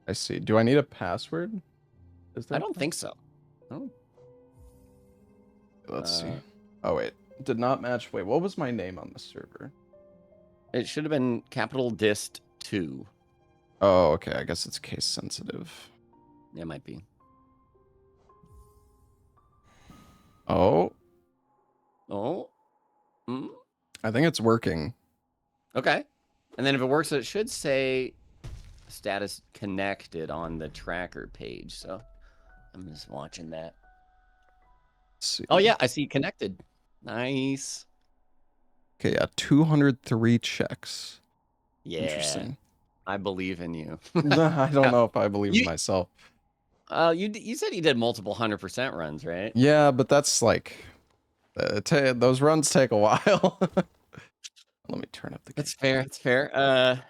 I see. Do I need a password? Is there? I don't think so. Oh. Let's see. Oh wait, did not match. Wait, what was my name on the server? It should have been capital dist 2. Oh, okay. I guess it's case sensitive. It might be. Oh. Oh. I think it's working. Okay. And then if it works, it should say status connected on the tracker page. So I'm just watching that. Let's see. Oh, yeah. I see connected. Nice. Okay, yeah. 203 checks. Yeah. Interesting. I believe in you. I don't know if I believe in myself. You said you did multiple 100% runs, right? Yeah, but that's like... those runs take a while. Let me turn up the... That's fair. That's fair.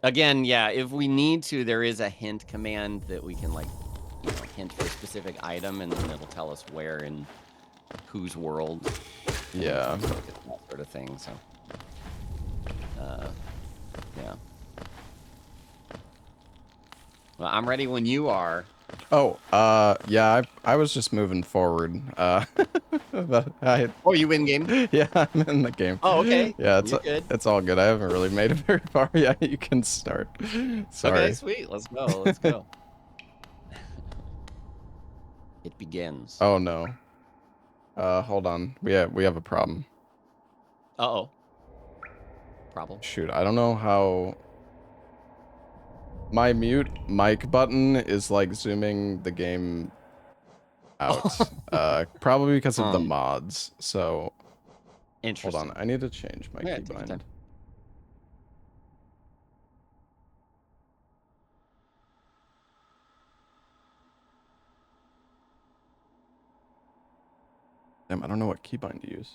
Again, yeah, if we need to, there is a hint command that we can, like, you know, hint for a specific item, and then it'll tell us where in whose world. Yeah. That sort of thing, so. Yeah. Well, I'm ready when you are. Oh, yeah, I was just moving forward. But Oh, you in game? Yeah, I'm in the game. Oh, okay. Yeah, Good. it's all good. I haven't really made it very far yet. You can start. Sorry. Okay, sweet. Let's go. Let's go. It begins. Oh no. Hold on. We have a problem. Uh-oh. Problem? Shoot, I don't know how... My mute mic button is like zooming the game out. Probably because of the mods. So interesting. Hold on, I need to change my keybind. Damn, I don't know what keybind to use.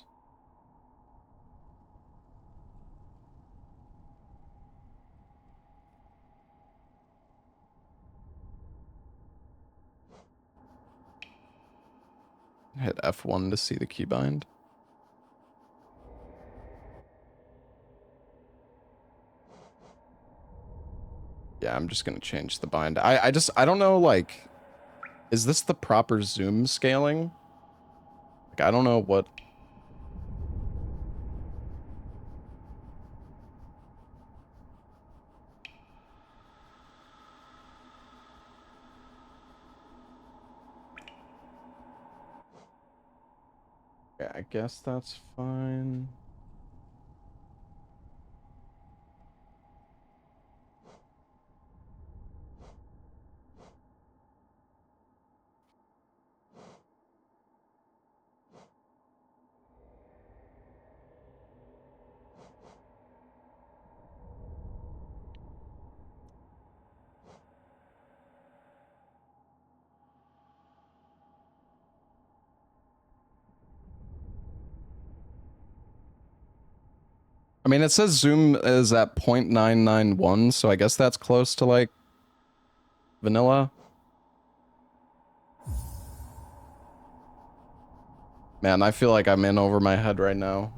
Hit F1 to see the keybind. Yeah, I'm just gonna change the bind. I don't know, like, is this the proper zoom scaling? Like, I don't know what... Yeah, I guess that's fine. I mean, it says zoom is at 0.991, so I guess that's close to, like, vanilla. Man, I feel like I'm in over my head right now.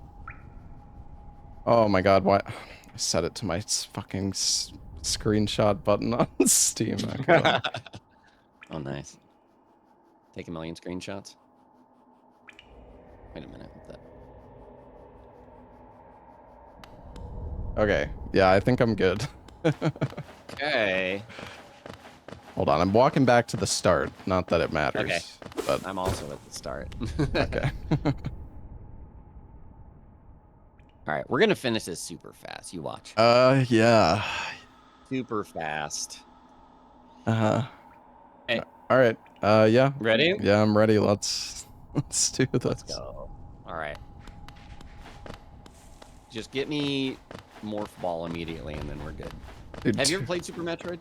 Oh my god, why? I set it to my fucking screenshot button on Steam. Oh, nice. Take a million screenshots. Wait a minute. What the... Okay, yeah, I think I'm good. Okay. Hold on, I'm walking back to the start. Not that it matters. Okay. But... I'm also at the start. Okay. All right, we're gonna finish this super fast. You watch. Yeah. Super fast. Hey. All right. Yeah. Ready? Yeah, I'm ready. Let's do this. Let's go. All right. Just get me Morph Ball immediately, and then we're good. Dude, have you ever played Super Metroid?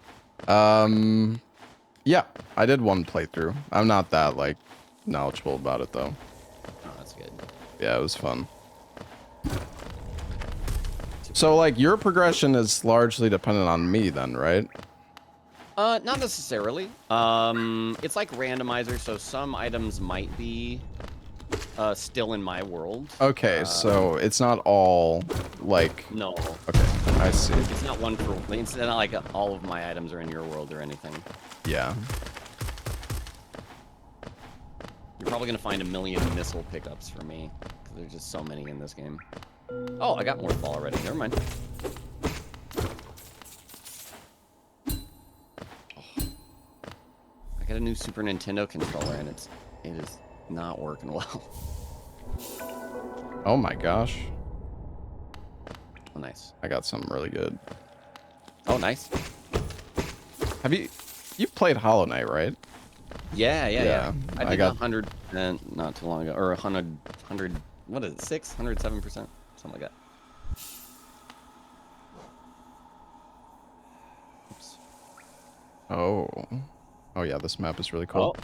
Yeah, I did one playthrough. I'm not that, like, knowledgeable about it, though. Oh, that's good. Yeah, it was fun. So, like, your progression is largely dependent on me, then, right? Not necessarily. It's like randomizer, so some items might be still in my world. Okay, so it's not all like. No. Okay, I see. It's not one for. It's not like all of my items are in your world or anything. Yeah. You're probably gonna find a million missile pickups for me, because there's just so many in this game. Oh, I got more ball already. Never mind. I got a new Super Nintendo controller, and it is not working well. Oh my gosh. Oh, nice. I got something really good. Oh, nice. Have you've played Hollow Knight, right? Yeah. I did got 100% not too long ago, or 100, what is it, 107%, something like that. Oops. Oh. Oh yeah, this map is really cool.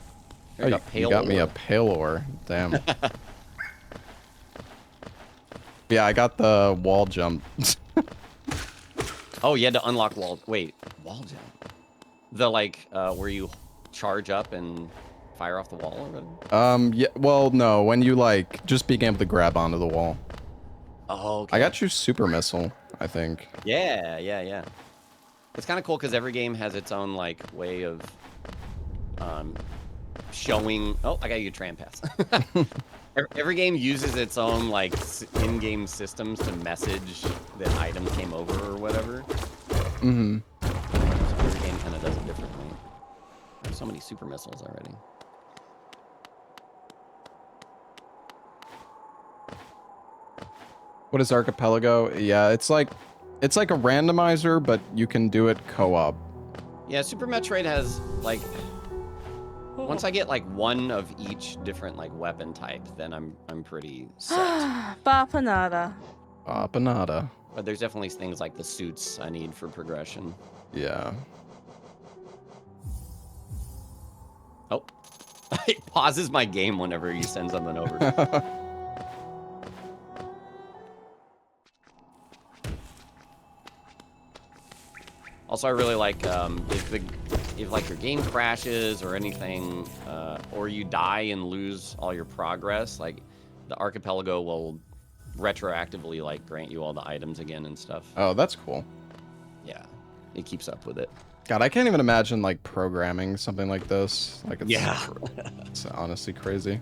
Oh, You got me a pale ore. Damn. Yeah, I got the wall jump. Oh, you had to unlock wall. Wait, wall jump. The like where you charge up and fire off the wall or whatever? Yeah, well, no, when you like just being able to grab onto the wall. Oh, okay. I got you super missile, I think. Yeah. It's kind of cool because every game has its own like way of showing. Oh, I got you a tram pass. Every game uses its own like in-game systems to message that item came over or whatever. Mm-hmm. So every game kind of does it differently. There's so many super missiles already. What is Archipelago? Yeah, it's like a randomizer, but you can do it co-op. Yeah, Super Metroid has like once I get like one of each different like weapon type, then I'm pretty set. Bapanada. Panada. But there's definitely things like the suits I need for progression. Yeah. Oh, it pauses my game whenever you send something over. Also, I really like if like your game crashes or anything, or you die and lose all your progress, like the Archipelago will retroactively like grant you all the items again and stuff. Oh, that's cool. Yeah, it keeps up with it. God, I can't even imagine like programming something like this. Like it's, Yeah. It's honestly crazy.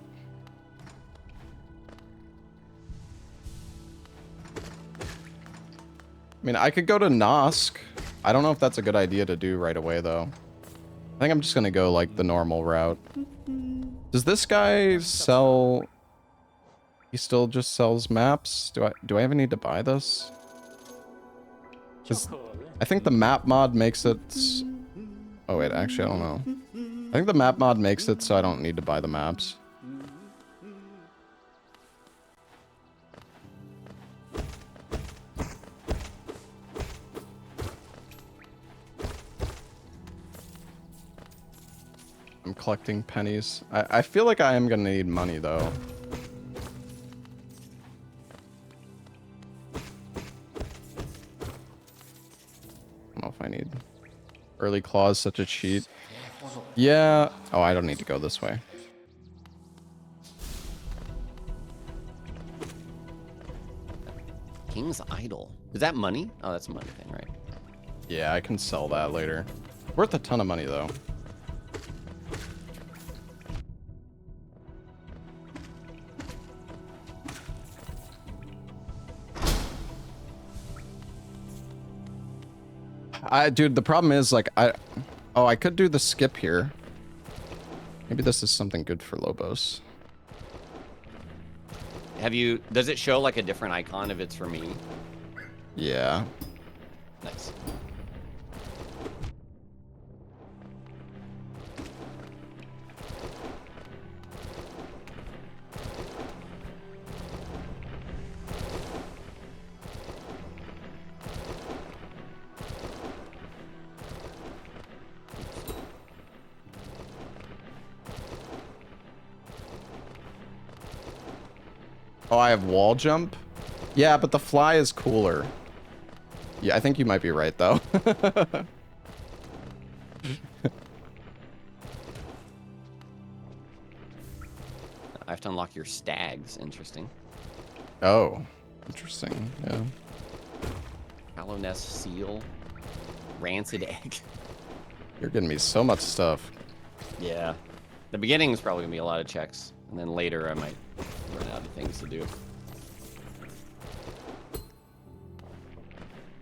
I mean, I could go to Nosk. I don't know if that's a good idea to do right away, though. I think I'm just gonna go, like, the normal route. Does this guy sell... He still just sells maps? Do I even need to buy this? 'Cause I think the map mod makes it... Oh, wait, actually, I don't know. I think the map mod makes it so I don't need to buy the maps. I'm collecting pennies. I feel like I am gonna need money though. I don't know if I need early claws, such a cheat. Yeah. Oh, I don't need to go this way. King's Idol. Is that money? Oh, that's a money thing, right? Yeah, I can sell that later. Worth a ton of money though. Dude, the problem is, like, oh, I could do the skip here. Maybe this is something good for Lobos. Does it show like a different icon if it's for me? Yeah. Nice. Oh, I have wall jump? Yeah, but the fly is cooler. Yeah, I think you might be right, though. I have to unlock your stags. Interesting. Oh, interesting. Yeah. Hollow nest seal. Rancid egg. You're getting me so much stuff. Yeah. The beginning is probably gonna be a lot of checks, and then later I might run out of things to do.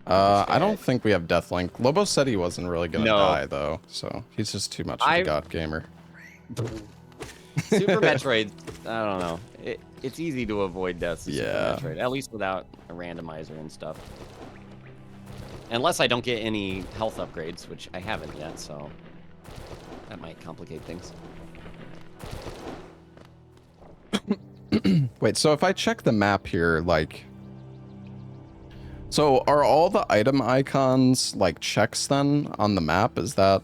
I don't think we have Deathlink. Lobo said he wasn't really gonna No. die though, so he's just too much of a god gamer. Super Metroid, I don't know. It's easy to avoid deaths in Yeah. Super Metroid, at least without a randomizer and stuff. Unless I don't get any health upgrades, which I haven't yet, so that might complicate things. Wait, so if I check the map here, like... So are all the item icons, like, checks then on the map? Is that...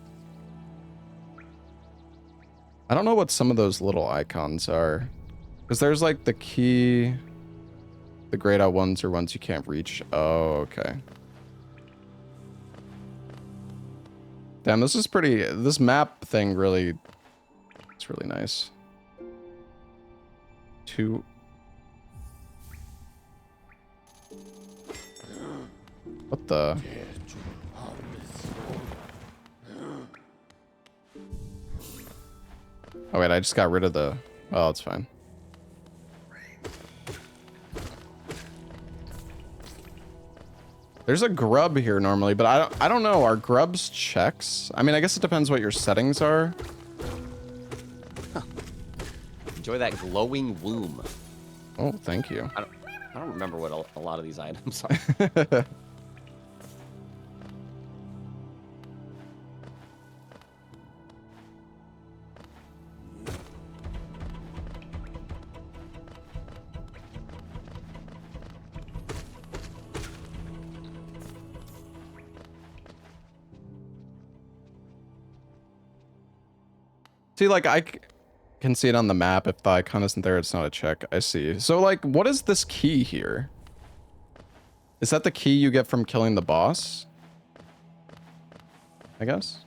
I don't know what some of those little icons are. Because there's, like, the key... The grayed out ones are ones you can't reach. Oh, okay. Damn, this is pretty... This map thing really... It's really nice. Two... What the... Oh wait, I just got rid of the... Oh, it's fine. There's a grub here normally, but I don't know. Are grubs checks? I mean, I guess it depends what your settings are. Enjoy that glowing womb. Oh, thank you. I don't remember what a lot of these items are. See, like, can see it on the map. If the icon isn't there, it's not a check. I see. So, like, what is this key here? Is that the key you get from killing the boss? I guess?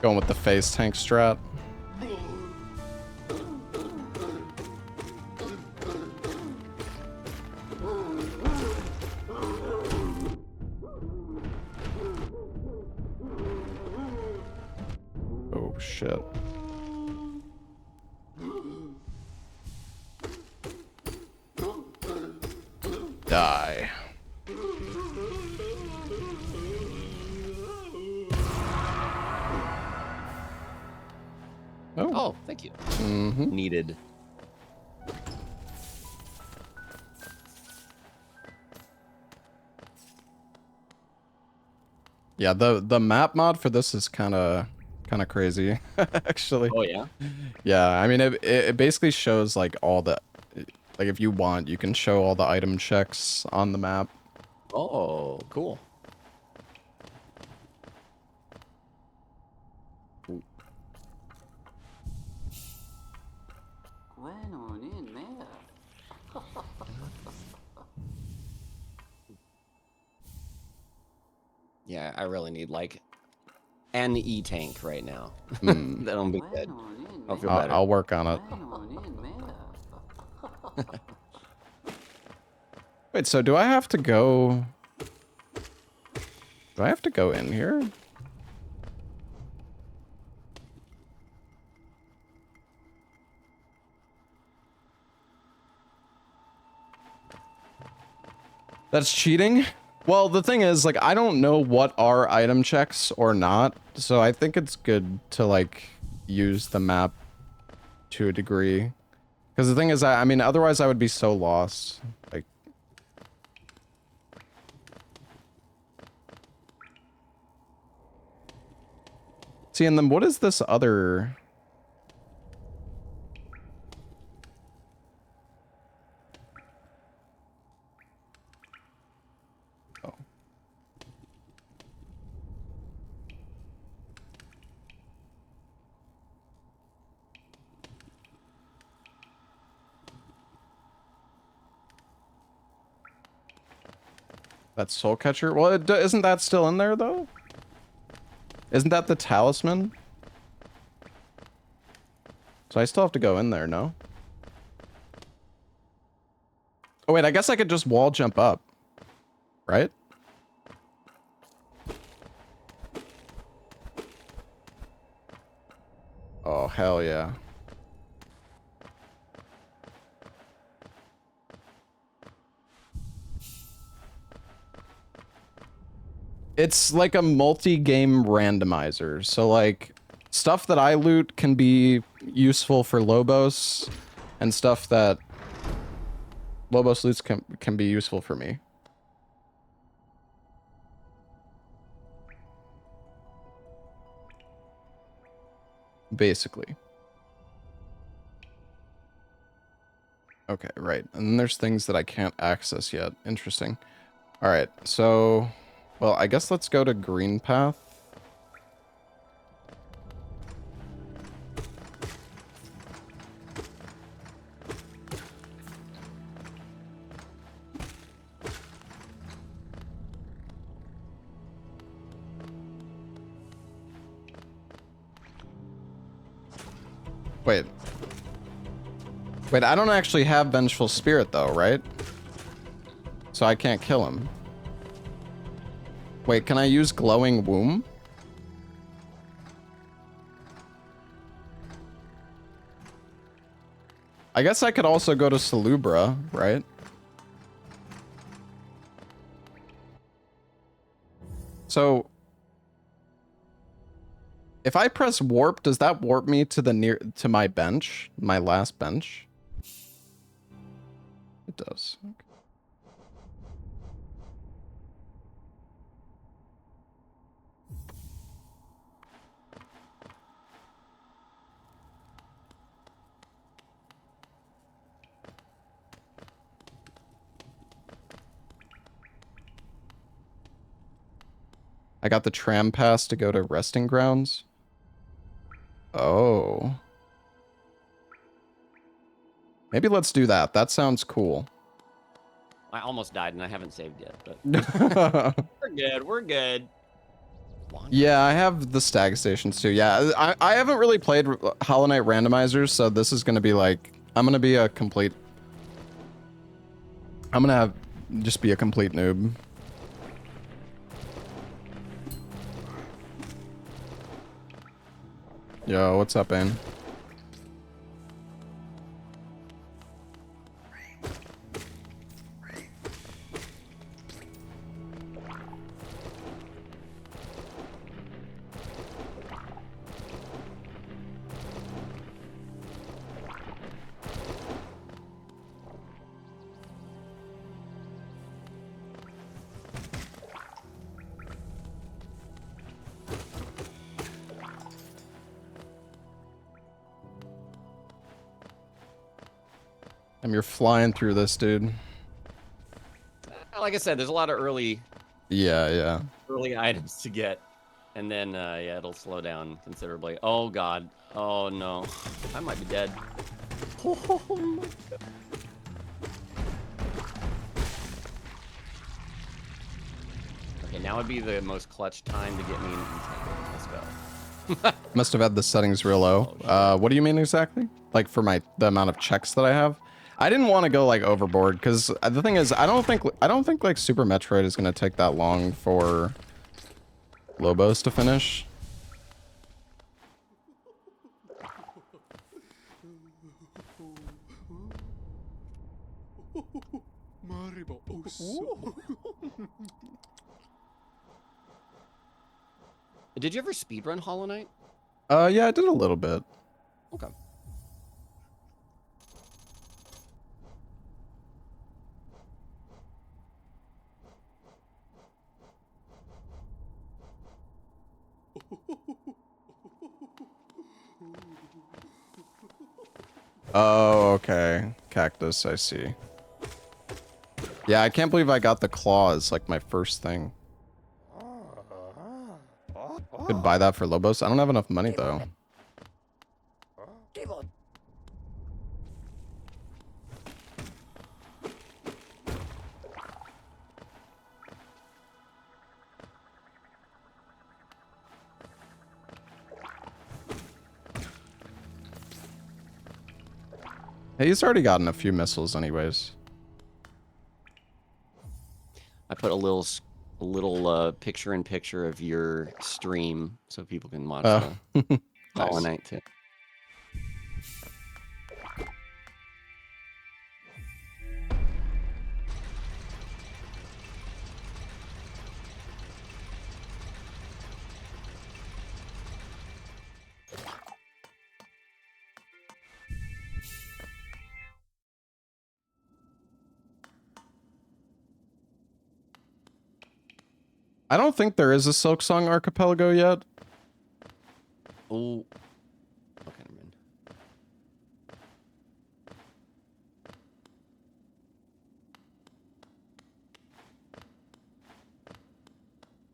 Going with the face tank strat. Oh shit. Die. Oh, thank you. Mm-hmm. Needed. Yeah, the map mod for this is kind of crazy, actually. Oh yeah. Yeah, I mean it basically shows like all the, like if you want, you can show all the item checks on the map. Oh, cool. Yeah, I really need like an E-tank right now. That'll be good. I'll feel better. I'll work on it. Wait, so do I have to go... Do I have to go in here? That's cheating? Well, the thing is, like, I don't know what are item checks or not, so I think it's good to, like, use the map to a degree. Because the thing is, I mean, otherwise I would be so lost. Like, see, and then what is this other? Oh. That soul catcher? Well, isn't that still in there though? Isn't that the talisman? So I still have to go in there, no? Oh wait, I guess I could just wall jump up, right? Oh, hell yeah. It's like a multi-game randomizer. So like stuff that I loot can be useful for Lobos, and stuff that Lobos loots can be useful for me. Basically. Okay, right. And then there's things that I can't access yet. Interesting. All right, so, well, I guess let's go to Green Path. Wait. Wait, I don't actually have Vengeful Spirit though, right? So I can't kill him. Wait, can I use Glowing Womb? I guess I could also go to Salubra, right? So if I press warp, does that warp me to to my bench, my last bench? It does. Okay. I got the tram pass to go to Resting Grounds. Oh. Maybe let's do that. That sounds cool. I almost died and I haven't saved yet, but we're good. We're good. Yeah, I have the stag stations too. Yeah, I haven't really played Hollow Knight randomizers, so this is gonna be like, I'm gonna be a complete... I'm gonna just be a complete noob. Yo, what's up, Ain? You're flying through this, dude. Like I said, there's a lot of early items to get, and then yeah, it'll slow down considerably. Oh god. Oh no. I might be dead. Oh my god. Okay, now would be the most clutch time to get me entangled. Let's go. Must have had the settings real low. What do you mean exactly? Like for the amount of checks that I have? I didn't want to go like overboard because the thing is, I don't think like Super Metroid is gonna take that long for Lobos to finish. Did you ever speedrun Hollow Knight? Yeah, I did a little bit. Okay. Oh, okay. Cactus, I see. Yeah, I can't believe I got the claws, like my first thing. Could buy that for Lobos. I don't have enough money though. Hey, he's already gotten a few missiles anyways. I put a little picture-in-picture of your stream so people can watch Oh, the Hollow nice. Knight too. I don't think there is a Silk Song Archipelago yet. Oh, okay, never mind.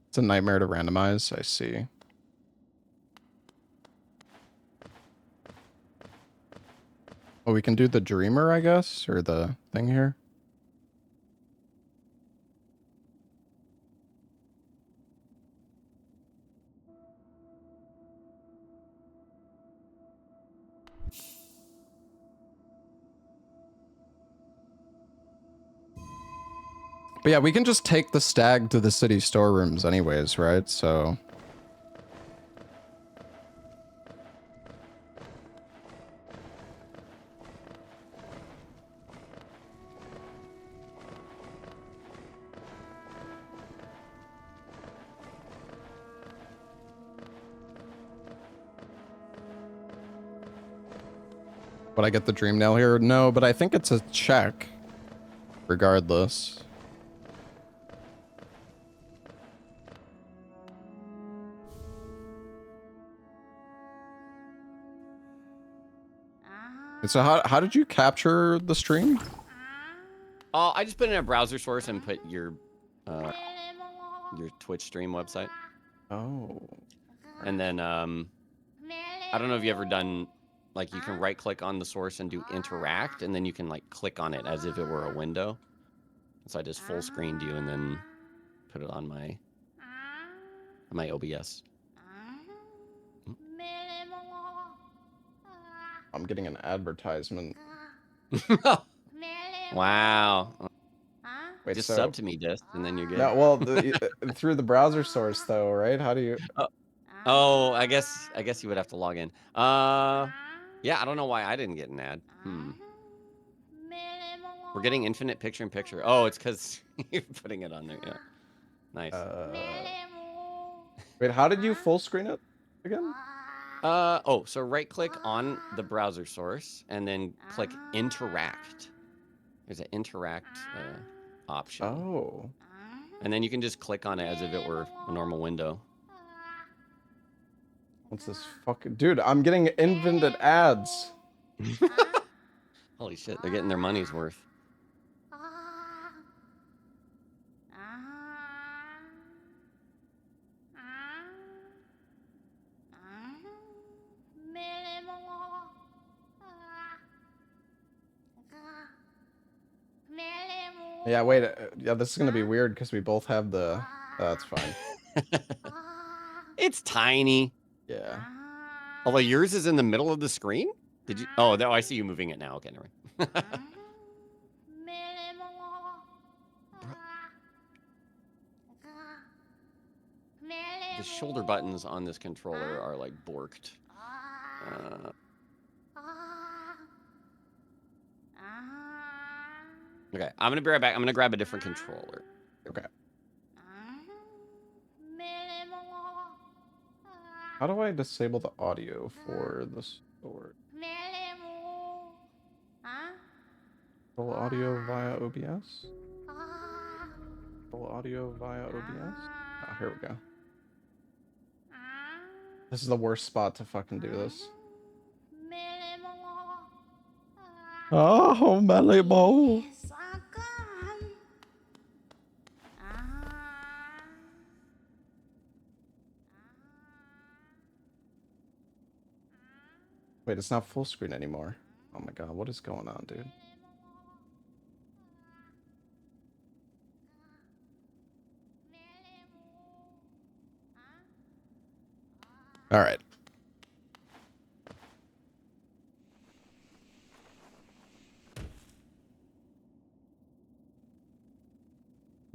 It's a nightmare to randomize, I see. Oh, we can do the Dreamer, I guess, or the thing here. But yeah, we can just take the stag to the city storerooms anyways, right? So... Would I get the dream nail here? No, but I think it's a check. Regardless. And so how did you capture the stream? Oh, I just put in a browser source and put your Twitch stream website. Oh. And then I don't know if you ever done, like, you can right click on the source and do interact, and then you can like click on it as if it were a window. So I just full screened you and then put it on my OBS. I'm getting an advertisement. Wow. Wait, Just so... sub to me, Disc, and then you're good. No, well, through the browser source though, right? How do you... Oh, I guess you would have to log in. Yeah, I don't know why I didn't get an ad. We're getting infinite picture-in-picture. Oh, it's because you're putting it on there. Yeah, nice. Wait, how did you full screen it again? Oh, so right-click on the browser source and then click interact. There's an interact option. Oh. And then you can just click on it as if it were a normal window. What's this fucking... Dude, I'm getting infinite ads. Holy shit, they're getting their money's worth. Yeah, wait. Yeah, this is gonna be weird because we both have the... that's fine. It's tiny. Yeah. Although yours is in the middle of the screen? Did you? Oh, no, I see you moving it now. Okay, never mind. The shoulder buttons on this controller are like borked. Okay, I'm gonna be right back. I'm gonna grab a different controller. Okay. How do I disable the audio for the sword? Full audio via OBS? Full audio via OBS? Oh, here we go. This is the worst spot to fucking do this. Oh, Malibu. Wait, it's not full screen anymore. Oh my god, what is going on, dude? All right.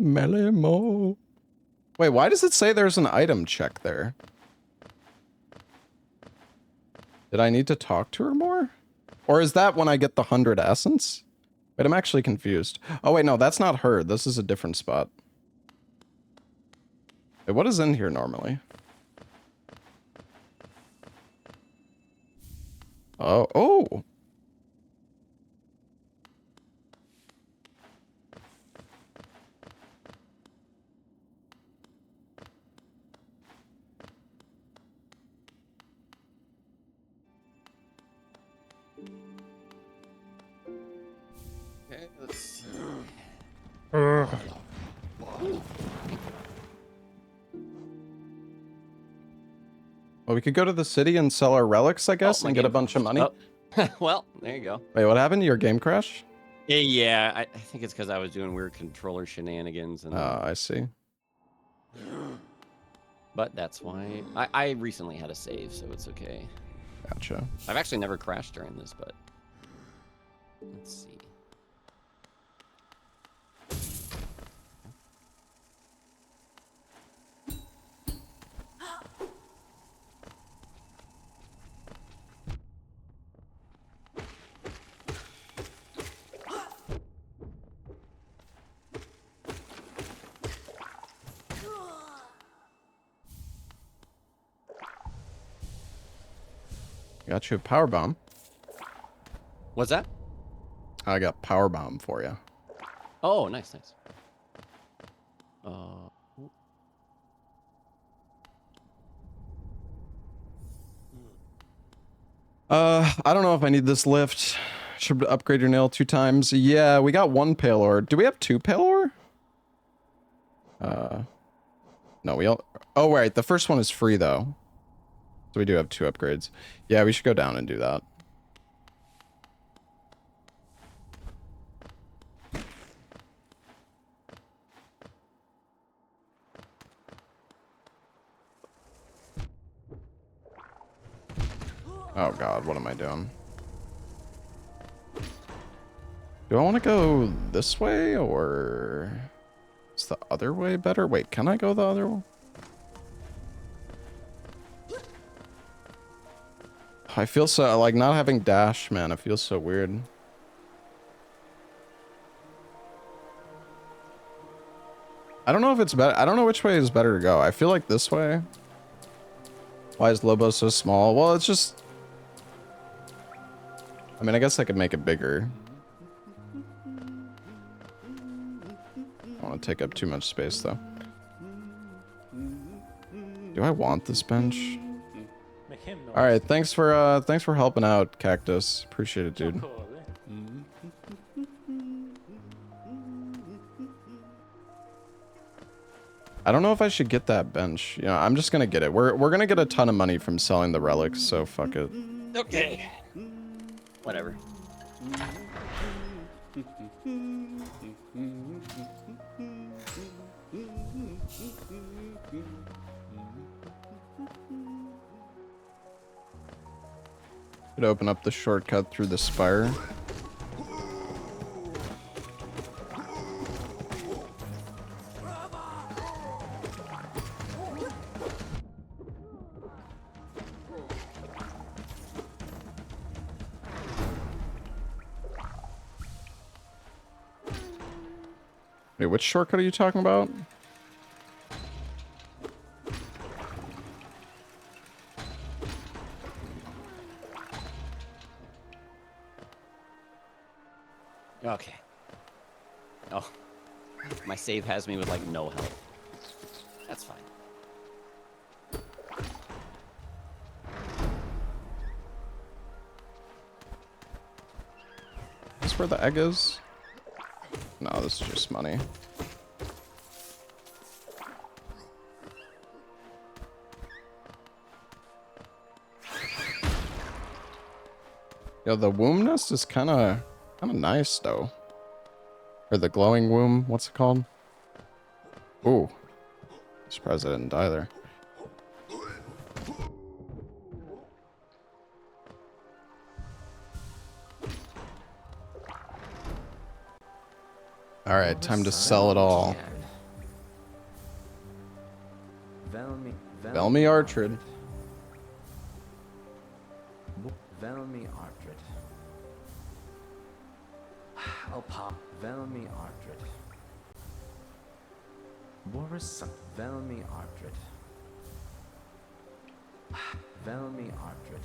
Melimo. Wait, why does it say there's an item check there? Did I need to talk to her more? Or is that when I get the 100 essence? Wait, I'm actually confused. Oh wait, no, that's not her. This is a different spot. Wait, what is in here normally? Oh, oh! Okay, let's see. Well, we could go to the city and sell our relics, I guess, my and get a game bunch of money. Oh. Well, there you go. Wait, what happened? Your game crash? Yeah, I think it's because I was doing weird controller shenanigans. And Oh, I see. but that's why I recently had a save, so it's okay. Gotcha. I've actually never crashed during this, but let's see. Got you a power bomb. What's that? I got power bomb for you. Oh, nice. I don't know if I need this lift. Should upgrade your nail 2 times. Yeah, we got 1 pale ore. Do we have 2 pale ore? No, we all... Oh, wait, the first one is free, though. So we do have 2 upgrades. Yeah, we should go down and do that. Oh god, what am I doing? Do I want to go this way, or... is the other way better? Wait, can I go the other way? I feel so, like, not having dash, man, it feels so weird. I don't know if it's better. I don't know which way is better to go. I feel like this way. Why is Lobo so small? Well, it's just... I mean, I guess I could make it bigger. I don't want to take up too much space, though. Do I want this bench? All right, thanks for helping out, Cactus. Appreciate it, dude. I don't know if I should get that bench. You know, I'm just gonna get it. We're gonna get a ton of money from selling the relics, so fuck it. Okay. Whatever. Could open up the shortcut through the spire. Wait, which shortcut are you talking about? Okay. Oh. My save has me with, like, no health. That's fine. this where the egg is? No, this is just money. Yo, the womb nest is kind of nice though. Or the glowing womb, what's it called? Ooh, surprised I didn't die there. All right, time to sell it all. Velmy Archrid. Velmy Archrid. Opa. Velmy Archrid. Boris Velmy Archrid. Velmy Archrid.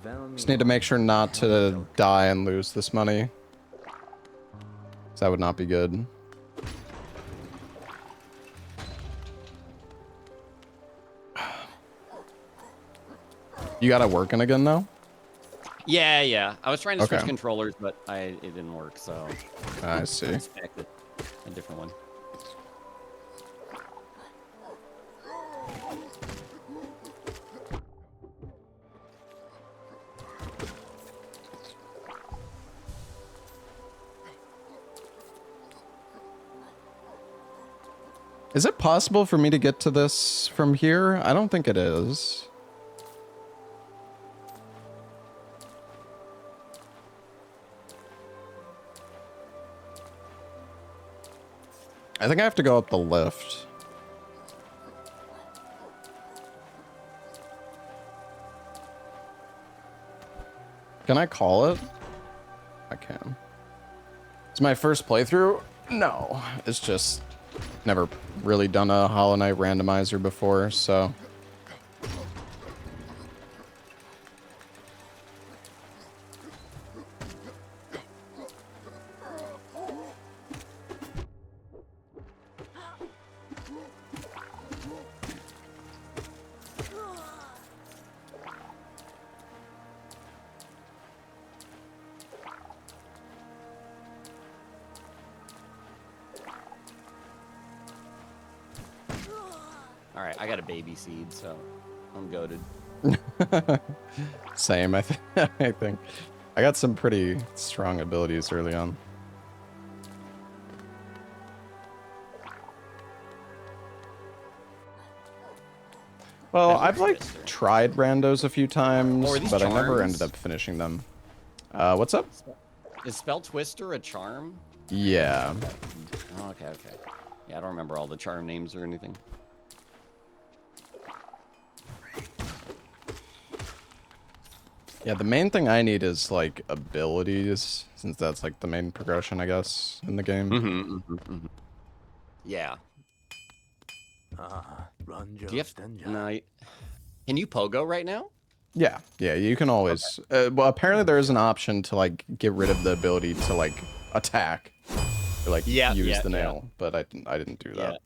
Velmy. Just need to make sure not to die and lose this money. 'Cause that would not be good. You got it working again now? Yeah. I was trying to switch Okay. controllers, but it didn't work, so I I see. expected a different one. Is it possible for me to get to this from here? I don't think it is. I think I have to go up the lift. Can I call it? I can. It's my first playthrough? No, it's just never really done a Hollow Knight randomizer before, so. All right, I got a baby seed, so I'm goated. Same, I think. I got some pretty strong abilities early on. Well, There's a I've like twister. tried randos a few times, Oh, are these but I never charms? ended up finishing them. What's up? Is Spell Twister a charm? Yeah. Oh, okay. Yeah, I don't remember all the charm names or anything. Yeah, the main thing I need is like abilities, since that's like the main progression, I guess, in the game. Yeah. Run, Do you have no? Can you pogo right now? Yeah, you can always. Well, apparently there is an option to like get rid of the ability to like attack, or like use the nail, but I didn't do that.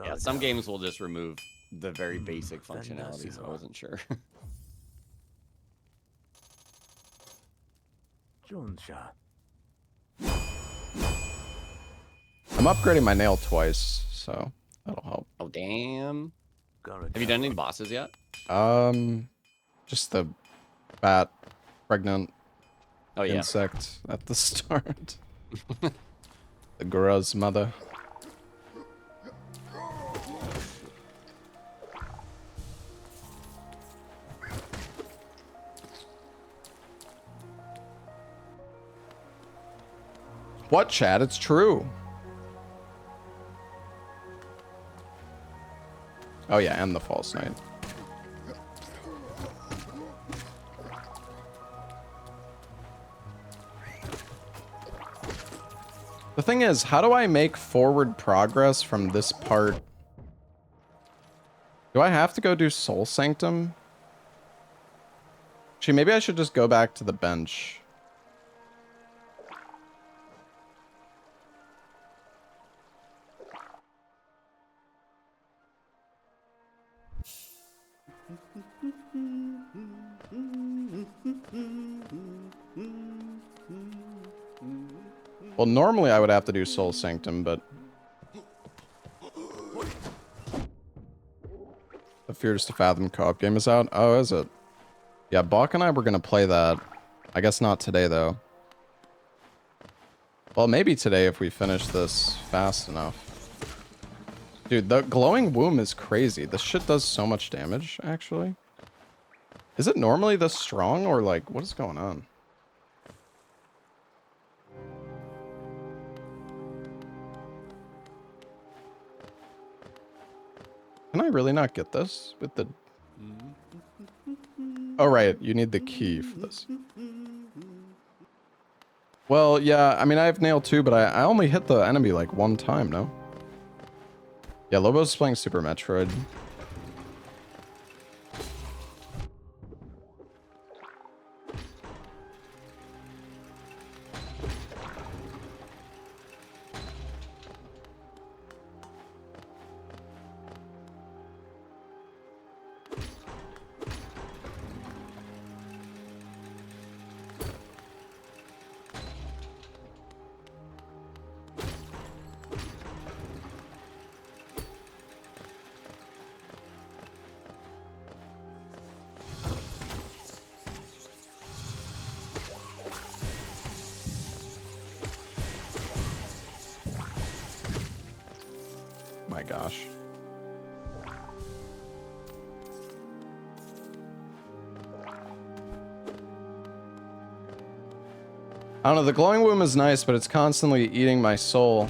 Yeah, some games will just remove the very basic functionality, so I wasn't sure. I'm upgrading my nail twice, so that'll help. Oh damn! Have you done any bosses yet? Just the bat pregnant Oh yeah. insect at the start. The Gura's mother. What, Chad? It's true. Oh yeah, and the false knight. The thing is, how do I make forward progress from this part? Do I have to go do Soul Sanctum? Actually, maybe I should just go back to the bench. Well, normally I would have to do Soul Sanctum, but the Fears to Fathom co-op game is out. Oh, is it? Yeah, Bach and I were gonna play that. I guess not today though. Well, maybe today if we finish this fast enough. Dude, the glowing womb is crazy. This shit does so much damage, actually. Is it normally this strong, or like, what is going on? Can I really not get this with the... Oh, right. You need the key for this. Well, yeah, I mean, I have nail too, but I only hit the enemy like one time, no? Yeah, Lobo's playing Super Metroid. My gosh. I don't know, the glowing womb is nice, but it's constantly eating my soul.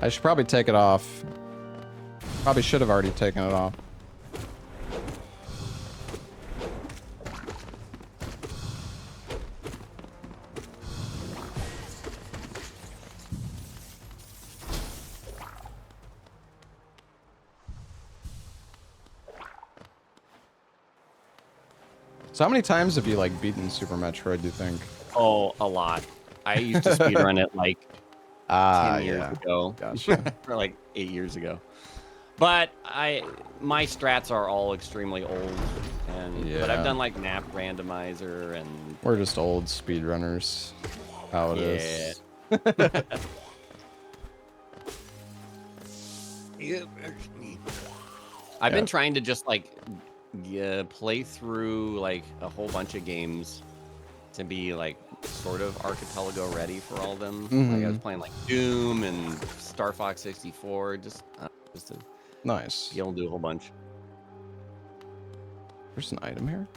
I should probably take it off. Probably should have already taken it off. So how many times have you like beaten Super Metroid, do you think? Oh, a lot. I used to speedrun it like 10 years yeah. ago. Gotcha. Or like 8 years ago. But my strats are all extremely old, but I've done like map randomizer and We're just old speedrunners. How it is. I've been trying to just like play through like a whole bunch of games to be like sort of Archipelago ready for all of them. Like I was playing like Doom and Star Fox 64, just to Nice. be able to do a whole bunch. There's an item here.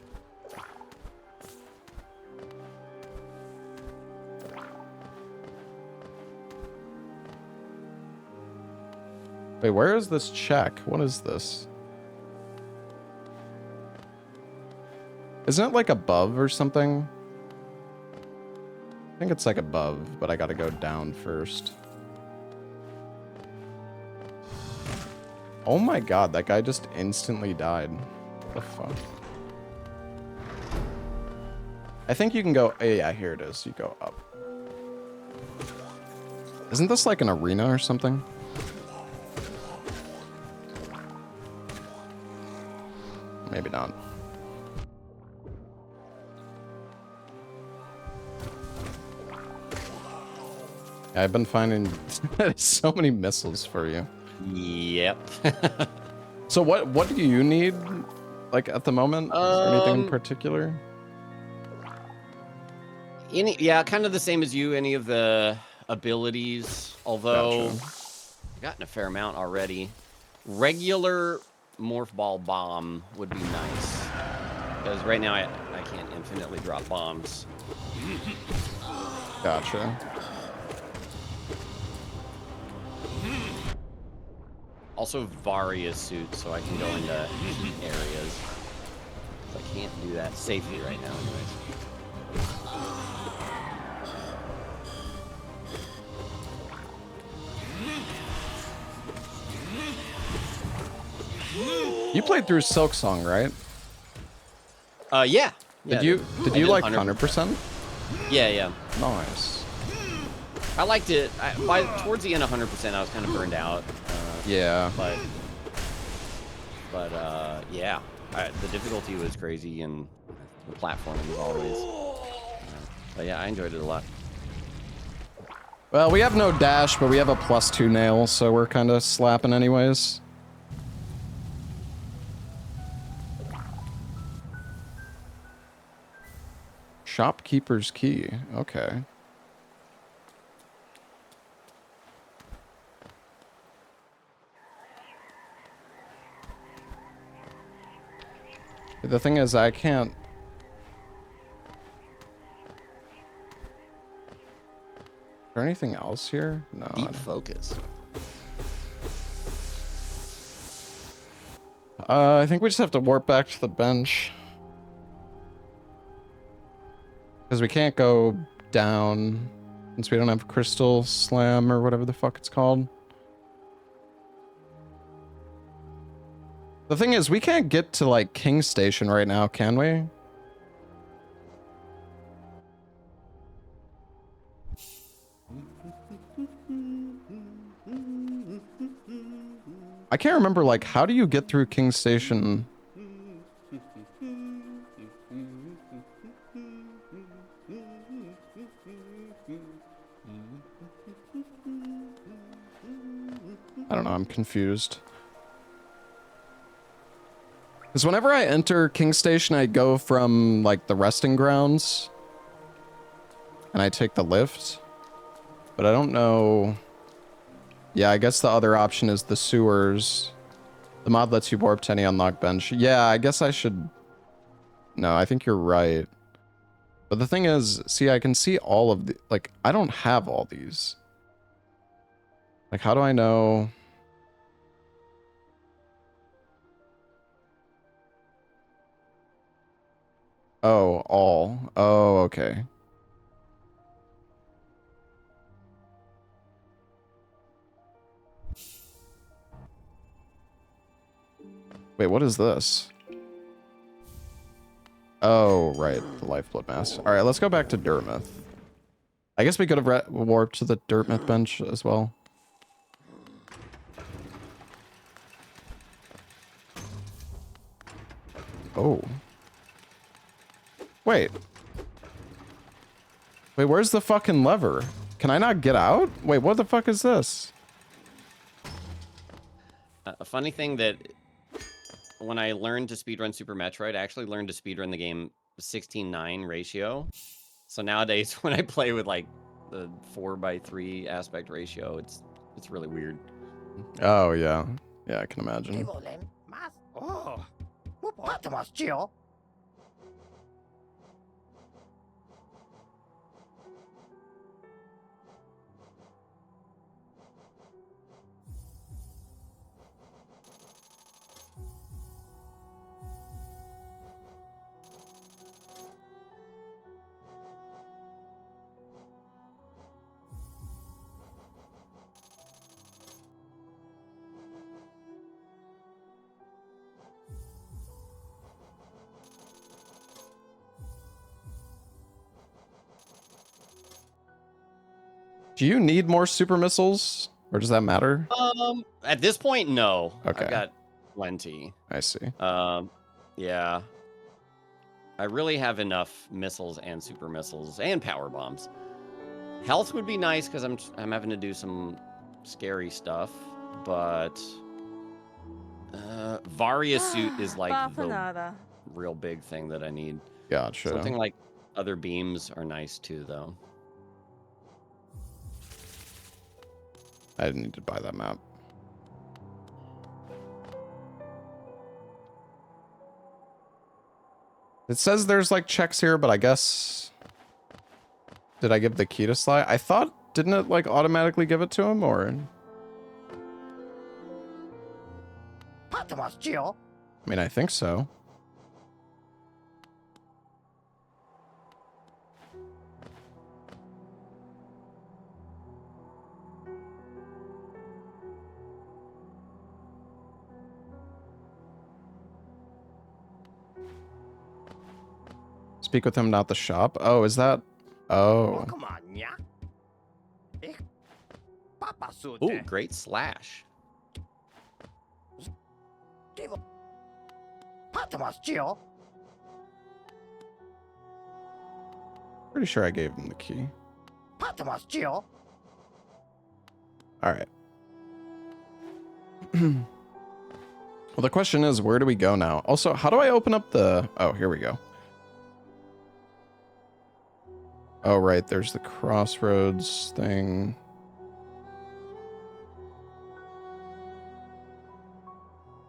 Wait, where is this check? What is this? Isn't it like above or something? I think it's like above, but I gotta go down first. Oh my god, that guy just instantly died. What the fuck? I think you can go... yeah, here it is. You go up. Isn't this like an arena or something? Maybe not. I've been finding so many missiles for you. Yep. So what do you need, like, at the moment? Is there anything in particular? Yeah, kind of the same as you. Any of the abilities, although Gotcha. I've gotten a fair amount already. Regular morph ball bomb would be nice, because right now I can't infinitely drop bombs. Gotcha. Also Varia suit, so I can go into heat areas. I can't do that safely right now, anyways. You played through Silk Song, right? Yeah. Did you like 100%? Yeah, yeah. Nice. I liked it. Towards the end, 100%, I was kind of burned out. Yeah. But yeah, the difficulty was crazy, and the platforming was always. But yeah, I enjoyed it a lot. Well, we have no dash, but we have a +2 nail, so we're kind of slapping anyways. Shopkeeper's key. Okay. The thing is, I can't... Is there anything else here? No. Deep focus. I think we just have to warp back to the bench. Because we can't go down since we don't have Crystal Slam or whatever the fuck it's called. The thing is, we can't get to, like, King Station right now, can we? I can't remember, like, how do you get through King Station? I don't know, I'm confused. Because whenever I enter King Station, I go from, like, the resting grounds. And I take the lift. But I don't know... Yeah, I guess the other option is the sewers. The mod lets you warp to any unlocked bench. Yeah, I guess I should... No, I think you're right. But the thing is, see, I can see all of the... Like, I don't have all these. Like, how do I know... Oh, all. Oh, okay. Wait, what is this? Oh, right. The lifeblood mass. Alright, let's go back to Dirtmouth. I guess we could have warped to the Dirtmouth bench as well. Oh. Wait. Wait, where's the fucking lever? Can I not get out? Wait, what the fuck is this? A funny thing that when I learned to speedrun Super Metroid, I actually learned to speedrun the game 16:9 ratio. So nowadays, when I play with like the 4:3 aspect ratio, it's really weird. Oh, yeah. Yeah, I can imagine. Do you need more super missiles? Or does that matter? At this point, no. Okay. I've got plenty. I see. Yeah. I really have enough missiles and super missiles and power bombs. Health would be nice because I'm having to do some scary stuff, but Varia suit is like the real big thing that I need. Gotcha. Something like other beams are nice too, though. I didn't need to buy that map. It says there's like checks here, but I guess... Did I give the key to Sly? I thought, didn't it like automatically give it to him, or? I mean, I think so. Speak with him, not the shop. Oh, is that? Oh. Ooh, great slash. Pretty sure I gave him the key. All right. Well, the question is, where do we go now? Also, how do I open up the... Oh, here we go. Oh, right. There's the crossroads thing.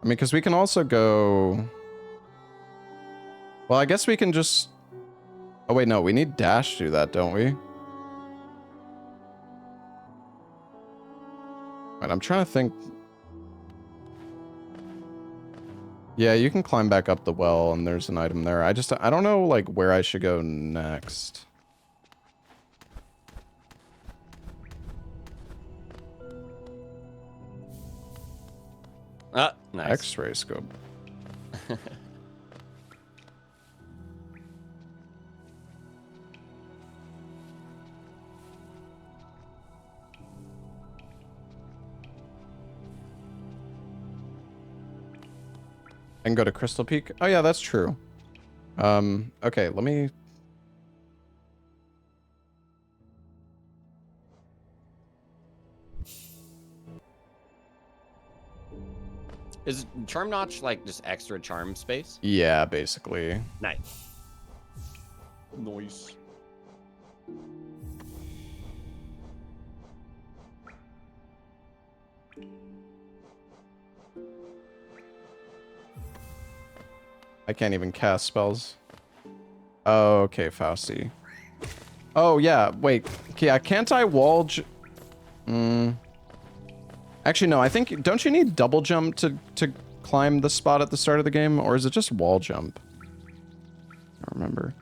I mean, because we can also go... Well, I guess we can just... Oh, wait, no. We need dash to do that, don't we? Right, I'm trying to think... Yeah, you can climb back up the well, and there's an item there. I don't know, like, where I should go next. Nice. X-ray scope. And go to Crystal Peak. Oh yeah, that's true. Okay, let me... Is Charm Notch like just extra charm space? Yeah, basically. Nice. Nice. I can't even cast spells. Oh, okay, Fausti. Oh, yeah, wait. Yeah, can't I wall Actually, no, I think... Don't you need double jump to climb the spot at the start of the game? Or is it just wall jump? I don't remember.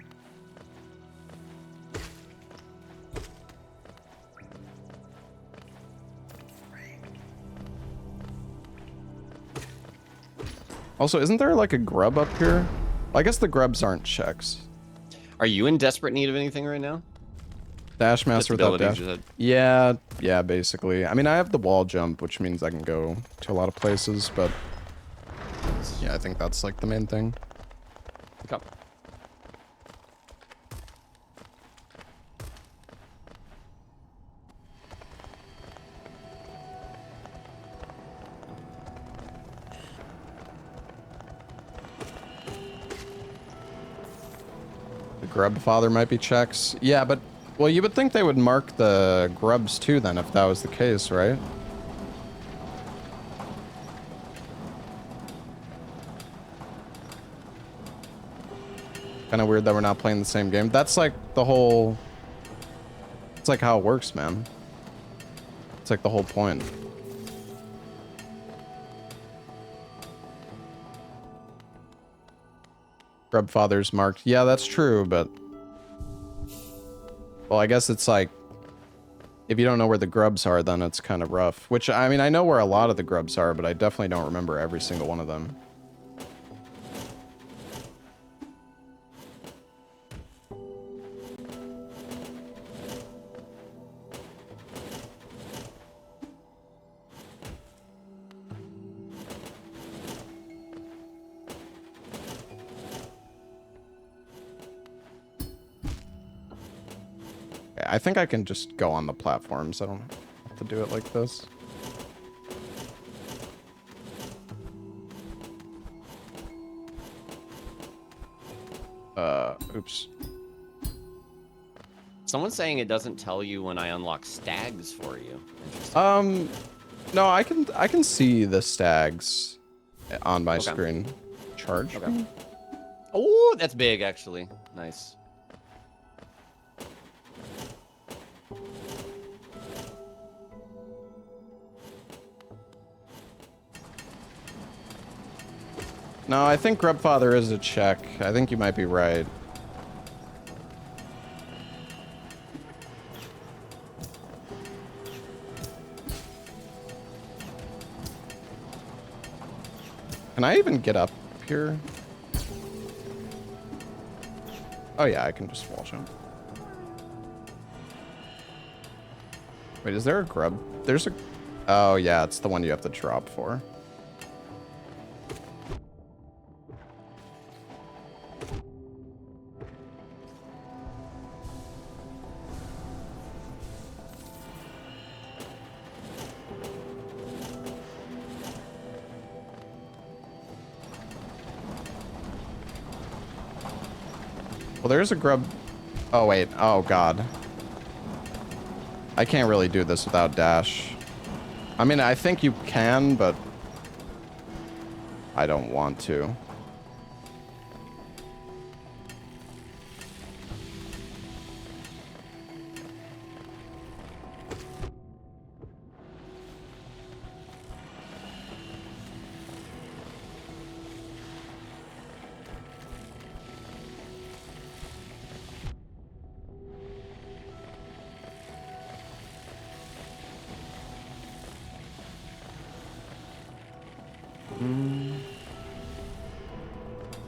Also, isn't there like a grub up here? Well, I guess the grubs aren't checks. Are you in desperate need of anything right now? Dash master without dash. You said. Yeah, basically. I mean, I have the wall jump, which means I can go to a lot of places, but yeah, I think that's like the main thing. Okay. The grub father might be checks. Yeah, but well, you would think they would mark the grubs too then if that was the case, right? Kind of weird that we're not playing the same game. That's like the whole... It's like how it works, man. It's like the whole point. Grub father's marked. Yeah, that's true, but... Well, I guess it's like... If you don't know where the grubs are, then it's kind of rough. Which, I mean, I know where a lot of the grubs are, but I definitely don't remember every single one of them. I think I can just go on the platforms. I don't have to do it like this. Oops. Someone's saying it doesn't tell you when I unlock stags for you. Interesting. No, I can see the stags on my screen. Charge. Okay. Oh, that's big, actually. Nice. No, I think Grubfather is a check. I think you might be right. Can I even get up here? Oh yeah, I can just wall jump. Wait, is there a grub? There's a... Oh, yeah, it's the one you have to drop for. Well, there's a grub... Oh, wait. Oh, God. I can't really do this without dash. I mean, I think you can, but... I don't want to.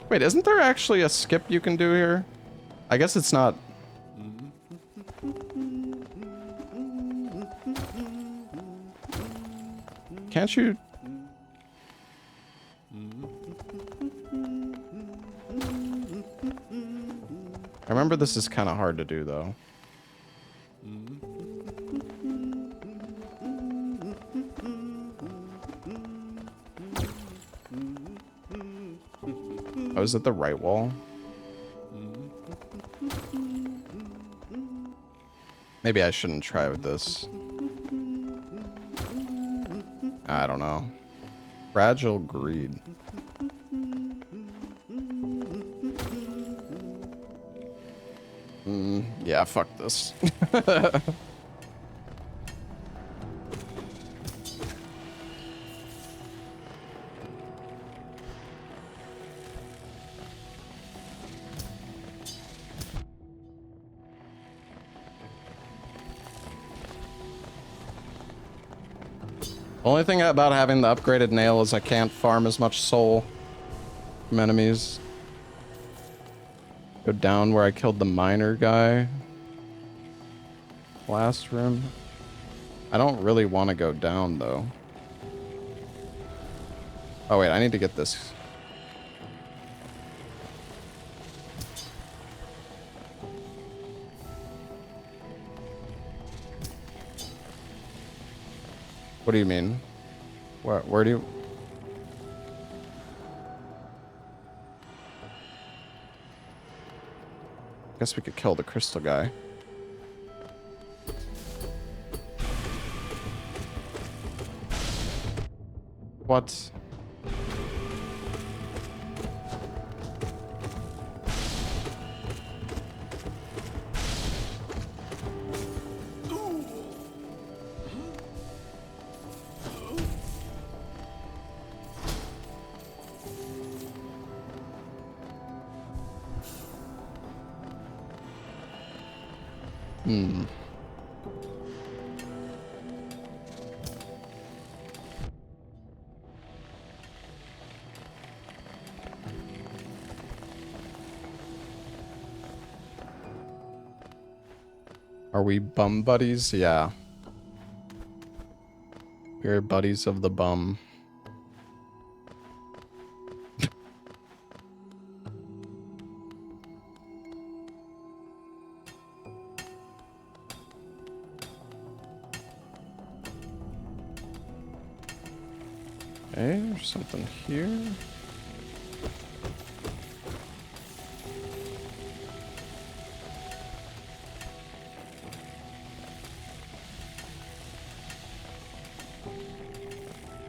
Wait, isn't there actually a skip you can do here? I guess it's not... Can't you... I remember this is kind of hard to do, though. Oh, is it the right wall? Maybe I shouldn't try with this. I don't know. Fragile greed. Yeah, fuck this. Only thing about having the upgraded nail is I can't farm as much soul from enemies. Go down where I killed the miner guy. Last room. I don't really want to go down, though. Oh, wait, I need to get this. What do you mean? Where do you... Guess we could kill the crystal guy. What? Are we bum buddies? Yeah. We're buddies of the bum. Okay, there's something here.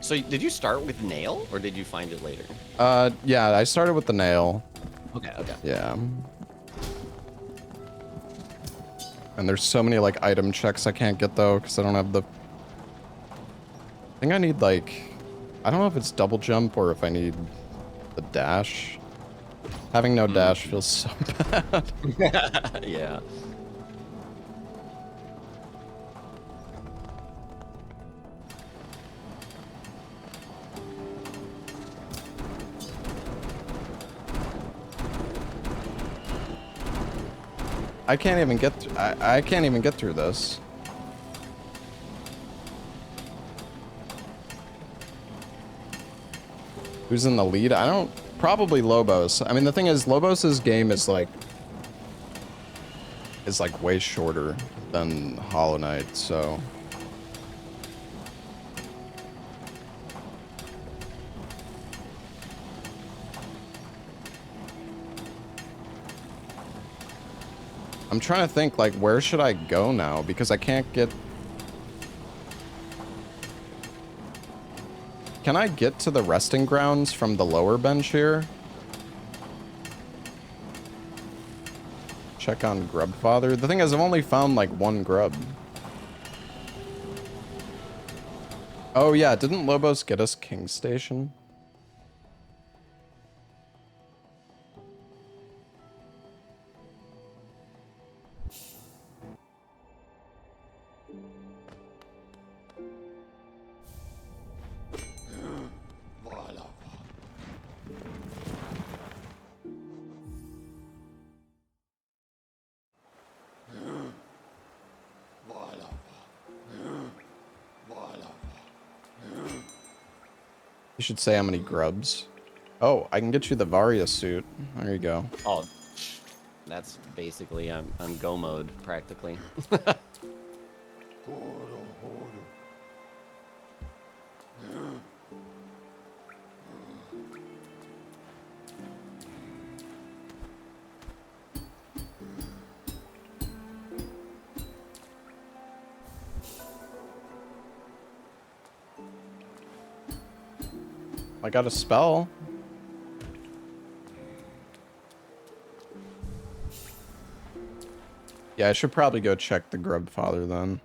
So did you start with nail, or did you find it later? Yeah, I started with the nail. Okay, okay. Yeah. And there's so many, like, item checks I can't get, though, because I don't have the... I think I need, like... I don't know if it's double jump or if I need the dash. Having no dash feels so bad. Yeah. I can't even get I can't even get through this. Who's in the lead? I don't... Probably Lobos. I mean, the thing is, Lobos's game is like way shorter than Hollow Knight, so... I'm trying to think, like, where should I go now? Because I can't get... Can I get to the resting grounds from the lower bench here? Check on Grubfather. The thing is, I've only found, like, one grub. Oh, yeah. Didn't Lobos get us King Station? You should say how many grubs. Oh, I can get you the Varia suit. There you go. Oh, that's basically I'm go mode practically. I got a spell. Yeah, I should probably go check the Grubfather then.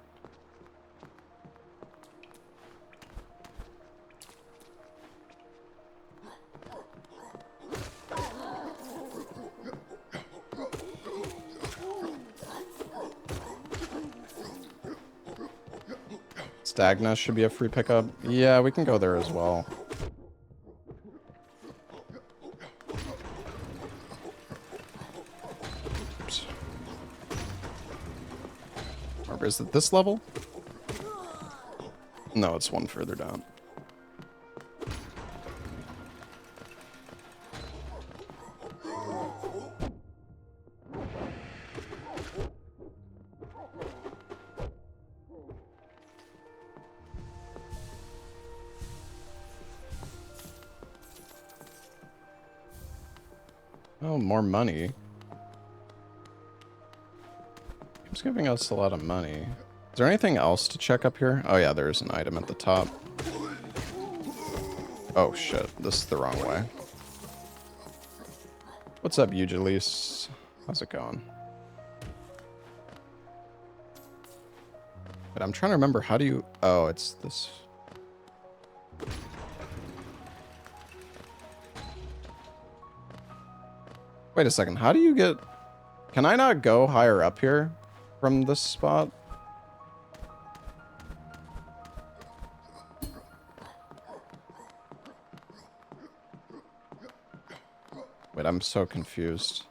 Stagna should be a free pickup. Yeah, we can go there as well. Is it this level? No, it's one further down. Oh, more money. It's giving us a lot of money. Is there anything else to check up here? Oh yeah, there's an item at the top. Oh shit, this is the wrong way. What's up, Eugelis? How's it going? But I'm trying to remember, how do you... Oh, it's this... Wait a second, how do you get... Can I not go higher up here from this spot? Wait, I'm so confused.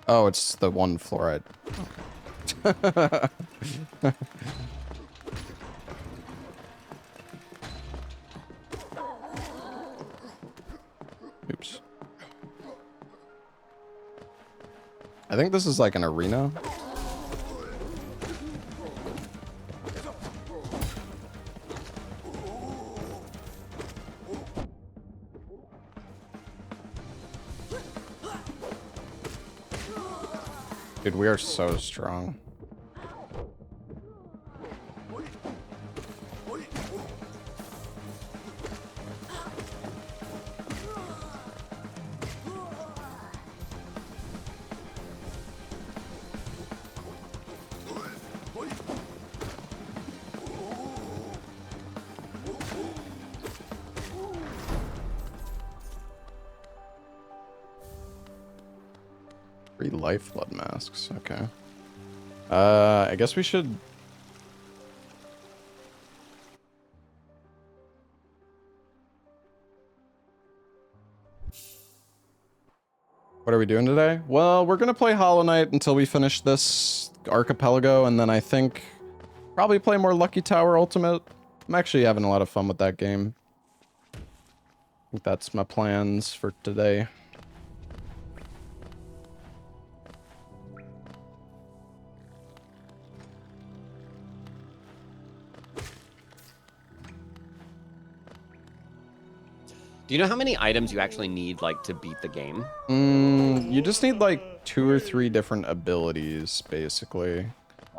Oh, it's the one floor I... Oops. I think this is like an arena. Dude, we are so strong. Three lifeblood masks, okay. I guess we should... What are we doing today? Well, we're gonna play Hollow Knight until we finish this Archipelago, and then I think probably play more Lucky Tower Ultimate. I'm actually having a lot of fun with that game. I think that's my plans for today. Do you know how many items you actually need, like, to beat the game? You just need like 2 or 3 different abilities, basically.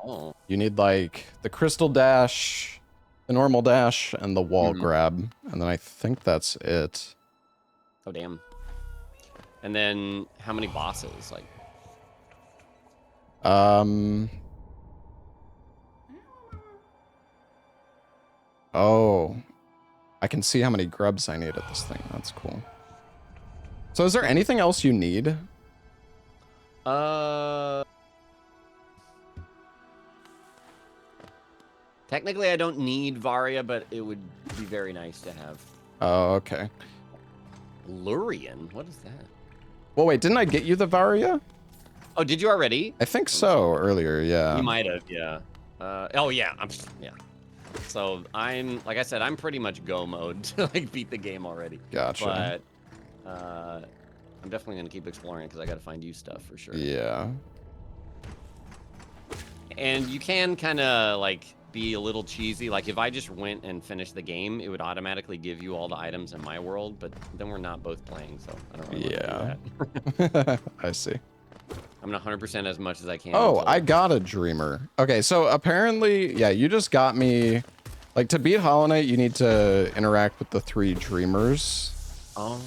Oh. You need like the crystal dash, the normal dash, and the wall grab. And then I think that's it. Oh, damn. And then how many bosses? Like, Oh, I can see how many grubs I need at this thing. That's cool. So is there anything else you need? technically I don't need Varia, but it would be very nice to have. Oh, okay. Lurian? What is that? Well, wait, didn't I get you the Varia? Oh, did you already? I think so, earlier, yeah. You might have, yeah. Oh yeah, yeah. So I'm, like I said, I'm pretty much go mode to like beat the game already. Gotcha. But I'm definitely gonna keep exploring because I gotta find you stuff for sure. Yeah. And you can kind of like be a little cheesy. Like if I just went and finished the game, it would automatically give you all the items in my world. But then we're not both playing, so I don't really want to do that. I see. I'm gonna 100% as much as I can. Oh, until... I got a dreamer. Okay, so apparently, yeah, you just got me. Like, to beat Hollow Knight, you need to interact with the 3 dreamers. Oh.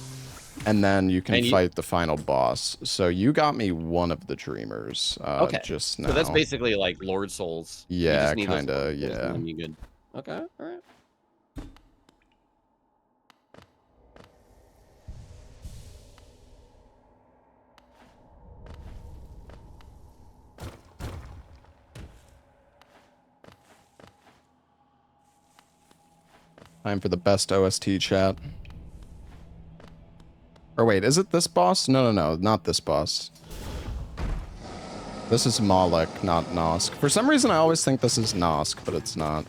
And then you can fight the final boss. So you got me one of the dreamers okay. just now. So that's basically like Lord Souls. Yeah, kind of, yeah. And then you good. Okay, all right. Time for the best OST chat. Or wait, is it this boss? No, not this boss. This is Malek, not Nosk. For some reason, I always think this is Nosk, but it's not.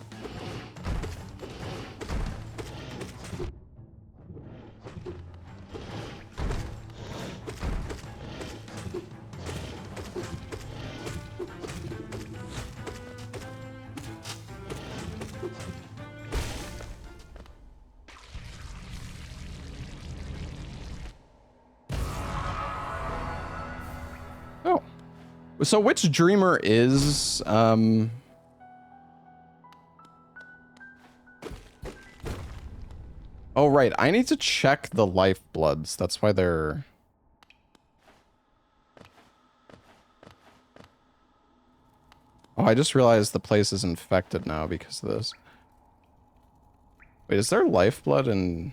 So which dreamer is, Oh, right. I need to check the lifebloods. That's why they're... Oh, I just realized the place is infected now because of this. Wait, is there lifeblood in...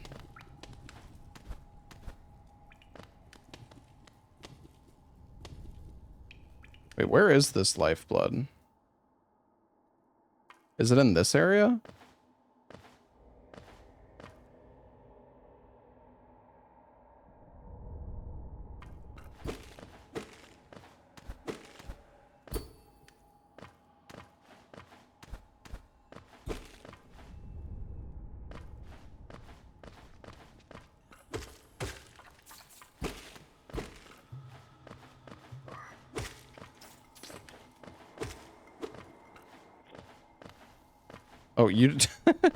Wait, where is this lifeblood? Is it in this area? Oh, you,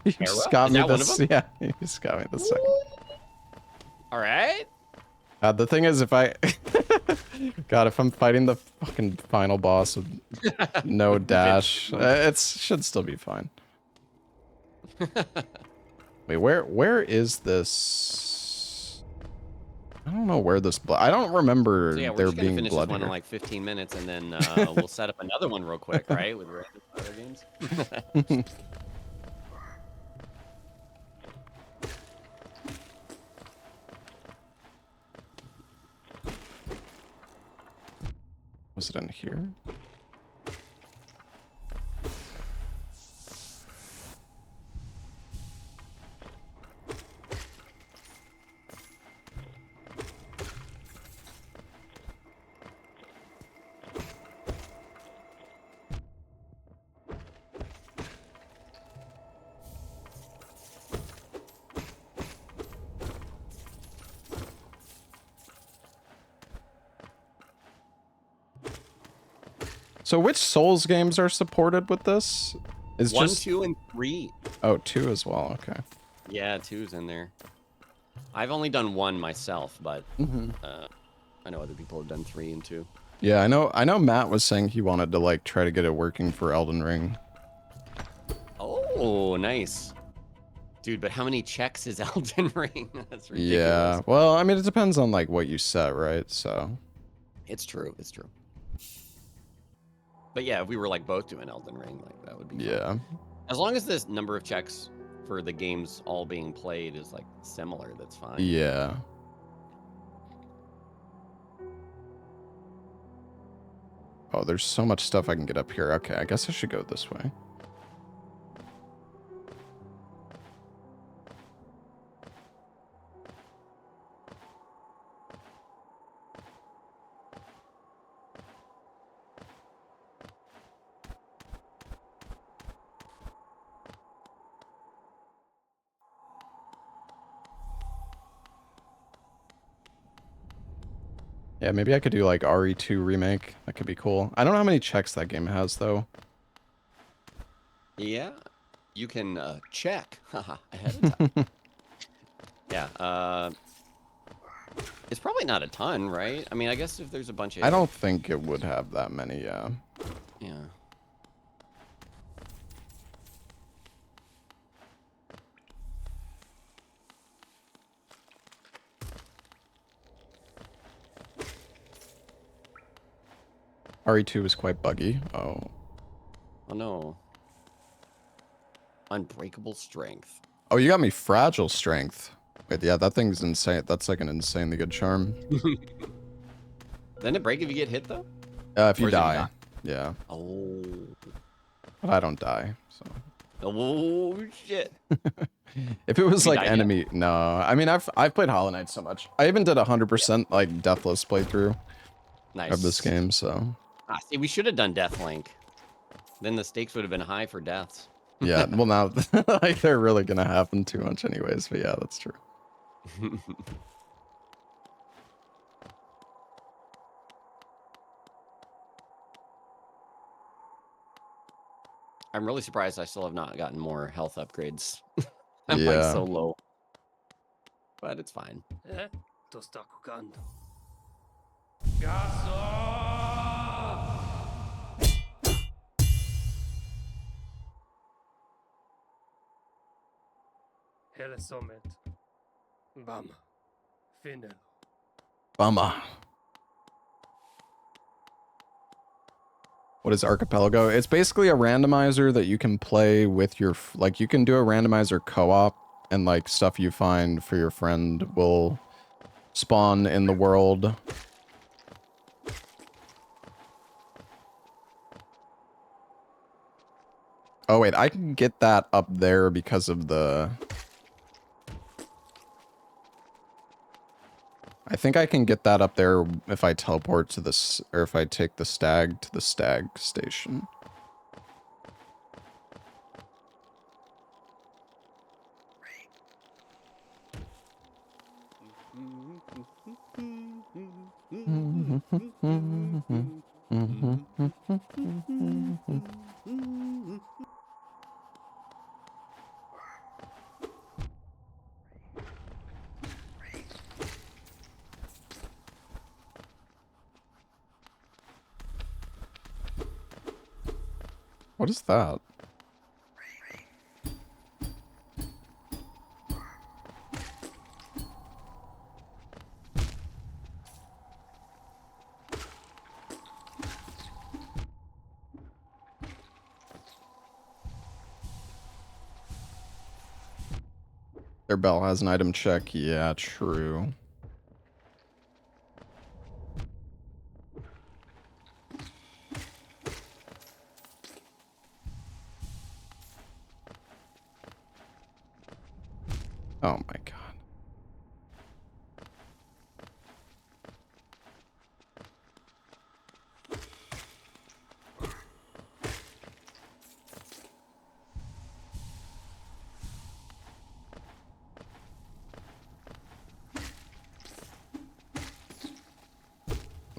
you just got me this. Yeah, you just got me this second. All right. The thing is, if I, God, if I'm fighting the fucking final boss with no dash, it should still be fine. Wait, where is this? I don't know where this blood. I don't remember so yeah, there we're just gonna being finish blood this one here. in like 15 minutes, and then we'll set up another one real quick, right? With random other games. Was it in here? So which Souls games are supported with this? Is 1, just 2, and 3. oh 2 as well. Okay. Yeah, 2's in there. I've only done 1 myself, but Mm-hmm. I know other people have done 3 and 2. Yeah, I know. Matt was saying he wanted to like try to get it working for Elden Ring. Oh, nice. Dude, but how many checks is Elden Ring? That's ridiculous. Yeah. Well, I mean, it depends on like what you set, right? So. It's true. It's true. But yeah, if we were like both doing Elden Ring, like that would be fun. Yeah. As long as this number of checks for the games all being played is like similar, that's fine. Yeah. Oh, there's so much stuff I can get up here. Okay, I guess I should go this way. Yeah, maybe I could do like RE2 remake. That could be cool. I don't know how many checks that game has though. Yeah, you can check ahead of time. Yeah, it's probably not a ton, right? I mean, I guess if there's a bunch of... I don't think it would have that many, yeah. Yeah. RE2 is quite buggy. Oh. Oh no. Unbreakable strength. Oh, you got me fragile strength. Wait, yeah, that thing's insane. That's like an insanely good charm. Doesn't it break if you get hit though? If Or you is it you die. die? Yeah. Oh. But I don't die, so. Oh shit. If it was You like died yet? enemy, no. I mean, I've played Hollow Knight so much. I even did 100% like deathless playthrough Nice. of this game, so. Ah, see, we should have done Deathlink. Then the stakes would have been high for deaths. Yeah, well now, like they're really gonna happen too much anyways, but yeah, that's true. I'm really surprised I still have not gotten more health upgrades. I'm like Yeah. so low. But it's fine. To sta cucando. Hele somet. Bam. Finel. Bummer. What is Archipelago? It's basically a randomizer that you can play with your, like you can do a randomizer co-op and like stuff you find for your friend will spawn in the world. Oh wait, I can get that up there because of the... I think I can get that up there if I teleport to this, or if I take the stag to the stag station. What is that? Their bell has an item check. Yeah, true. Oh my god.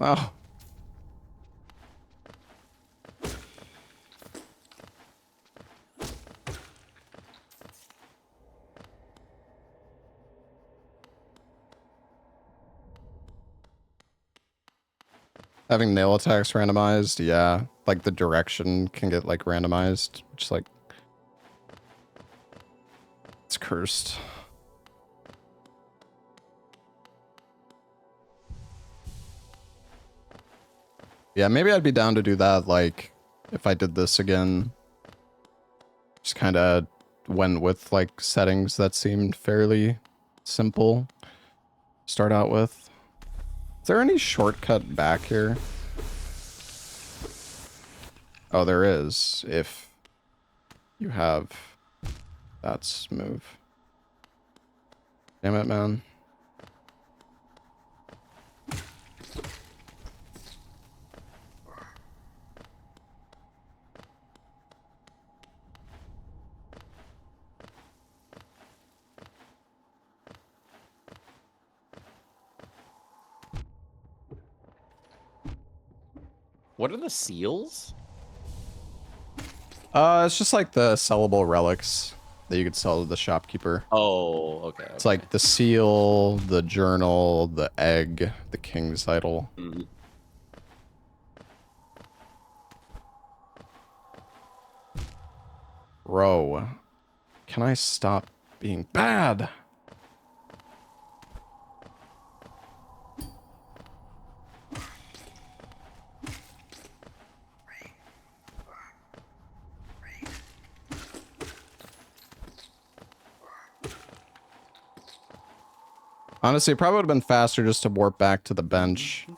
Oh. Having nail attacks randomized, yeah. Like the direction can get like randomized, which is like it's cursed. Yeah, maybe I'd be down to do that, like, if I did this again. Just kind of went with, like, settings that seemed fairly simple. Start out with. Is there any shortcut back here? Oh, there is, if you have that move. Damn it, man. What are the seals? It's just like the sellable relics that you could sell to the shopkeeper. Oh, okay. It's like the seal, the journal, the egg, the king's idol. Mhm. Bro, can I stop being bad? Honestly, it probably would have been faster just to warp back to the bench.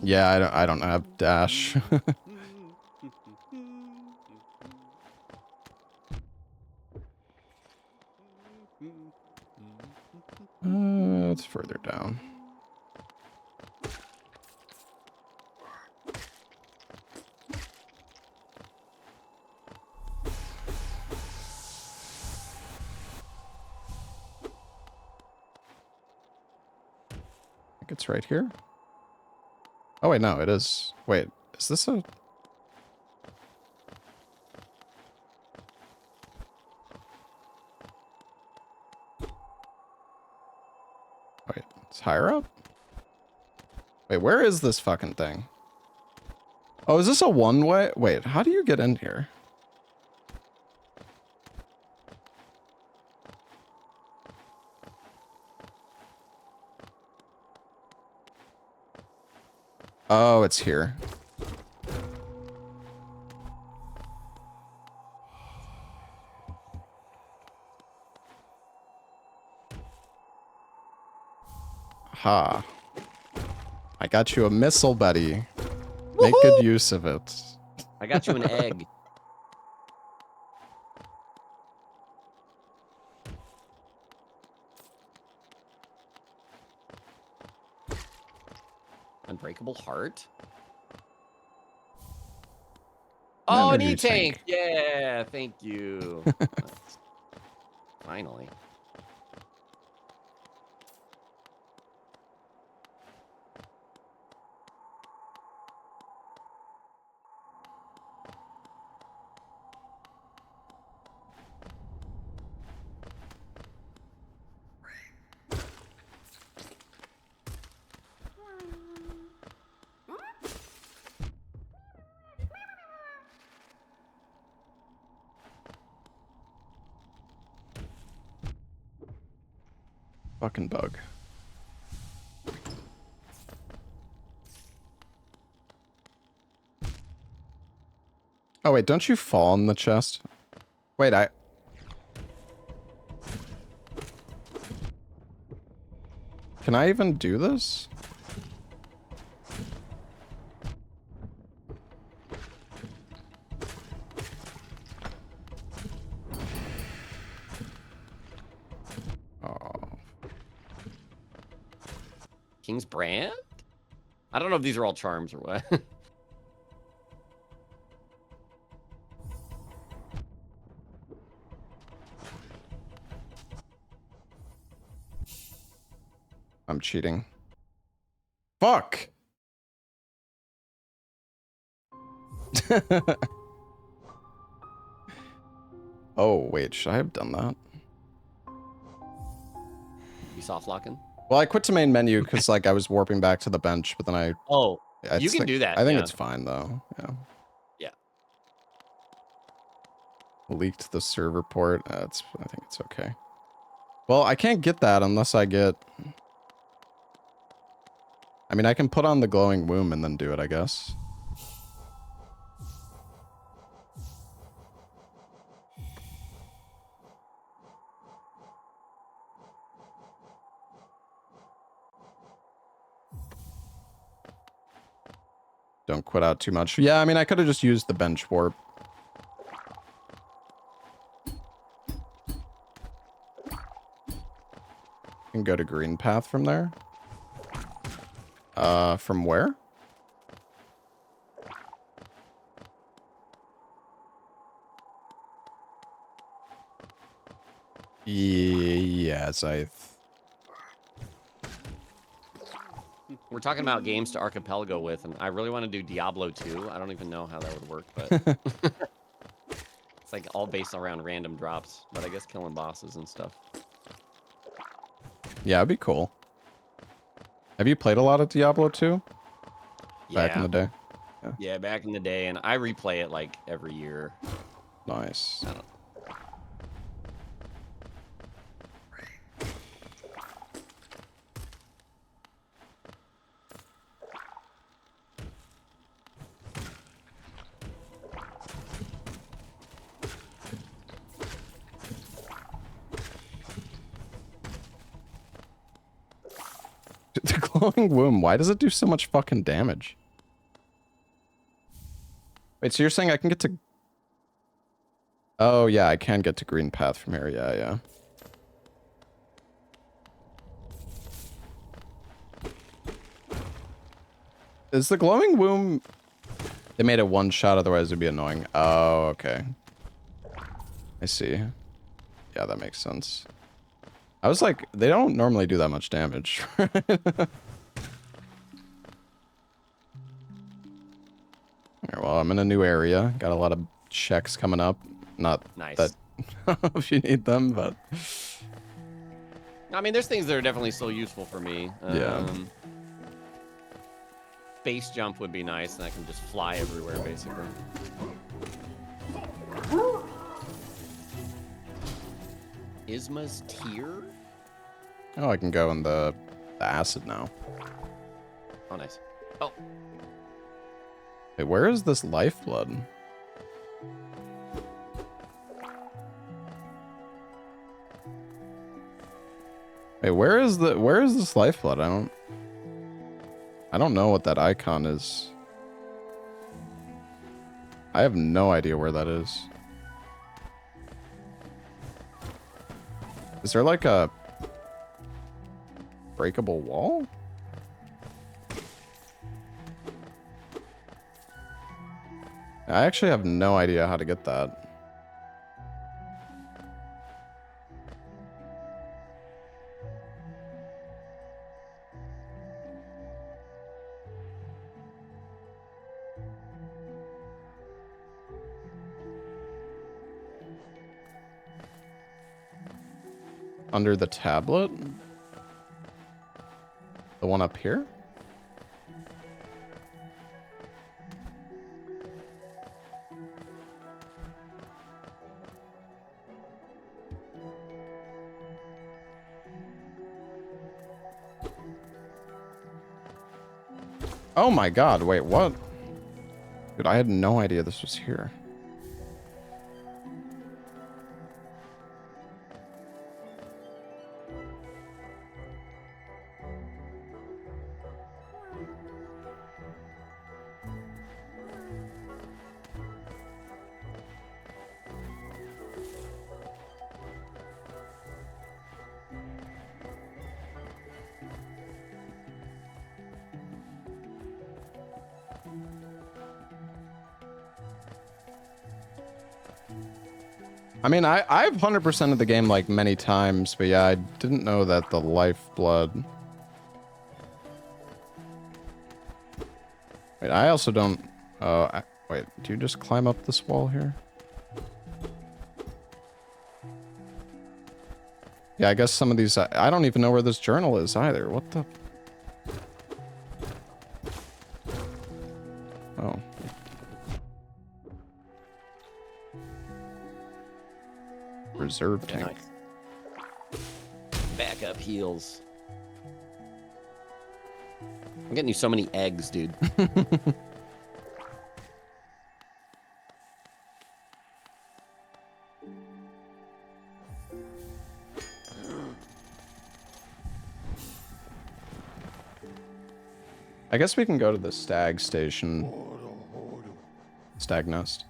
Yeah, I don't have dash. It's further down. I think it's right here. Oh wait, no, it is. Wait, is this a... Wait, it's higher up? Wait, where is this fucking thing? Oh, is this a one-way? Wait, how do you get in here? Oh, it's here. Ha. I got you a missile, buddy. Make good use of it. I got you an egg. Unbreakable heart. Oh, an Energy E-tank! tank. Yeah, thank you. Finally. Fucking bug. Oh wait, don't you fall in the chest? Wait, Can I even do this? Oh. King's Brand? I don't know if these are all charms or what. I'm cheating. Fuck! Oh, wait, should I have done that? You soft locking? Well, I quit to main menu because like I was warping back to the bench, but then Oh, I you can do that. I think yeah. it's fine though. Yeah. Yeah. Leaked the server port. I think it's okay. Well, I can't get that unless I get. I mean, I can put on the glowing womb and then do it, I guess. Don't quit out too much. Yeah, I mean, I could have just used the bench warp. And go to green path from there. From where? Yes, We're talking about games to Archipelago with, and I really want to do Diablo 2. I don't even know how that would work, but it's like all based around random drops, but I guess killing bosses and stuff. Yeah, it'd be cool. Have you played a lot of Diablo 2? Back in the day? Yeah, back in the day, and I replay it like every year. Nice. I don't The glowing womb, why does it do so much fucking damage? Wait, so you're saying I can get to... Oh, yeah, I can get to green path from here. Yeah, yeah. Is the glowing womb... They made it one shot, otherwise it'd be annoying. Oh, okay. I see. Yeah, that makes sense. I was like, they don't normally do that much damage. Alright, well, I'm in a new area. Got a lot of checks coming up. Not Nice. that if you need them, but... I mean, there's things that are definitely still useful for me. Yeah. Base jump would be nice, and I can just fly everywhere, basically. Isma's Tear? Oh, I can go in the acid now. Oh, nice. Oh, Wait, where is this lifeblood? Wait, where is this lifeblood? I don't know what that icon is. I have no idea where that is. Is there like a breakable wall? I actually have no idea how to get that. Under the tablet? The one up here? Oh my god, wait, what? Dude, I had no idea this was here. I mean, I've 100% of the game like many times, but yeah, I didn't know that the lifeblood. Wait, I also don't. Wait, do you just climb up this wall here? Yeah, I guess some of these... I don't even know where this journal is either. What the... Oh. Reserve tank. Nice. Backup heals. I'm getting you so many eggs, dude. I guess we can go to the stag station. Stag nest.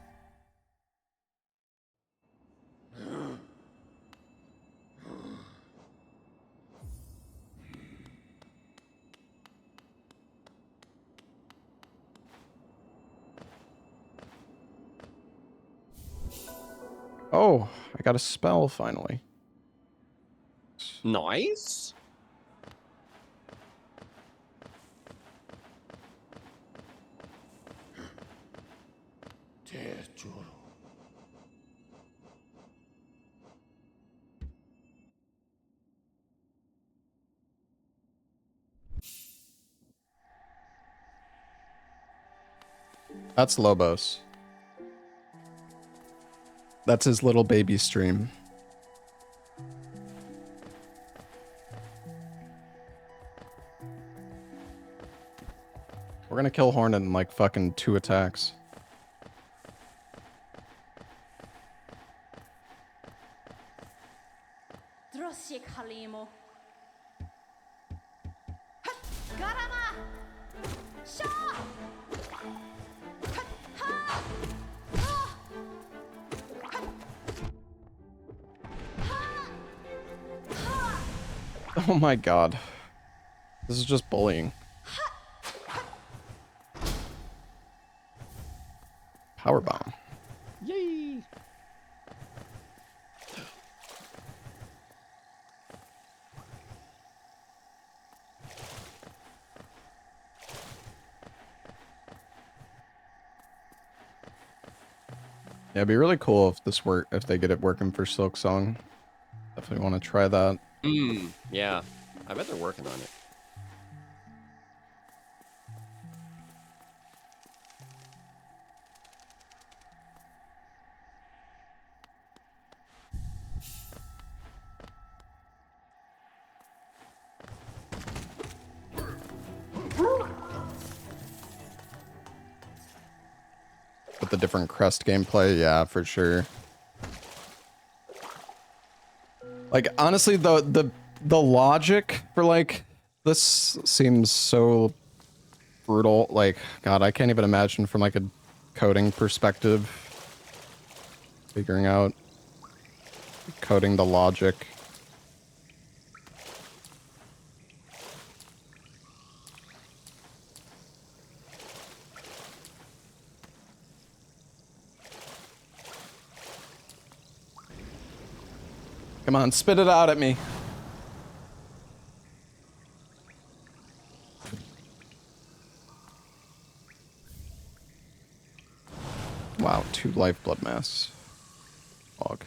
Oh, I got a spell finally. Nice. That's Lobos. That's his little baby stream. We're gonna kill Hornet in like fucking 2 attacks. Drosik Halimo. Garama! Shaw! Oh my god. This is just bullying. Power bomb. Yay. Yeah, it'd be really cool if this work if they get it working for Silk Song. Definitely want to try that. Yeah. I bet they're working on it. With the different crest gameplay, yeah, for sure. Like honestly, the logic for like this seems so brutal. Like, God, I can't even imagine from like a coding perspective figuring out coding the logic. Come on, spit it out at me. Wow, 2 lifeblood masks. Fog.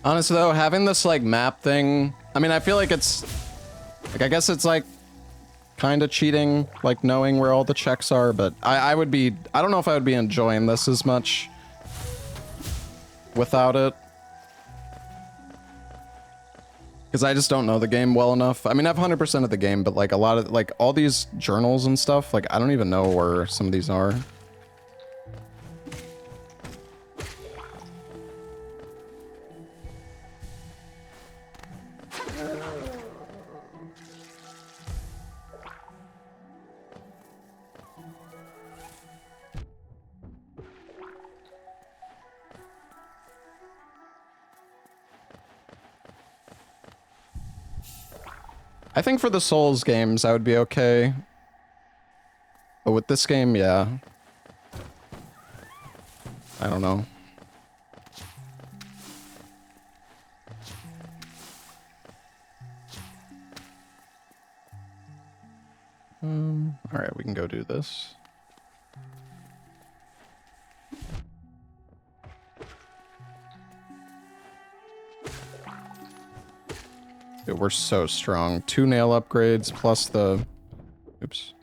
Honestly though, having this like map thing, I mean, I feel like it's like, I guess it's like kind of cheating, like knowing where all the checks are, but I would be, I don't know if I would be enjoying this as much without it. Because I just don't know the game well enough. I mean, I have 100% of the game, but like a lot of, like all these journals and stuff, like I don't even know where some of these are. I think for the Souls games, I would be okay. But with this game, yeah. I don't know. Alright, we can go do this. Dude, we're so strong. 2 nail upgrades plus the... Oops.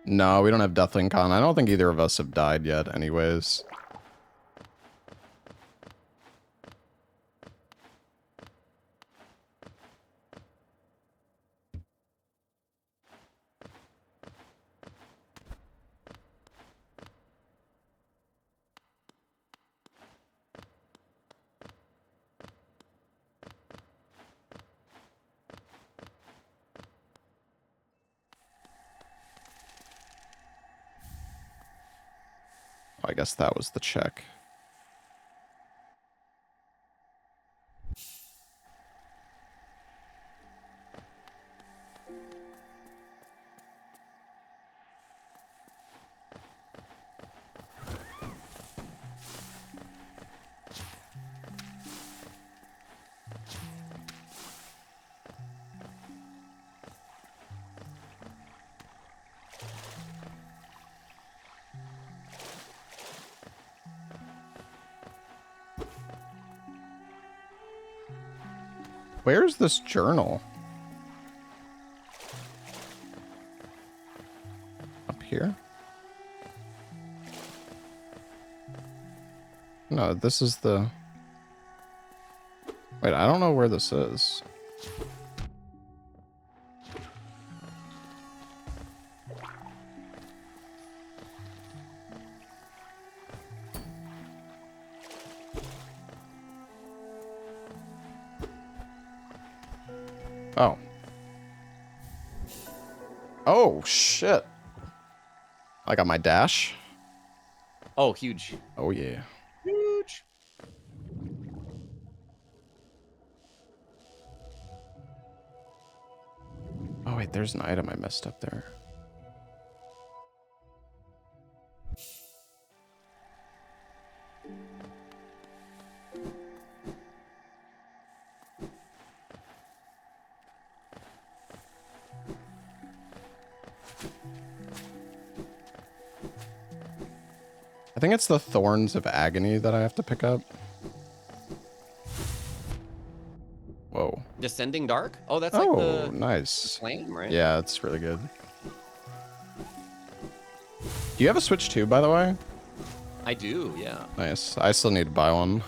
No, we don't have Deathling Con. I don't think either of us have died yet anyways. I guess that was the check. Where's this journal? Up here? No, this is the... Wait, I don't know where this is. Oh. Oh, shit. I got my dash. Oh, huge. Oh, yeah. Huge. Oh, wait, there's an item I messed up there. I think it's the Thorns of Agony that I have to pick up. Whoa. Descending Dark? Oh, that's Oh, like the nice. flame, right? Yeah, it's really good. Do you have a Switch 2, by the way? I do, yeah. Nice. I still need to buy one.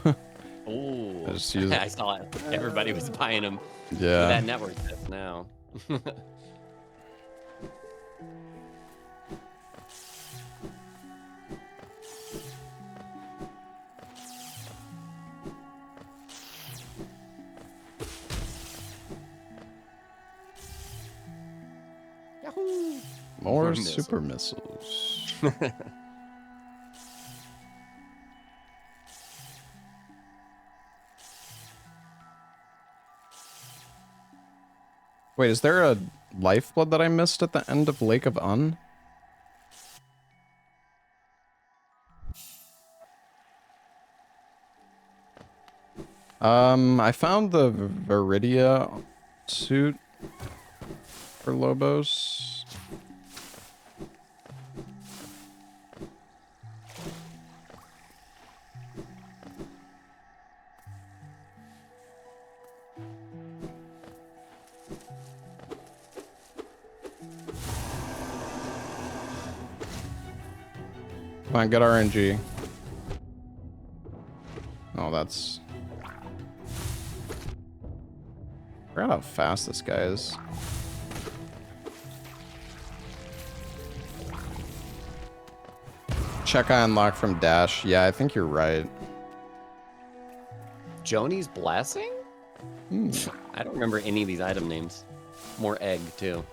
Oh, I just use it. I saw it. Everybody was buying them. Yeah. That network test now. Yahoo! More super missiles. Wait, is there a lifeblood that I missed at the end of Lake of Un? I found the Viridia suit for Lobos. Come on, get RNG. Oh, that's... I forgot how fast this guy is. Check I unlock from dash. Yeah, I think you're right. Joni's Blessing? I don't remember any of these item names. More egg, too.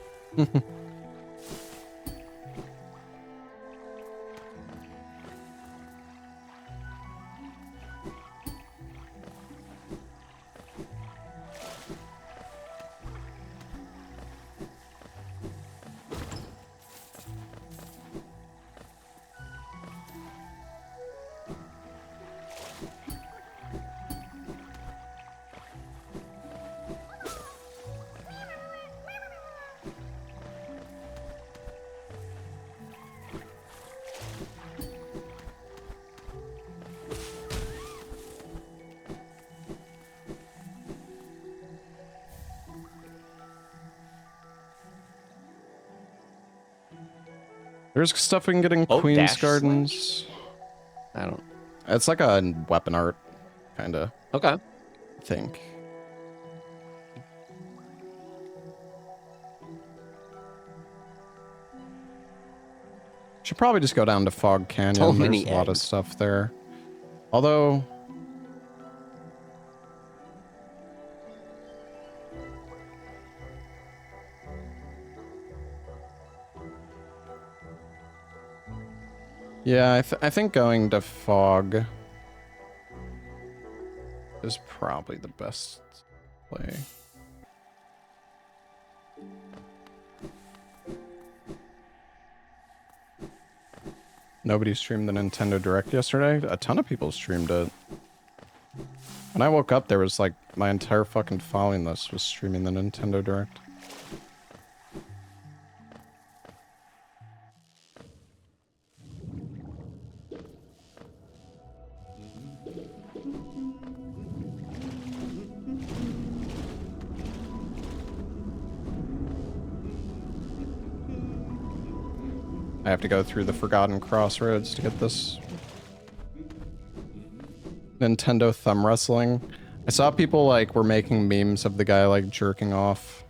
There's stuff we can get in Oh, Queen's dash Gardens. I don't... It's like a weapon art, kind of, Okay. think. Should probably just go down to Fog Canyon. So There's many a lot of eggs. stuff there. Although... Yeah, I think going to Fog is probably the best play. Nobody streamed the Nintendo Direct yesterday. A ton of people streamed it. When I woke up, there was like my entire fucking following list was streaming the Nintendo Direct. I have to go through the Forgotten Crossroads to get this Nintendo thumb wrestling. I saw people like were making memes of the guy like jerking off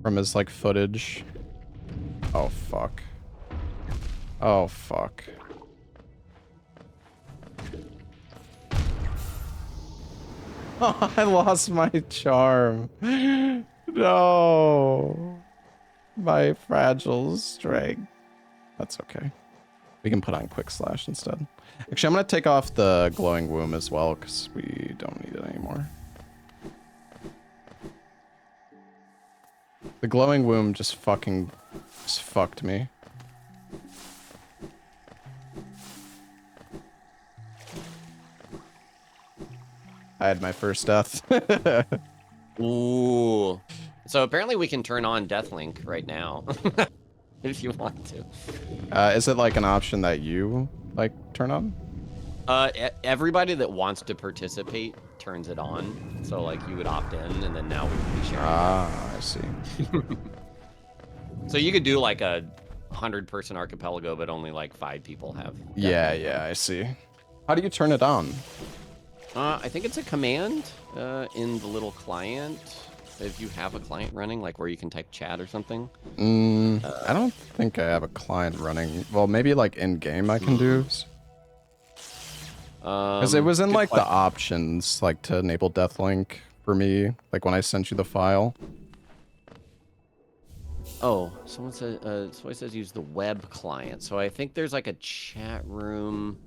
from his like footage. Oh fuck. Oh fuck. Oh, I lost my charm. No. My fragile strength. That's okay. We can put on Quick Slash instead. Actually, I'm gonna take off the glowing womb as well because we don't need it anymore. The glowing womb just fucked me. I had my first death. Ooh. So apparently we can turn on Deathlink right now. If you want to. Is it like an option that you like turn on? Everybody that wants to participate turns it on. So like you would opt in and then now we can be sharing. Ah, I see. So you could do like a 100-person archipelago, but only like 5 people have. Yeah, yeah, I see. How do you turn it on? I think it's a command in the little client. If you have a client running, like where you can type chat or something. I don't think I have a client running. Well, maybe like in game I can do. Because it was in like the options, like to enable Deathlink for me, like when I sent you the file. Oh, someone says use the web client. So I think there's like a chat room.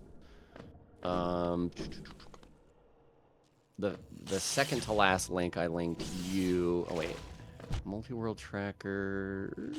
The second to last link I linked you. Oh wait, multi-world tracker.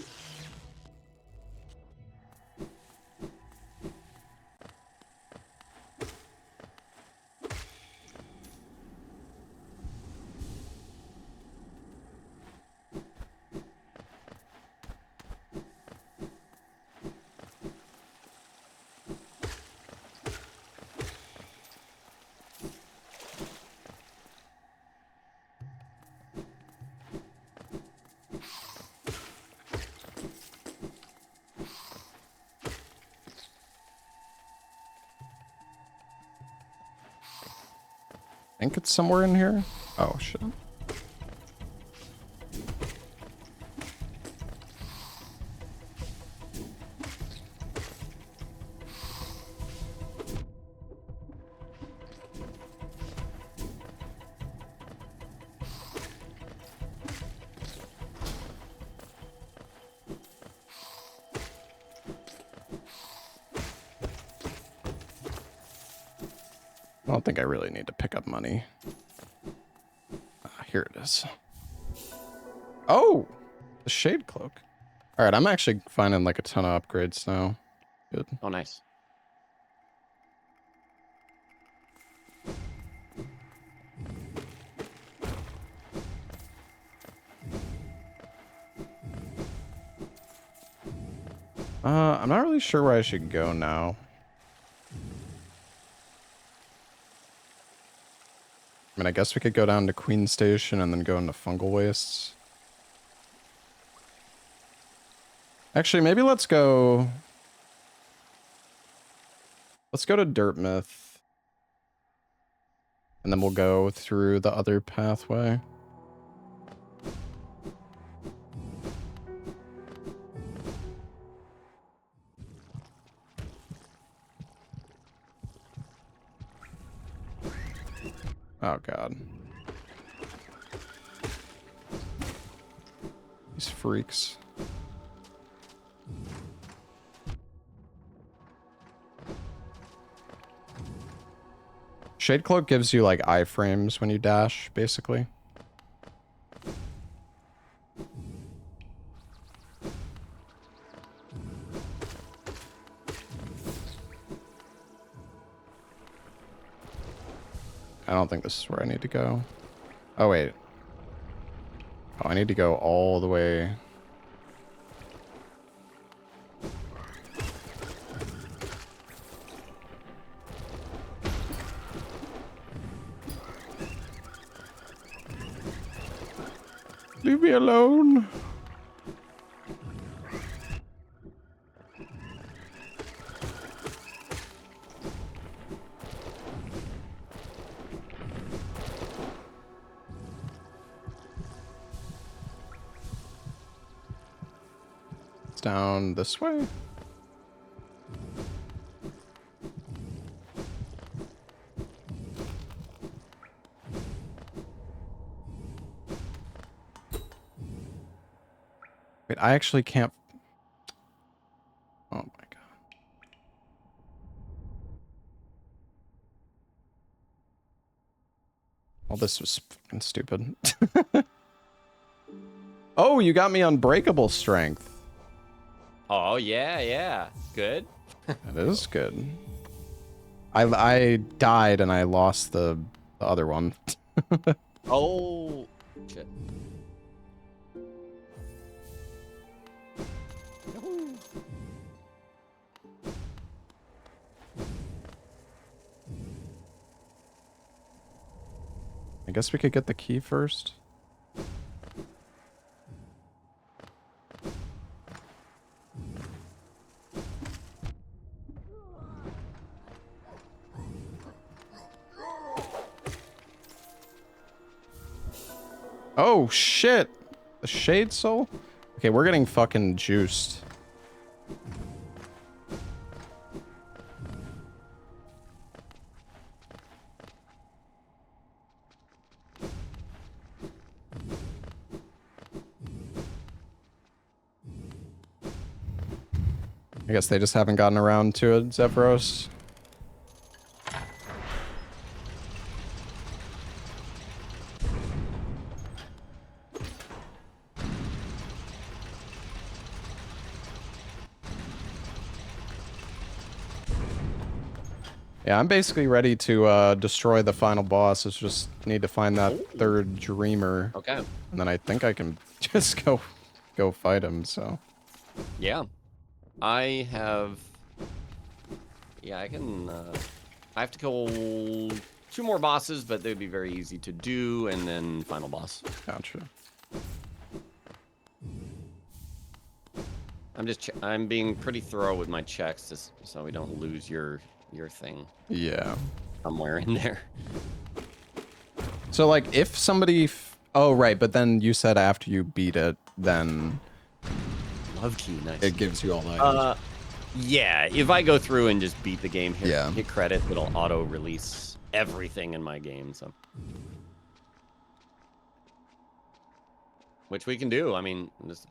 think it's somewhere in here. Oh, shit. I don't think I really need to pick up money. Here it is. Oh! The shade cloak. Alright, I'm actually finding like a ton of upgrades now. Good. Oh, nice. I'm not really sure where I should go now. I mean, I guess we could go down to Queen Station and then go into Fungal Wastes. Actually, maybe let's go... Let's go to Dirtmouth. And then we'll go through the other pathway. Oh, God. These freaks. Shade Cloak gives you, like, iframes when you dash, basically. I don't think this is where I need to go. Oh, wait. Oh, I need to go all the way. Leave me alone. Down this way. Wait, I actually can't. Oh my God. Well, this was fucking stupid. Oh, you got me unbreakable strength. Oh, yeah, yeah. Good. That is good. I died and I lost the other one. Oh, shit. I guess we could get the key first. Oh, shit. The Shade Soul? Okay, we're getting fucking juiced. I guess they just haven't gotten around to it, Zephyros. Yeah, I'm basically ready to destroy the final boss. It's just need to find that third dreamer. Okay. And then I think I can just go fight him, so. Yeah. I have... Yeah, I can... I have to kill 2 more bosses, but they'd be very easy to do, and then final boss. Gotcha. I'm being pretty thorough with my checks, just so we don't lose your thing Yeah. somewhere in there. So like if somebody, oh right, but then you said after you beat it, then Love key, nice. it gives you all the items. Yeah, if I go through and just beat the game, Yeah. hit credit, it'll auto-release everything in my game, so. Which we can do, I mean, just,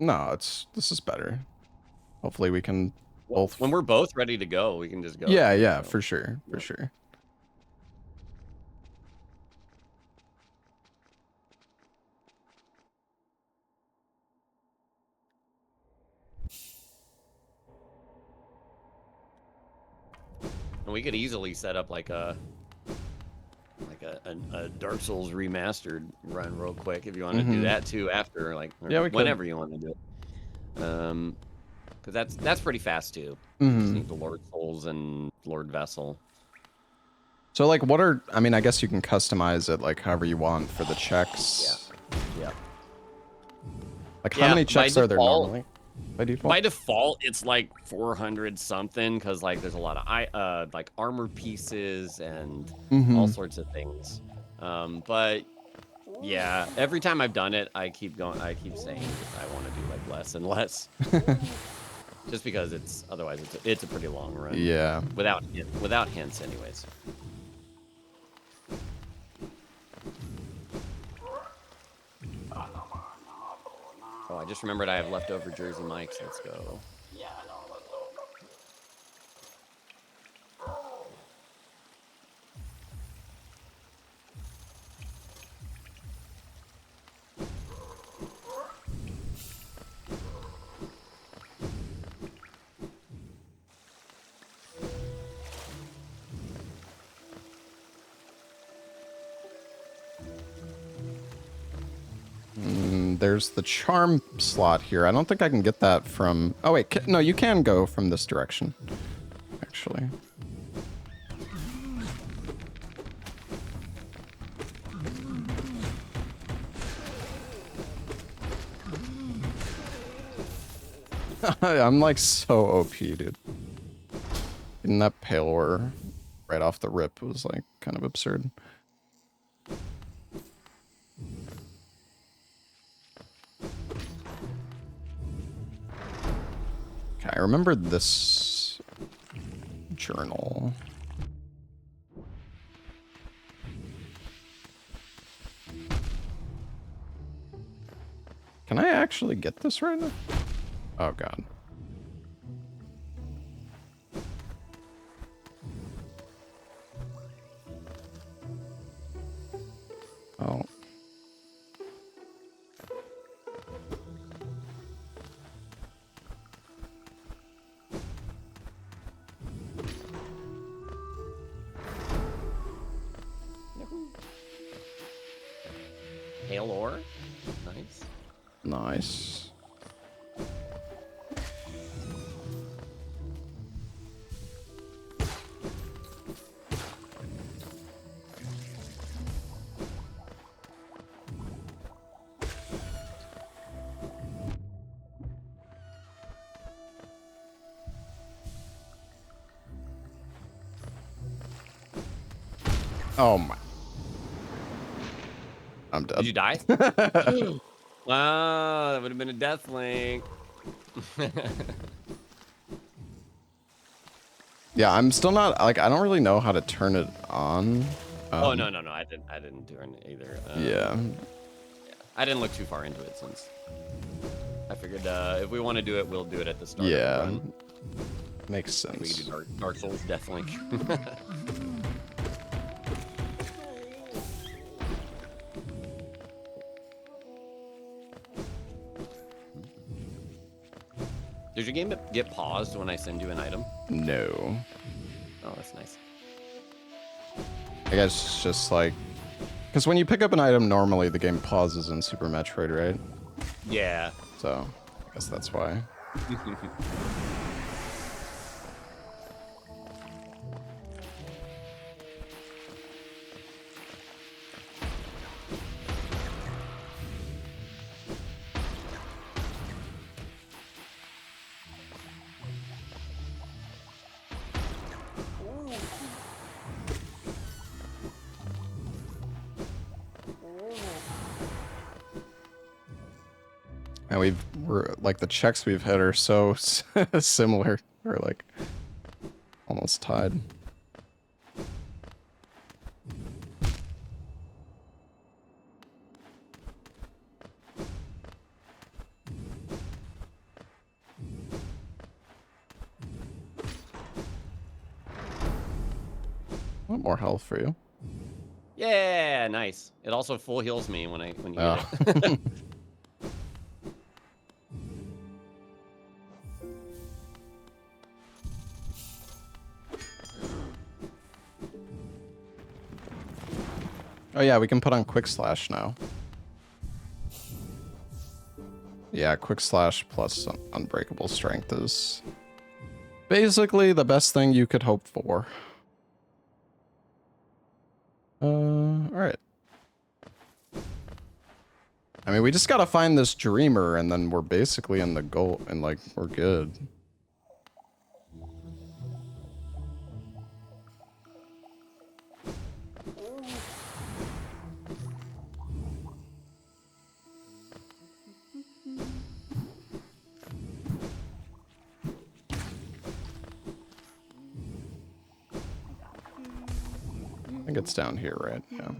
No, this is better. Hopefully we can both. when we're both ready to go, we can just go. Yeah, through, yeah, so. for sure, for Yeah. sure. And we could easily set up like a Dark Souls remastered run real quick if you want to do that too after, like, or Yeah, we could. whenever you want to do it. Because that's pretty fast too. You just need the Lord Souls and Lord Vessel. So like I mean, I guess you can customize it like however you want for the checks. Yeah. Like how many checks are there normally? By default? By default, it's like 400 something because like there's a lot of like armor pieces and all sorts of things. But yeah, every time I've done it, I keep saying I want to do like less and less, just because otherwise it's a pretty long run. Yeah. Without hints, anyways. Oh, I just remembered I have leftover Jersey Mikes. Let's go. There's the charm slot here. I don't think I can get that from... Oh, wait. No, you can go from this direction, actually. I'm like so OP, dude. Getting that pale ore right off the rip was like kind of absurd. Okay, I remember this journal. Can I actually get this right now? Oh god. Oh. Hail ore. Nice. Nice. Oh my. I'm dead. Did you die? Wow, that would have been a death link. Yeah, I'm still not like I don't really know how to turn it on. Oh no, I didn't do it either. Yeah. I didn't look too far into it since I figured if we want to do it, we'll do it at the start. Yeah. Of the run. Makes Like we sense. can do Dark Souls Death Link. Does your game get paused when I send you an item? No. Oh, that's nice. I guess it's just like because when you pick up an item normally the game pauses in Super Metroid, right? Yeah. So I guess that's why. And we're like the checks we've hit are so similar. We're like almost tied. Want more health for you. Yeah, nice. It also full heals me when you Oh. hit it. Oh yeah, we can put on quick slash now. Yeah, quick slash plus unbreakable strength is basically the best thing you could hope for. Alright. I mean, we just gotta find this dreamer and then we're basically in the goal and like, we're good. I think it's down here, right? Yeah.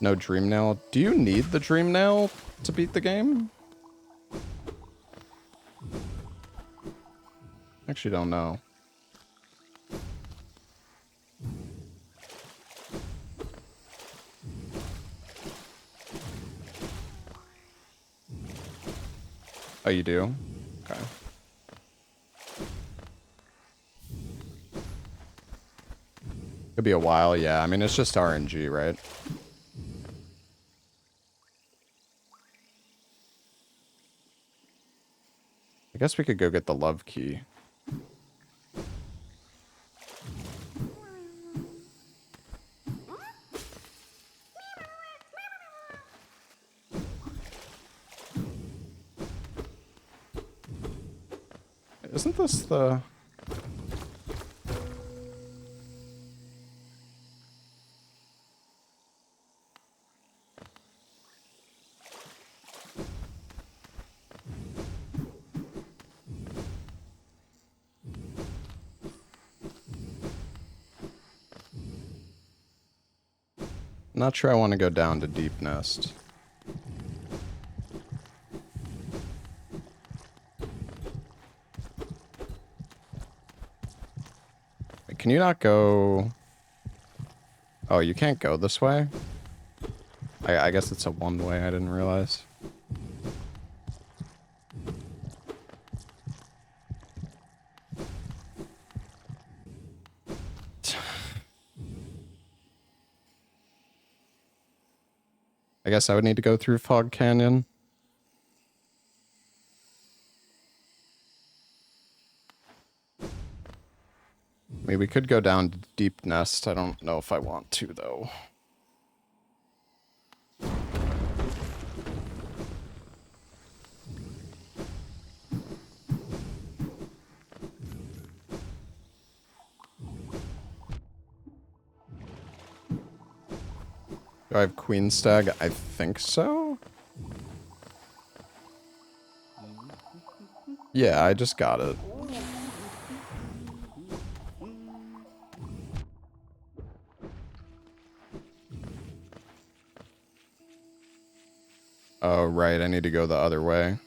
No dream nail. Do you need the dream nail to beat the game? Actually don't know. Oh, you do? Okay. Could be a while, yeah. I mean, it's just RNG, right? I guess we could go get the love key. Isn't this the... Not sure I want to go down to Deep Nest. Wait, can you not go... Oh, you can't go this way? I guess it's a one-way, I didn't realize. I guess I would need to go through Fog Canyon. I mean, we could go down to Deep Nest. I don't know if I want to, though. Do I have Queen Stag? I think so. Yeah, I just got it. Oh, right. I need to go the other way.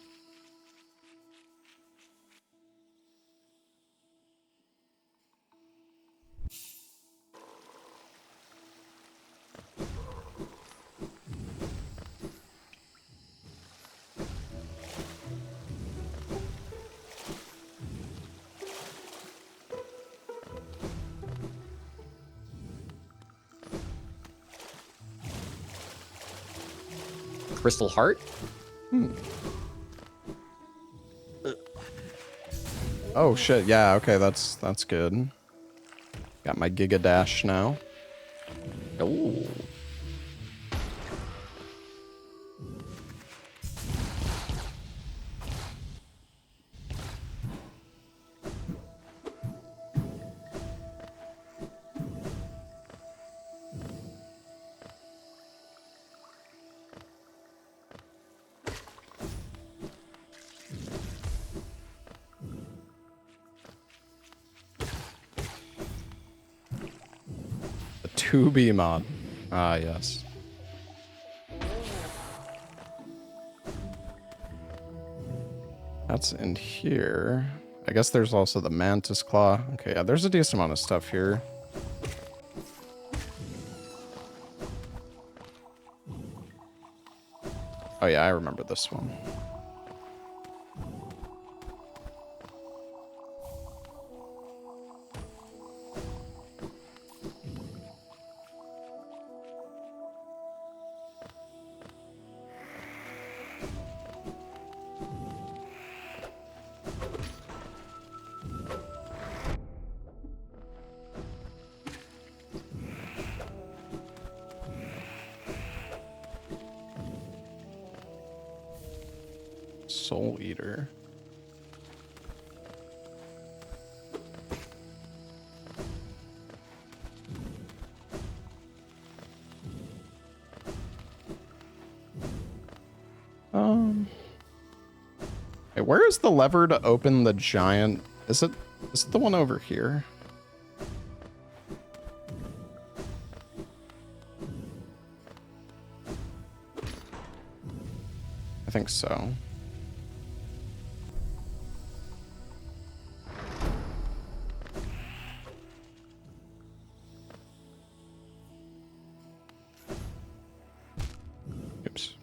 Crystal Heart? Oh, shit. Yeah, okay. That's good. Got my Giga Dash now. Oh. Kubi mod. Ah, yes. That's in here. I guess there's also the mantis claw. Okay, yeah, there's a decent amount of stuff here. Oh yeah, I remember this one. Soul Eater. Hey, where is the lever to open the giant? Is it the one over here? I think so. Oops.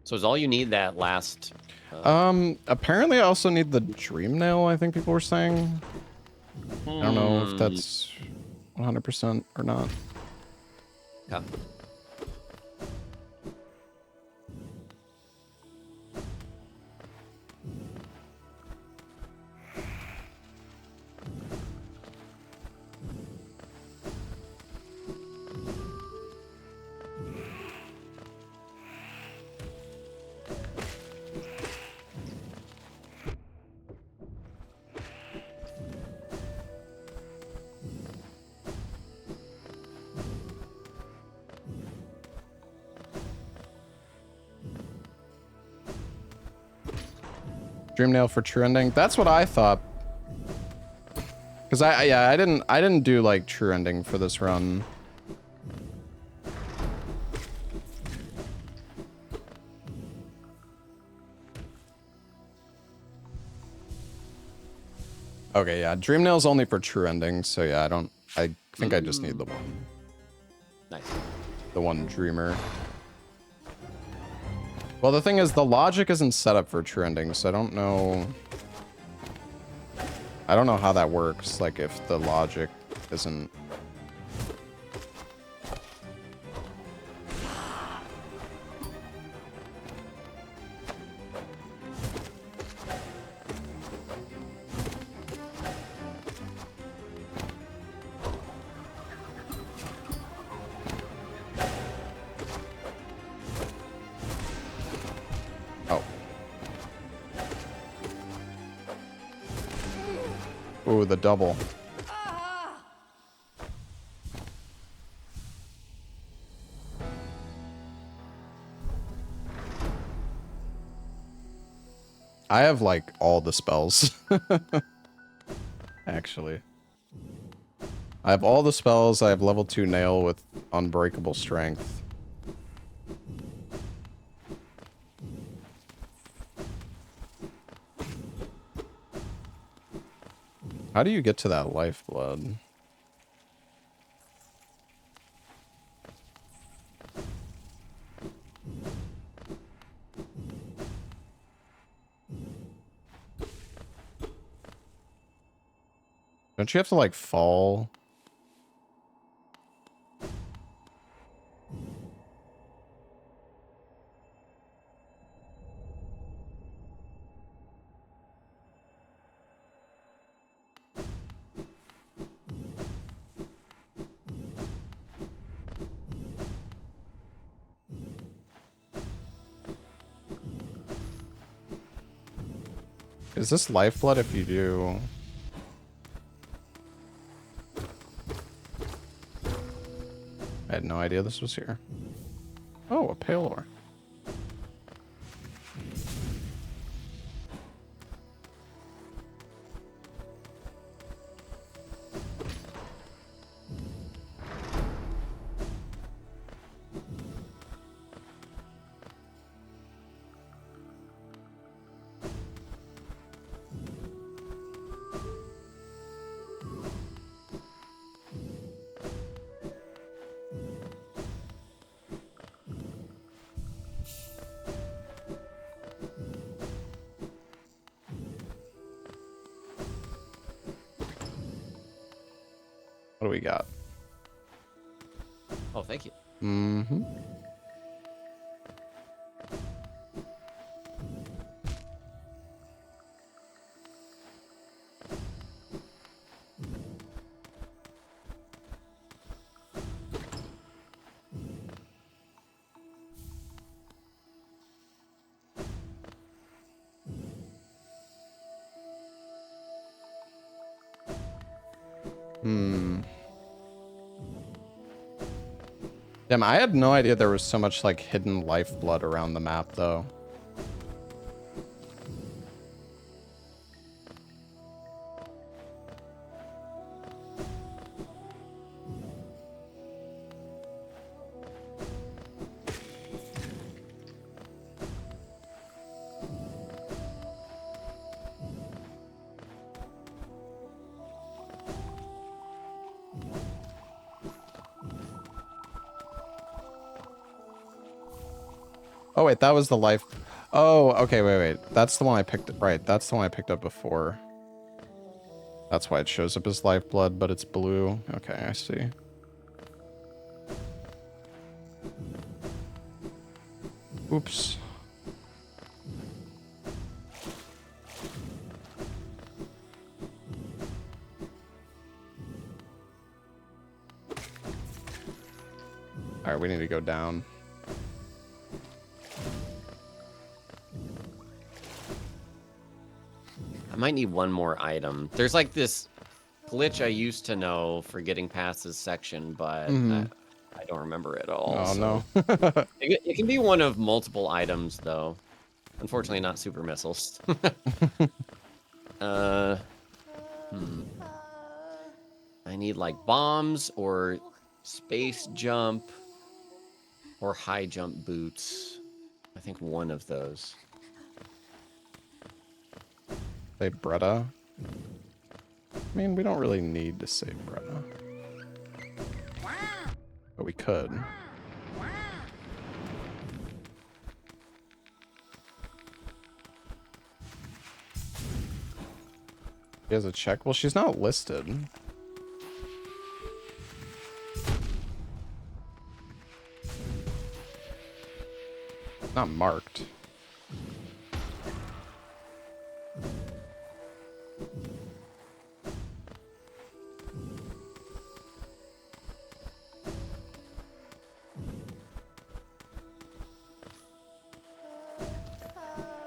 So is all you need that last? Apparently I also need the dream nail, I think people were saying. I don't know if that's 100% or not. Yeah. Dream nail for true ending. That's what I thought. Cause I didn't do like true ending for this run. Okay, yeah, dream nail's only for true ending, so yeah, I think I just need the one. Nice. The one dreamer. Well, the thing is, the logic isn't set up for true ending, so I don't know how that works, like, if the logic isn't... Ooh, the double. I have, like, all the spells. Actually. I have all the spells. I have level 2 nail with unbreakable strength. How do you get to that lifeblood? Don't you have to, like, fall? Is this lifeblood if you do... I had no idea this was here. Oh, a pale ore. What do we got? Oh, thank you. Mm-hmm. Damn, I had no idea there was so much like hidden lifeblood around the map though. Oh wait, that was the life. Oh, okay, wait. That's the one I picked. Right, that's the one I picked up before. That's why it shows up as lifeblood, but it's blue. Okay, I see. Oops. All right, we need to go down. I might need one more item. There's like this glitch I used to know for getting past this section, but I don't remember it all. Oh, so. no. It can be one of multiple items, though. Unfortunately, not super missiles. I need like bombs or space jump or high jump boots. I think one of those. Save Bretta. I mean, we don't really need to save Bretta. But we could. She has a check. Well, she's not listed. Not marked.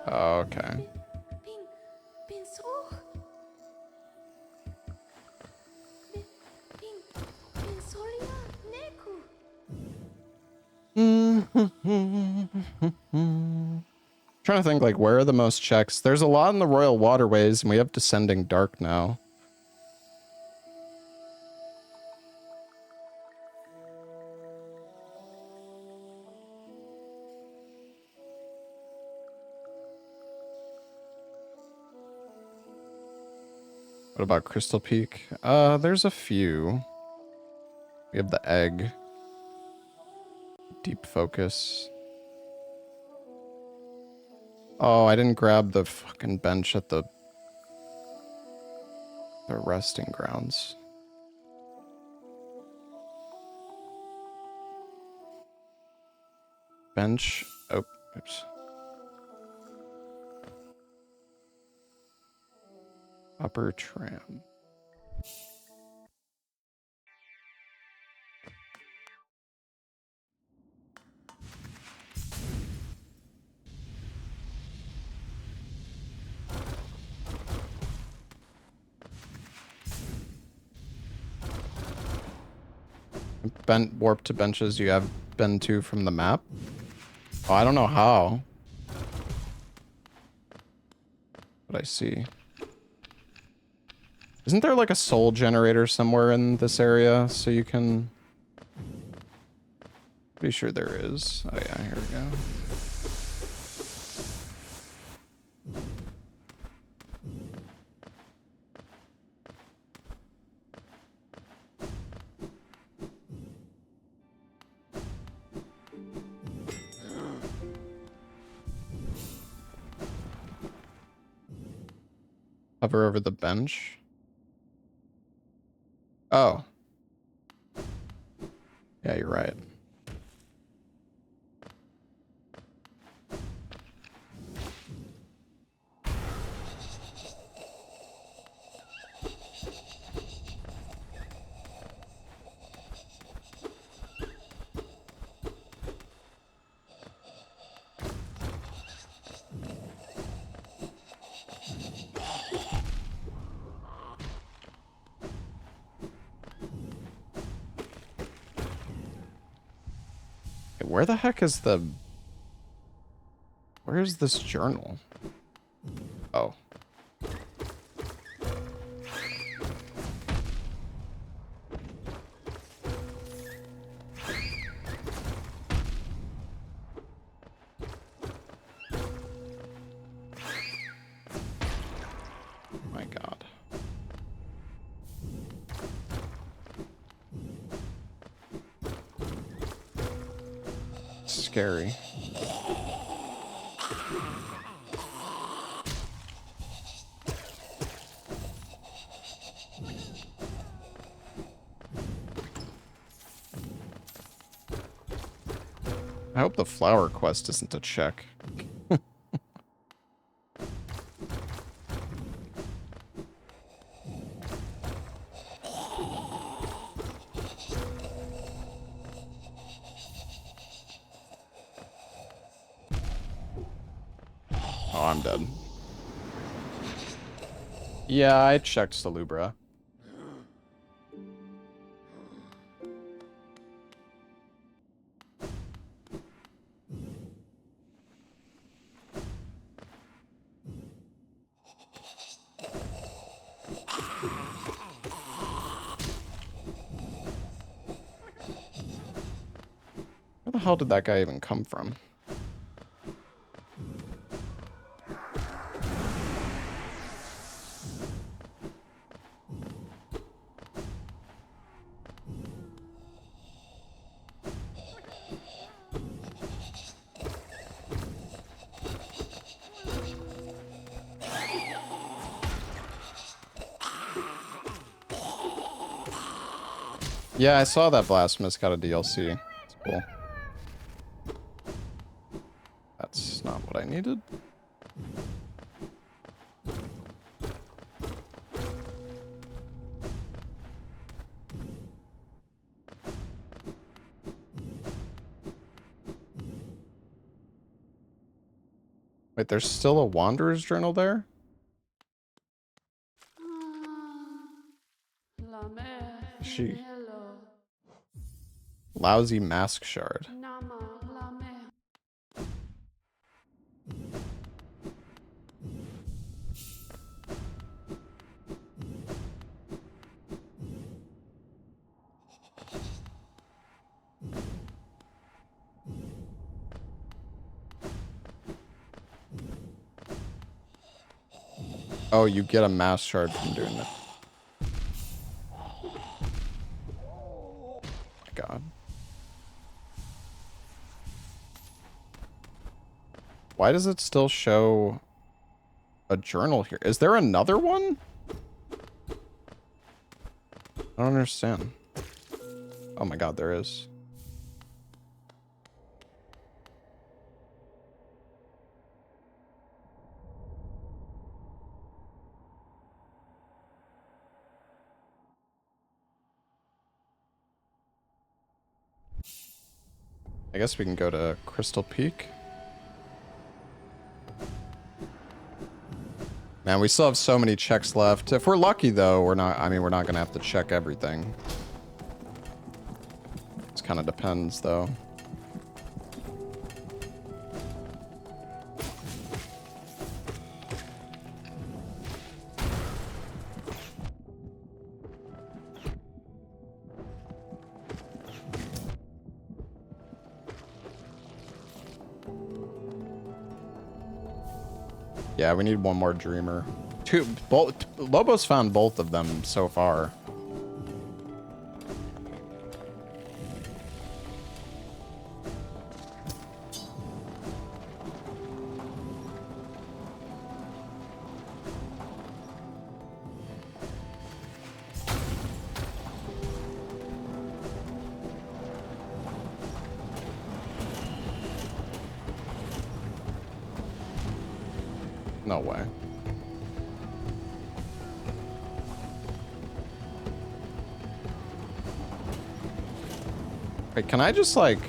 Okay. Trying to think, like, where are the most checks? There's a lot in the Royal Waterways, and we have Descending Dark now. What about Crystal Peak? There's a few. We have the egg. Deep focus. Oh, I didn't grab the fucking bench at the resting grounds. Bench. Oh, oops. Upper tram. Warp to benches you have been to from the map? Oh, I don't know how. But I see. Isn't there like a soul generator somewhere in this area so you can... Pretty sure there is. Oh yeah, here we go. Hover over the bench. Oh. Yeah, you're right. Where the heck is the... Where's this journal? Oh. My God. Scary. I hope the flower quest isn't a check. Oh, I'm dead. Yeah, I checked Salubra. Where the hell did that guy even come from? Yeah, I saw that Blasphemous got a DLC. It's cool. That's not what I needed. Wait, there's still a Wanderer's Journal there? La mer She. hello. Lousy Mask Shard. Nama la mer. Oh, you get a Mask Shard from doing that. Oh my God. Why does it still show a journal here? Is there another one? I don't understand. Oh my God, there is. I guess we can go to Crystal Peak. Man, we still have so many checks left. If we're lucky, though, we're not going to have to check everything. It kind of depends, though. Yeah, we need one more Dreamer. Lobo's found both of them so far. No way. Wait, can I just like...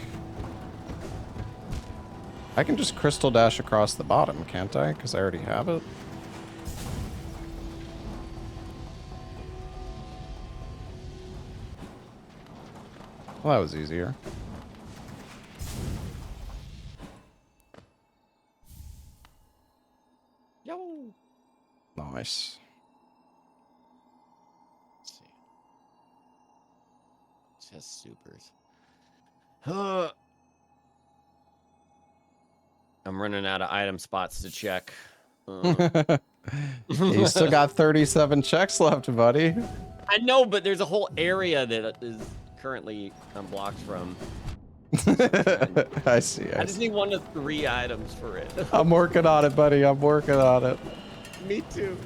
I can just crystal dash across the bottom, can't I? Because I already have it. Well, that was easier. Yo. Nice. Let's see. It says supers. Huh. I'm running out of item spots to check. You still got 37 checks left, buddy. I know, but there's a whole area that is currently unblocked from. I see. I just need 1 to 3 items for it. I'm working on it, buddy. I'm working on it. Me too.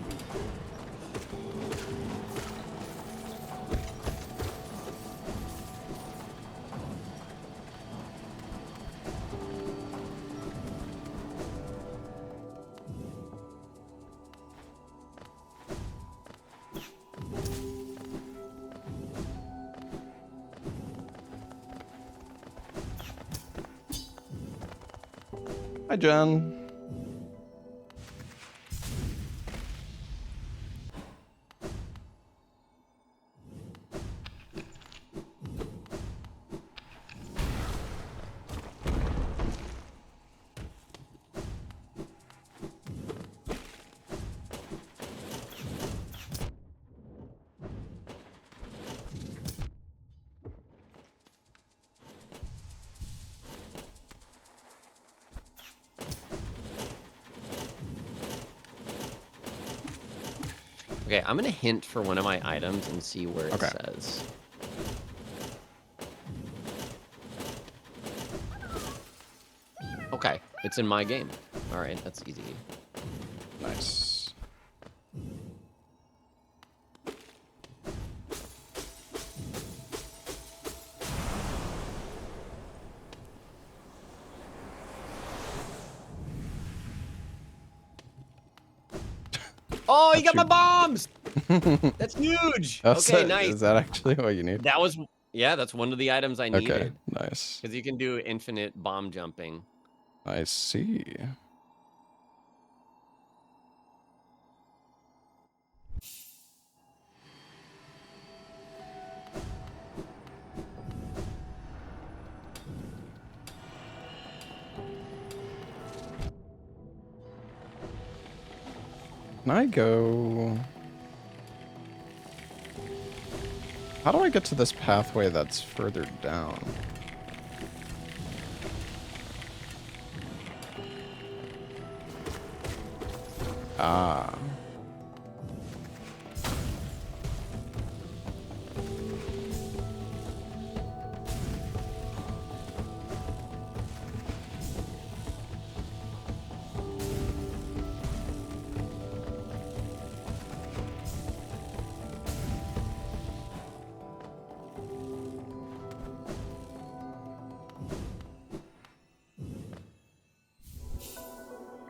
Hi, Jen. Okay, I'm gonna hint for one of my items and see where it Okay. says. Okay, it's in my game. All right, that's easy. Nice. Oh, you That's got my your- bombs! That's huge. That's Okay, it. nice. Is that actually what you need? That was, yeah, that's one of the items I Okay, needed. nice. Because you can do infinite bomb jumping. I see. Can I go... How do I get to this pathway that's further down? Ah.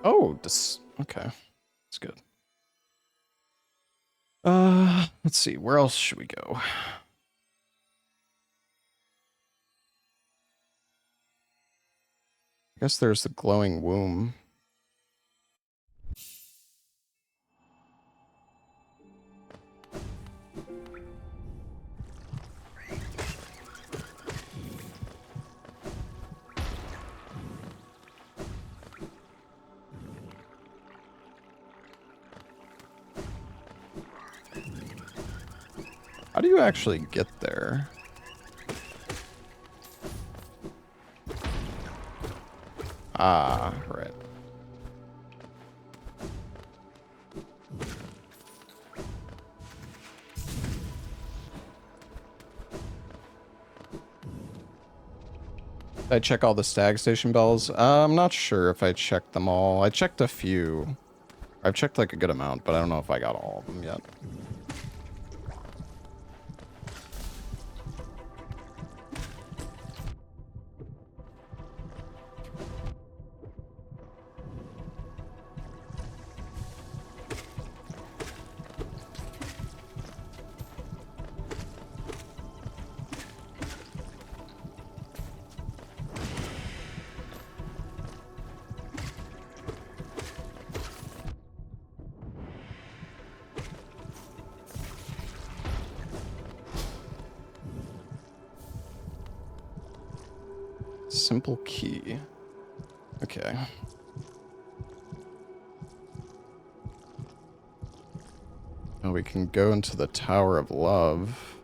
Oh, this... Okay. That's good. Let's see. Where else should we go? I guess there's the glowing womb. How do you actually get there? Ah, right. Did I check all the stag station bells? I'm not sure if I checked them all. I checked a few. I've checked like a good amount, but I don't know if I got all of them yet. Simple key. Okay. Now we can go into the Tower of Love.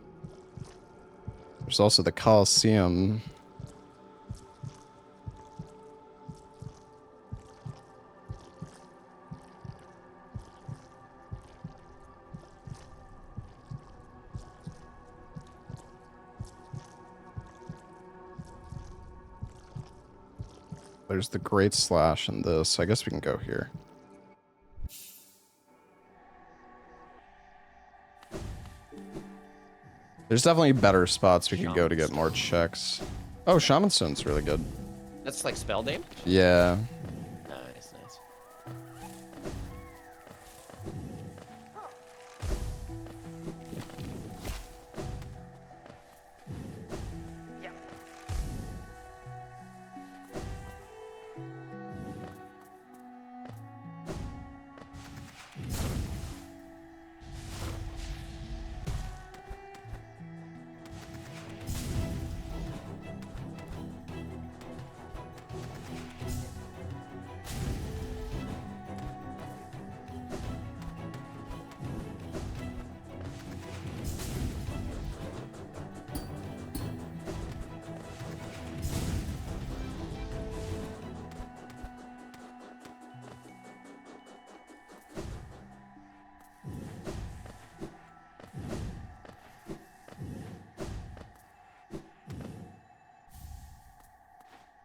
There's also the Colosseum. There's the Great Slash and this. I guess we can go here. There's definitely better spots we could go to get more checks. Oh, Shaman Stone's really good. That's like spell damage? Yeah. Nice, nice.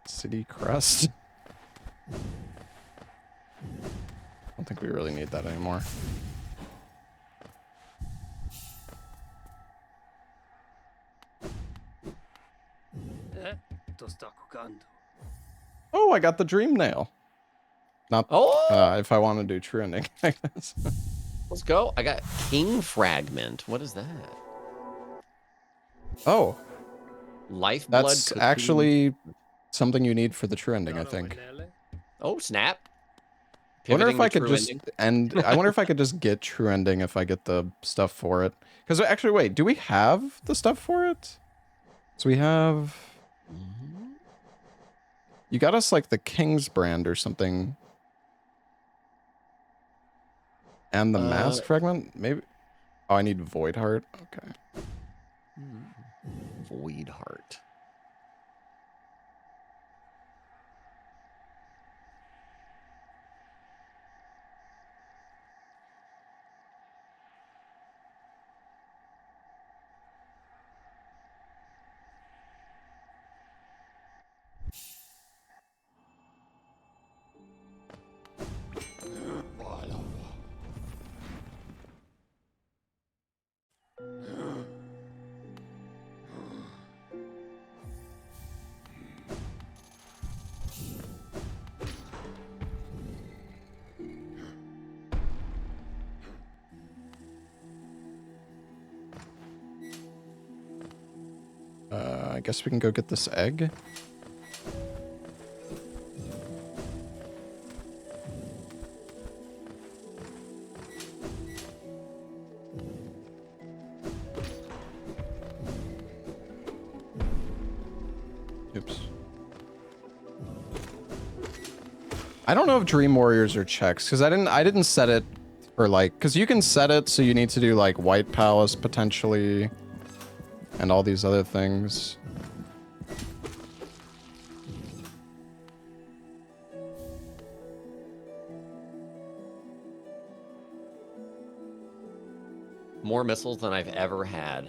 City Crest. I don't think we really need that anymore. Tosta cooking. Oh, I got the Dream Nail. Not Oh! if I want to do true ending, I guess. Let's go. I got King Fragment. What is that? Oh, Lifeblood. that's cocoon. actually something you need for the true ending, I think. Oh, snap. I wonder if Pivoting I to could true just ending. I wonder if I could just get true ending if I get the stuff for it. Because actually, wait, do we have the stuff for it? So we have. You got us like the King's brand or something. And the Mask Fragment? Maybe. Oh, I need Void Heart. Okay. Void Heart. I guess we can go get this egg. Oops. I don't know if Dream Warriors are checks because I didn't set it for like because you can set it so you need to do like White Palace potentially and all these other things. More missiles than I've ever had.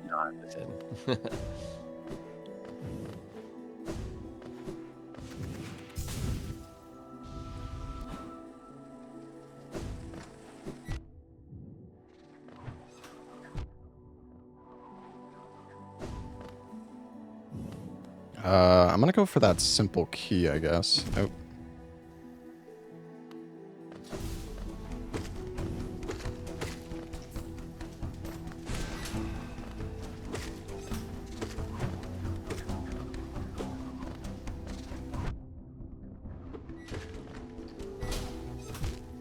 Jonathan. I'm gonna go for that simple key, I guess. Oh.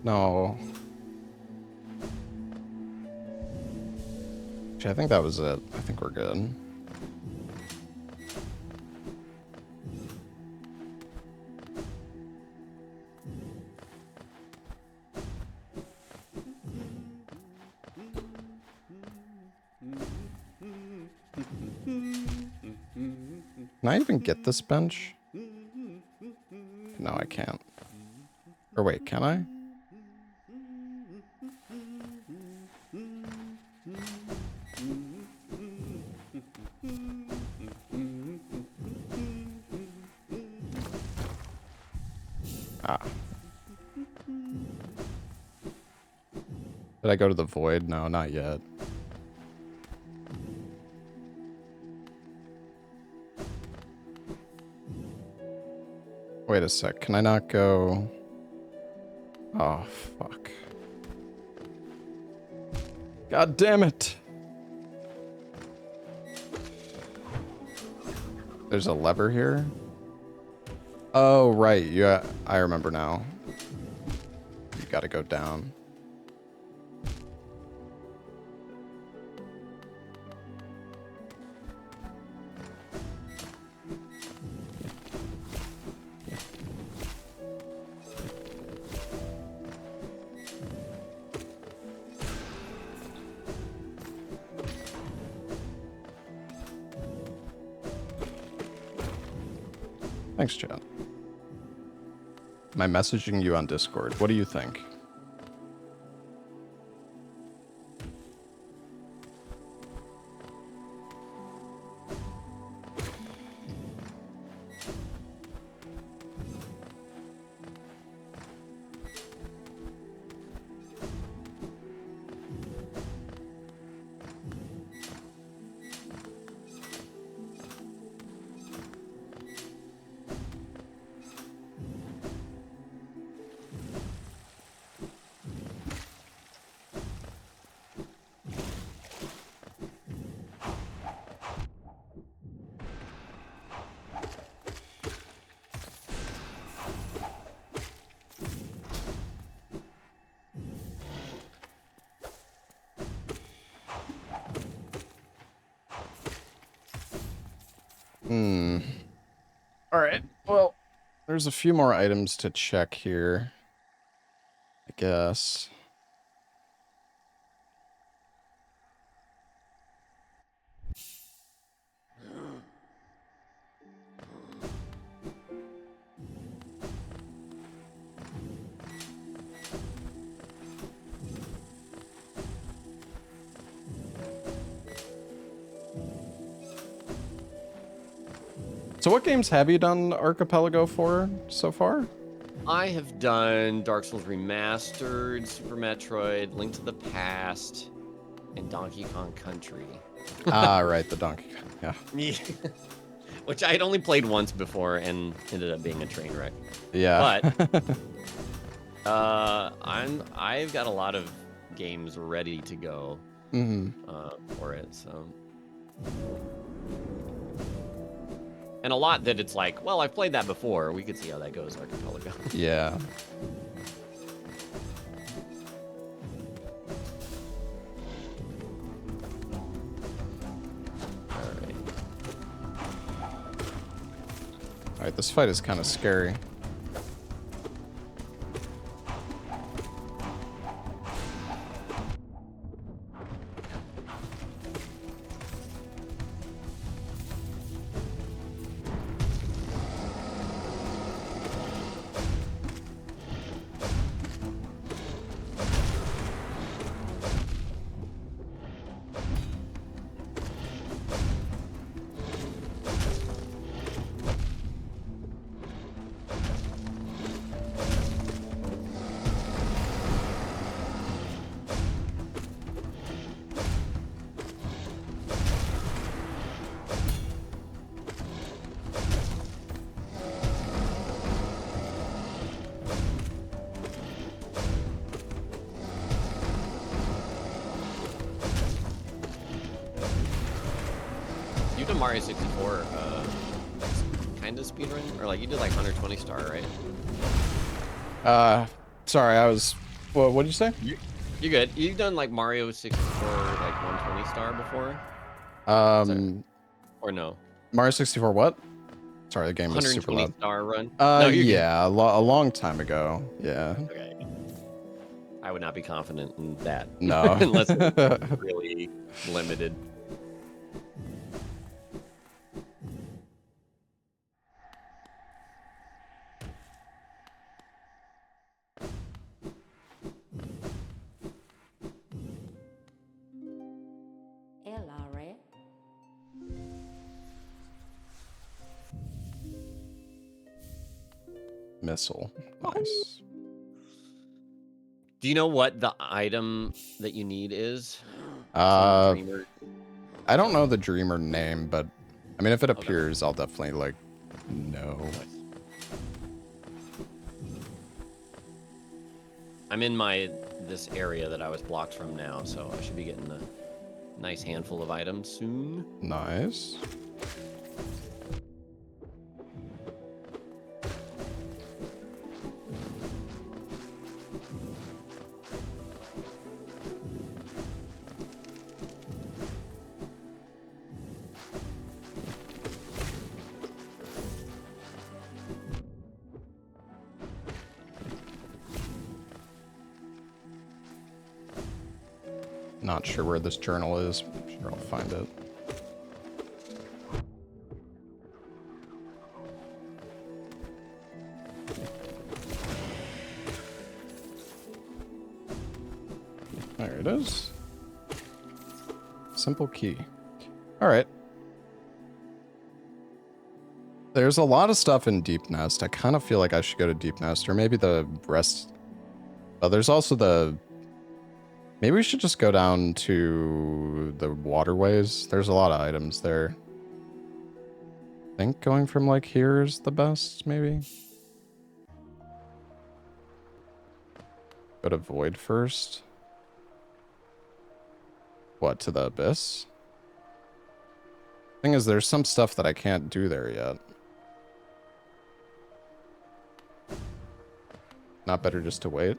No. Actually, I think that was it. I think we're good. Can I even get this bench? No, I can't. Or wait, can I? Ah. Did I go to the void? No, not yet. Wait a sec. Can I not go? Oh, fuck. God damn it. There's a lever here. Oh, right. Yeah, I remember now. You gotta go down. Thanks, chat. Am I messaging you on Discord? What do you think? Alright, well, there's a few more items to check here, I guess. So what games have you done Archipelago for so far? I have done Dark Souls Remastered, Super Metroid, Link to the Past, and Donkey Kong Country. Ah, right, the Donkey Kong, yeah. Which I had only played once before and ended up being a train wreck. Yeah. But I've got a lot of games ready to go for it, so. And a lot that it's like, well, I've played that before. We could see how that goes, Archipelago. Yeah. Alright. Alright, this fight is kind of scary. You did Mario 64, kind of speedrun? Or like, you did like 120 star, right? Sorry, I was... What did you say? You're good. You've done like Mario 64, like 120 star before? Or no? Mario 64 what? Sorry, the game was super 120 loud. star run? No, you're good. Yeah, a long time ago. Yeah. Okay. I would not be confident in that. No. Unless it's really limited. Missile. Nice. Do you know what the item that you need is? Uh, Dreamer. I don't know the dreamer name, but I mean, if it Okay. appears, I'll definitely like know. I'm in this area that I was blocked from now, so I should be getting a nice handful of items soon. Nice. Not sure where this journal is. I'm sure I'll find it. There it is. Simple key. All right. There's a lot of stuff in Deep Nest. I kind of feel like I should go to Deep Nest, or maybe the rest. Oh, there's also the... Maybe we should just go down to the waterways. There's a lot of items there. I think going from like here is the best, maybe. Go to Void first. What, to the Abyss? Thing is, there's some stuff that I can't do there yet. Not better just to wait?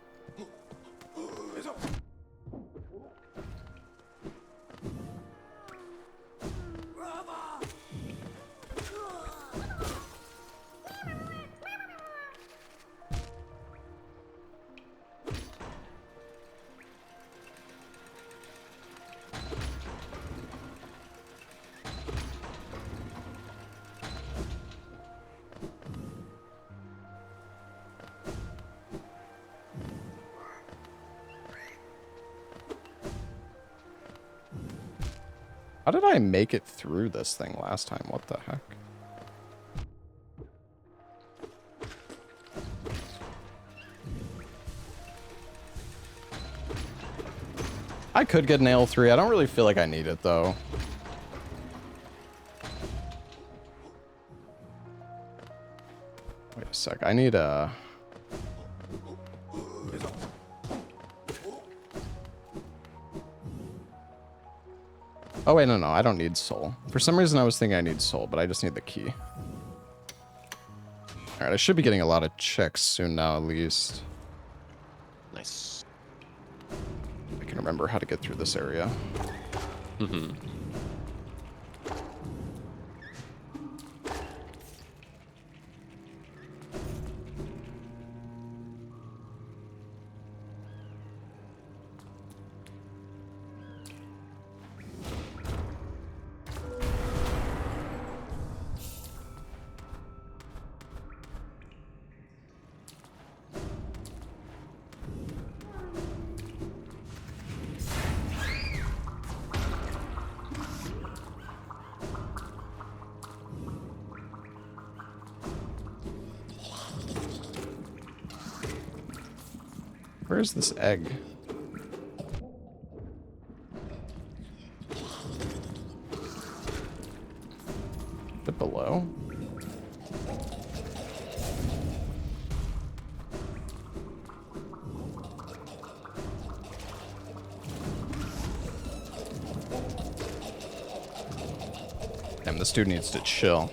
How did I make it through this thing last time? What the heck? I could get an L3. I don't really feel like I need it, though. Wait a sec. I need a... Oh, wait, no, I don't need soul. For some reason, I was thinking I need soul, but I just need the key. Alright, I should be getting a lot of checks soon now, at least. Nice. I can remember how to get through this area. Mm-hmm. Where's this egg? Is it below? Damn, this dude needs to chill.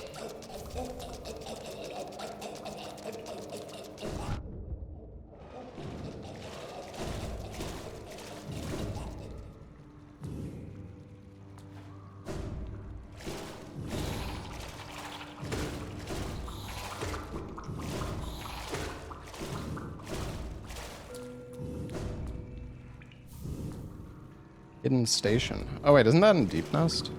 Hidden station. Oh wait, isn't that in Deep Nest?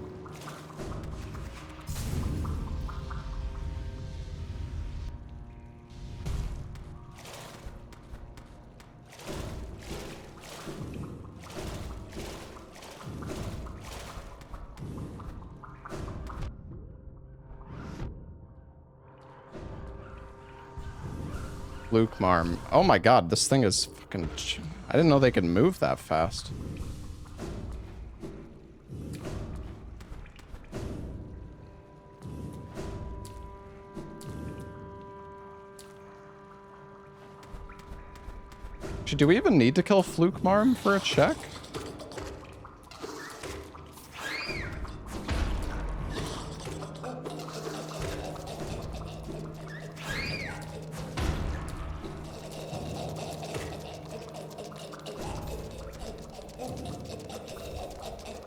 Luke Marm. Oh my god, this thing is fucking... I didn't know they could move that fast. Do we even need to kill Fluke Marm for a check?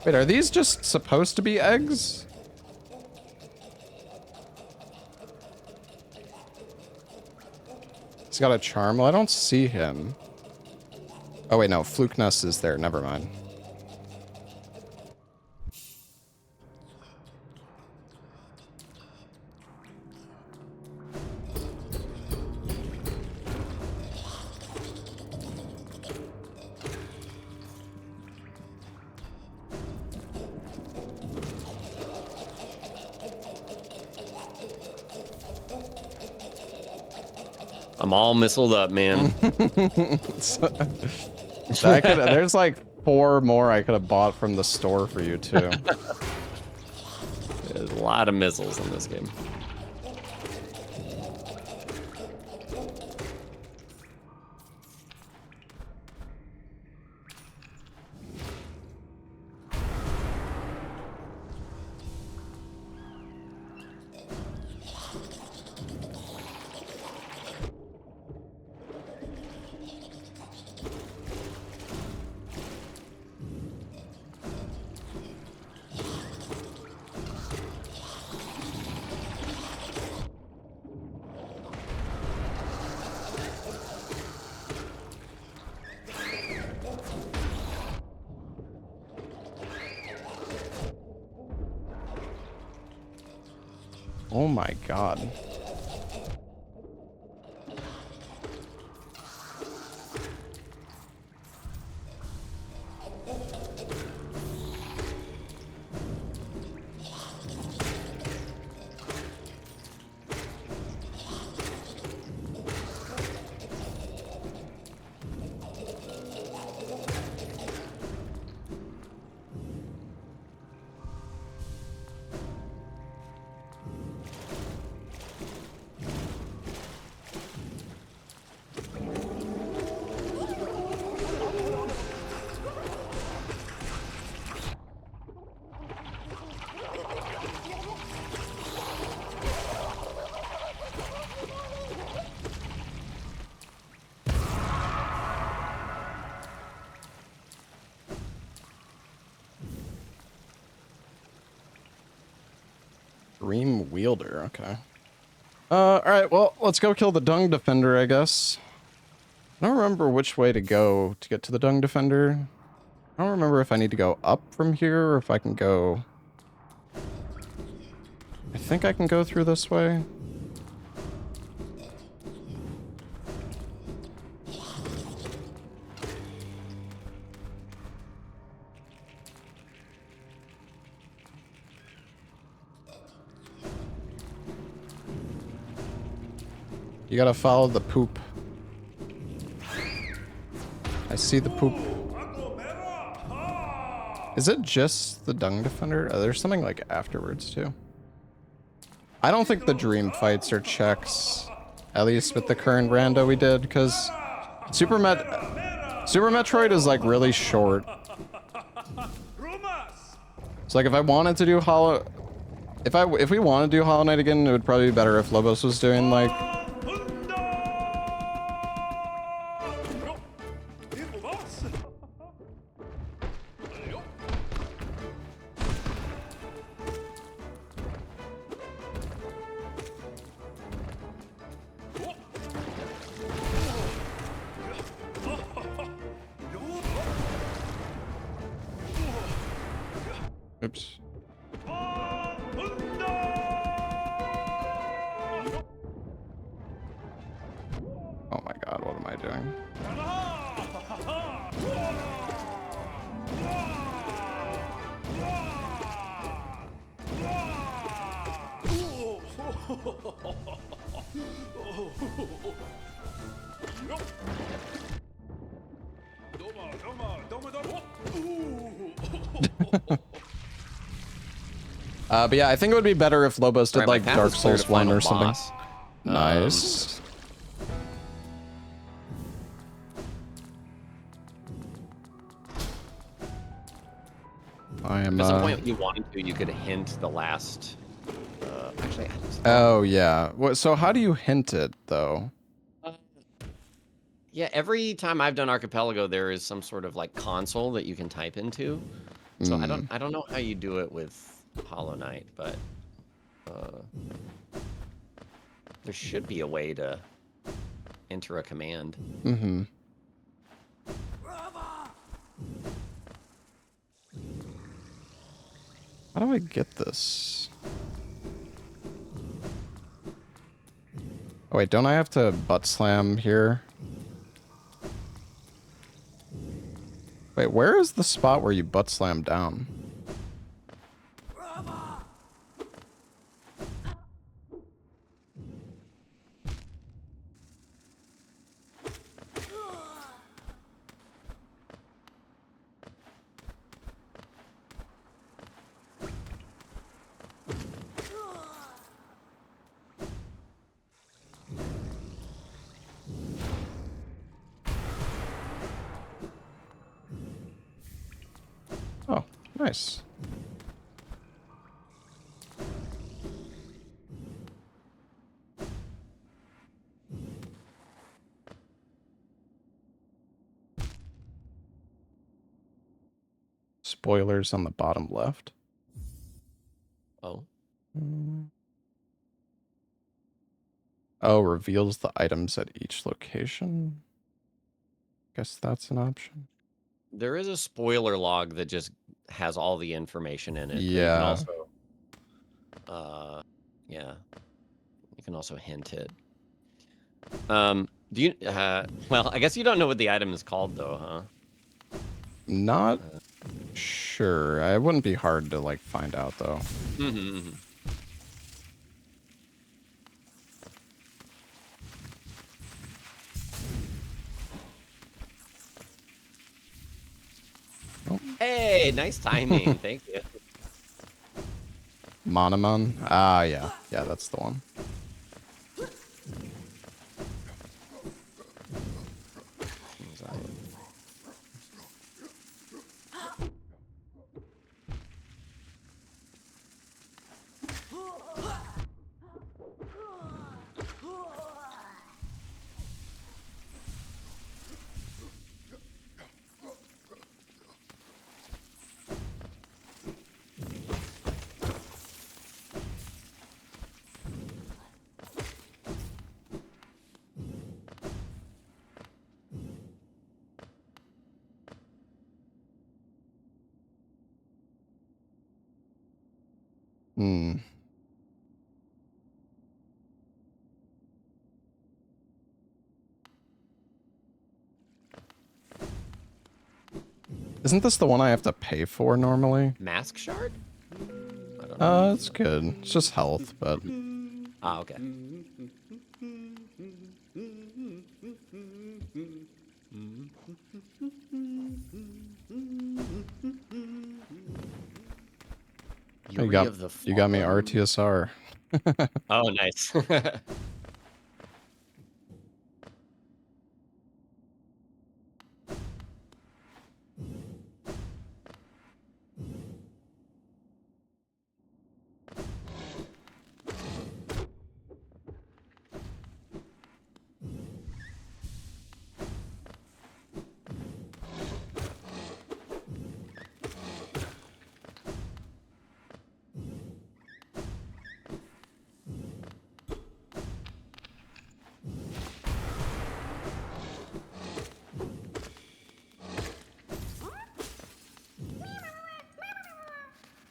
Wait, are these just supposed to be eggs? He's got a charm. Well, I don't see him. Oh wait, no, Flukeness is there. Never mind. I'm all missiled up, man. There's like 4 more I could have bought from the store for you too. There's a lot of missiles in this game. Oh my god. Dream Wielder, okay. Alright, well, let's go kill the Dung Defender, I guess. I don't remember which way to go to get to the Dung Defender. I don't remember if I need to go up from here or if I can go... I think I can go through this way. You gotta follow the poop. I see the poop. Is it just the Dung Defender? Oh, there's something like afterwards too. I don't think the dream fights are checks, at least with the current rando we did, because Super Metroid is like really short. So like if I wanted to do if we want to do Hollow Knight again, it would probably be better if Lobos was doing like oops. Oh my god, what am I doing? But yeah, I think it would be better if Lobos did Alright, my like path Dark is clear to Souls 1 final or something. boss. Nice. I am. If at some point you wanted to, you could hint the last. Actually, Oh yeah. So how do you hint it though? yeah. Every time I've done Archipelago, there is some sort of like console that you can type into. So I don't know how you do it with Hollow Knight, but there should be a way to enter a command. Mm-hmm. How do I get this? Oh wait, don't I have to butt slam here? Wait, where is the spot where you butt slam down? Oh, nice. Spoilers on the bottom left. Oh. Oh, reveals the items at each location. Guess that's an option. There is a spoiler log that just has all the information in it. But you can Yeah. also, yeah, you can also hint it. Do you? Well, I guess you don't know what the item is called, though, huh? Not sure. It wouldn't be hard to like find out though. Mm-hmm. Oh. Hey, nice timing. Thank you. Monomon? Ah, yeah. Yeah, that's the one. Hmm. Isn't this the one I have to pay for normally? Mask shard? I don't know. It's good. It's just health, but... Ah, okay. You got me RTSR. Oh, nice.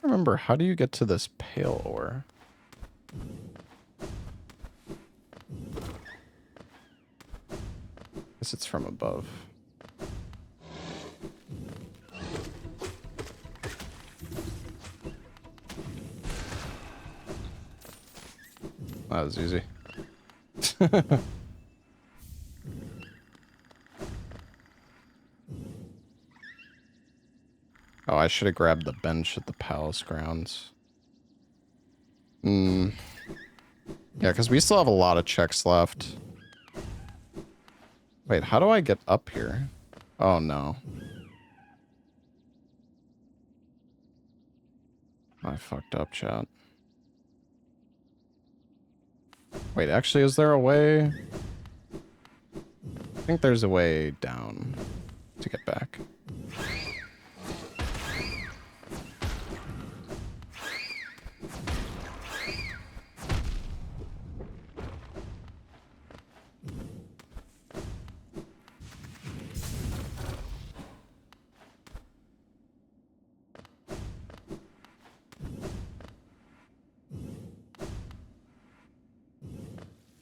Remember, how do you get to this pale ore? Guess it's from above. That was easy. Oh, I should have grabbed the bench at the palace grounds. Hmm. Yeah, because we still have a lot of checks left. Wait, how do I get up here? Oh, no. I fucked up, chat. Wait, actually, is there a way? I think there's a way down to get back.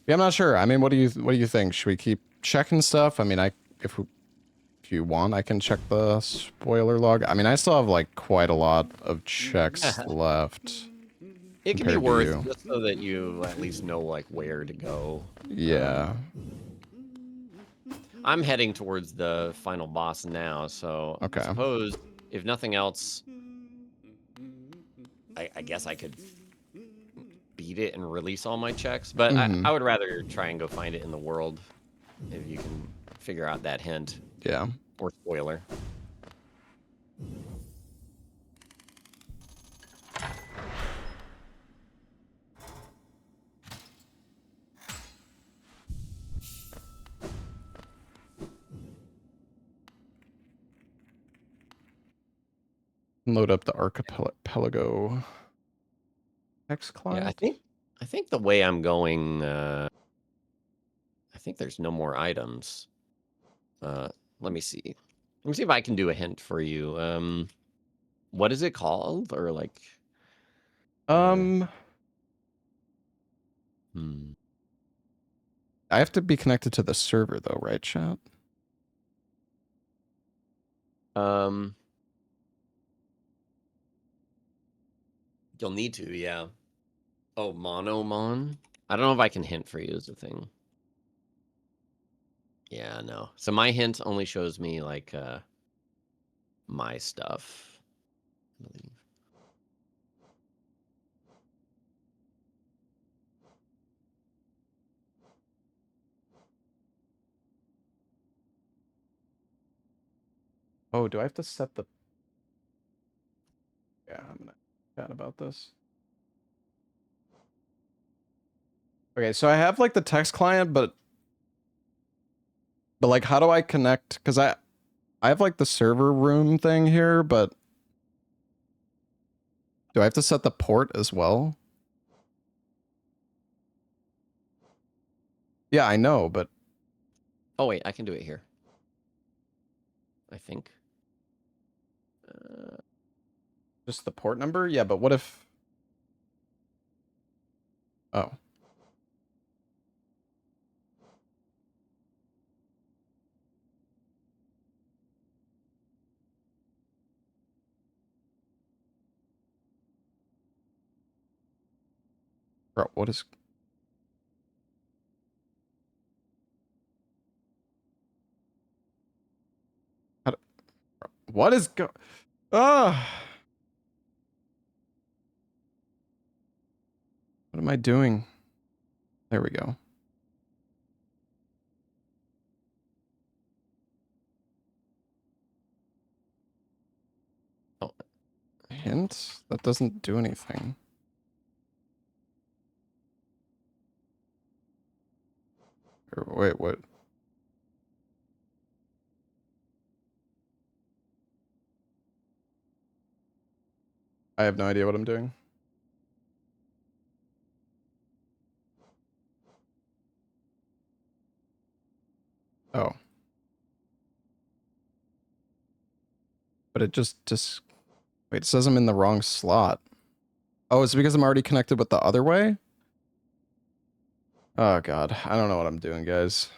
Yeah, I'm not sure. I mean, what do you think? Should we keep checking stuff? I mean, if you want, I can check the spoiler log. I mean, I still have like quite a lot of checks left. It can be compared to worth you. just so that you at least know like where to go. Yeah. I'm heading towards the final boss now, so Okay. I suppose if nothing else, I guess I could beat it and release all my checks, but I would rather try and go find it in the world if you can figure out that hint. Yeah. Or spoiler. Load up the Archipelago text client. Yeah, I think the way I'm going, I think there's no more items. Let me see. Let me see if I can do a hint for you. What is it called? Or like I have to be connected to the server though, right, chat? You'll need to, yeah. Oh, Monomon? I don't know if I can hint for you is the thing. Yeah, no. So my hint only shows me like my stuff, I believe. Oh, do I have to set the... Yeah, I'm gonna chat about this. Okay, so I have like the text client, but like how do I connect? Because I have like the server room thing here, but do I have to set the port as well? Yeah, I know, but... Oh, wait, I can do it here. I think. Just the port number? Yeah, but what if... Oh. Bro, what is... How do... What is go... Ah! What am I doing? There we go. Oh. Hint? That doesn't do anything. Or, wait, what? I have no idea what I'm doing. Oh. But it just... Wait, it says I'm in the wrong slot. Oh, it's because I'm already connected with the other way? Oh, God. I don't know what I'm doing, guys.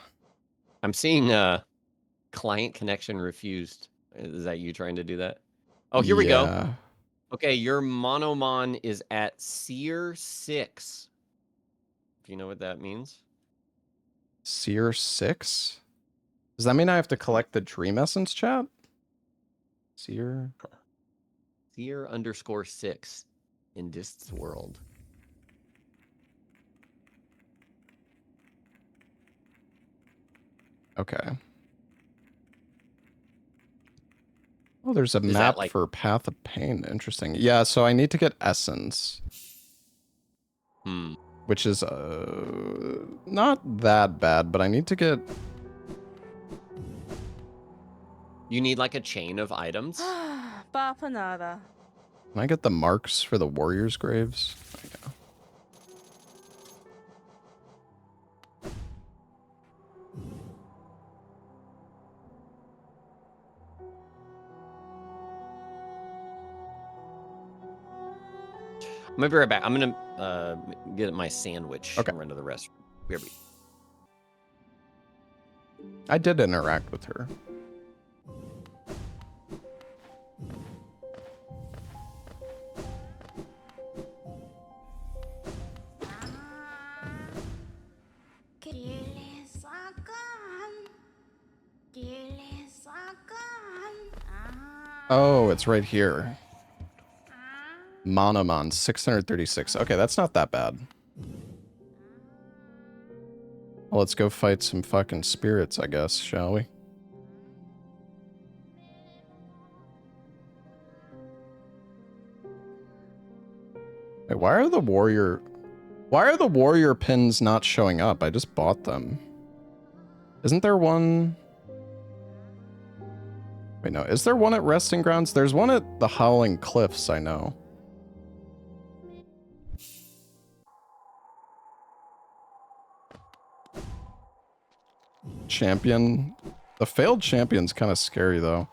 I'm seeing client connection refused. Is that you trying to do that? Oh, here we go. Okay, your Monomon is at Seer 6. Do you know what that means? Seer 6? Does that mean I have to collect the Dream Essence, chat? Seer? Seer _6 in Dist's world. Okay. Oh, there's a Is that map like- for Path of Pain. Interesting. Yeah, so I need to get Essence, Hmm. which is not that bad, but I need to get... You need like a chain of items. Papa nada. Can I get the marks for the warriors' graves? There you go. I'm gonna be right back. I'm gonna get my sandwich Okay. and run to the restroom. BRB. I did interact with her. Oh, it's right here. Monomon, 636. Okay, that's not that bad. Well, let's go fight some fucking spirits, I guess, shall we? Wait, why are the warrior pins not showing up? I just bought them. Isn't there one? Wait, no. Is there one at Resting Grounds? There's one at the Howling Cliffs, I know. Champion. The failed champion's kind of scary, though.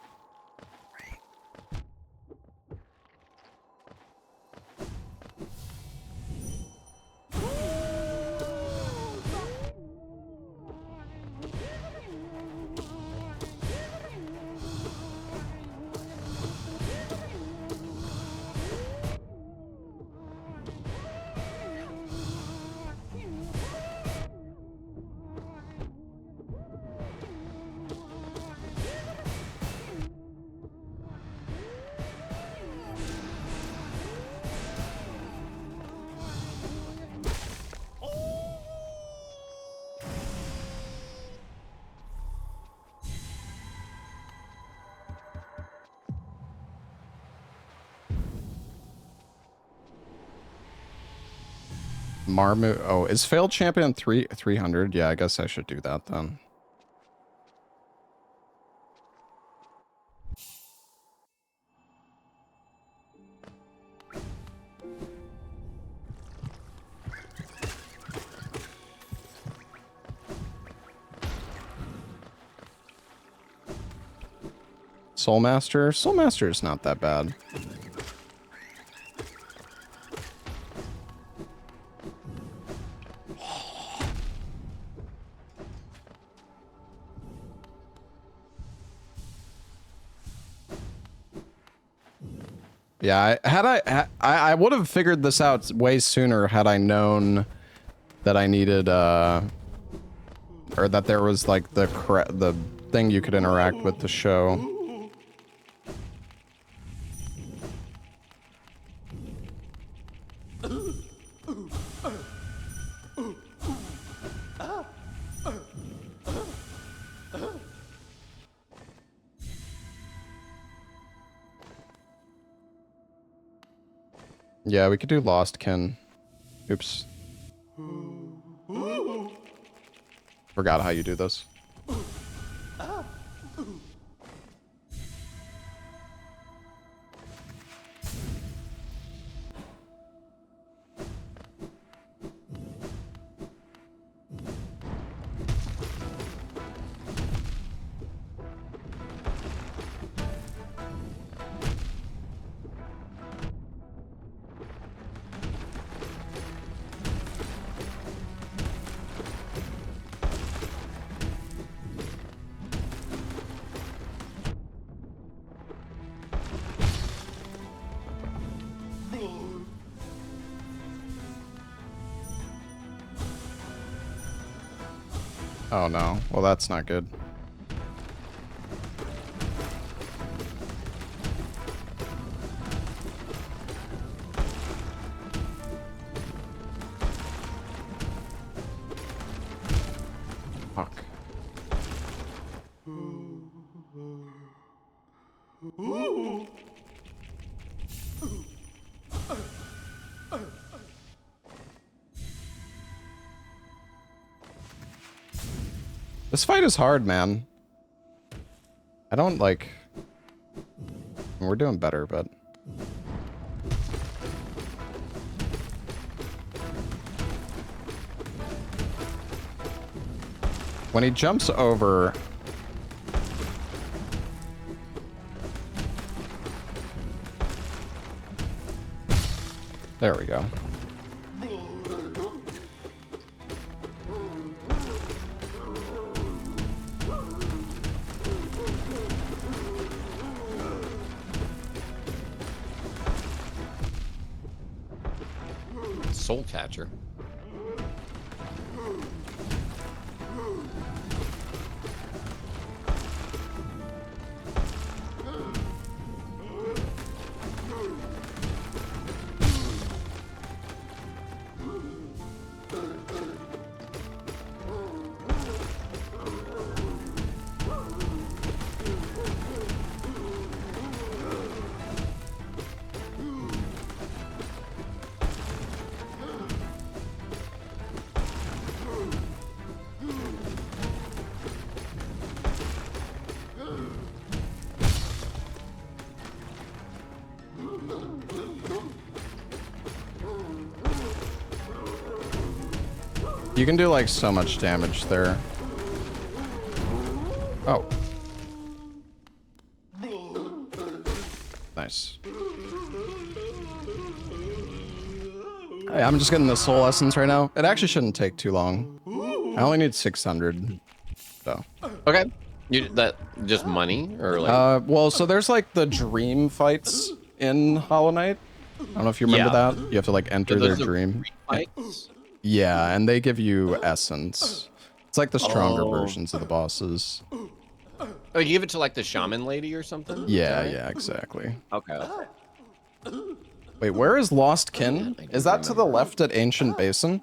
Marmu. Oh, is failed champion 300? Yeah, I guess I should do that then. Soulmaster? Soulmaster is not that bad. Yeah, I would have figured this out way sooner had I known that I needed or that there was like the thing you could interact with the show. Yeah, we could do Lost Kin. Oops. Forgot how you do this. Oh no. Well, that's not good. Fuck. This fight is hard, man. I don't like... We're doing better, but... When he jumps over... There we go. Soul catcher. You can do like so much damage there. Oh. Nice. Hey, I'm just getting the soul essence right now. It actually shouldn't take too long. I only need 600. So. Okay. That just money or like? Well, so there's like the dream fights in Hollow Knight. I don't know if you remember that. You have to like enter their dream. Fights? Yeah, and they give you essence. It's like the stronger versions of the bosses. Oh, you give it to like the shaman lady or something? Yeah, yeah, exactly. Okay. Wait, where is Lost Kin? Is that to the left at Ancient Basin?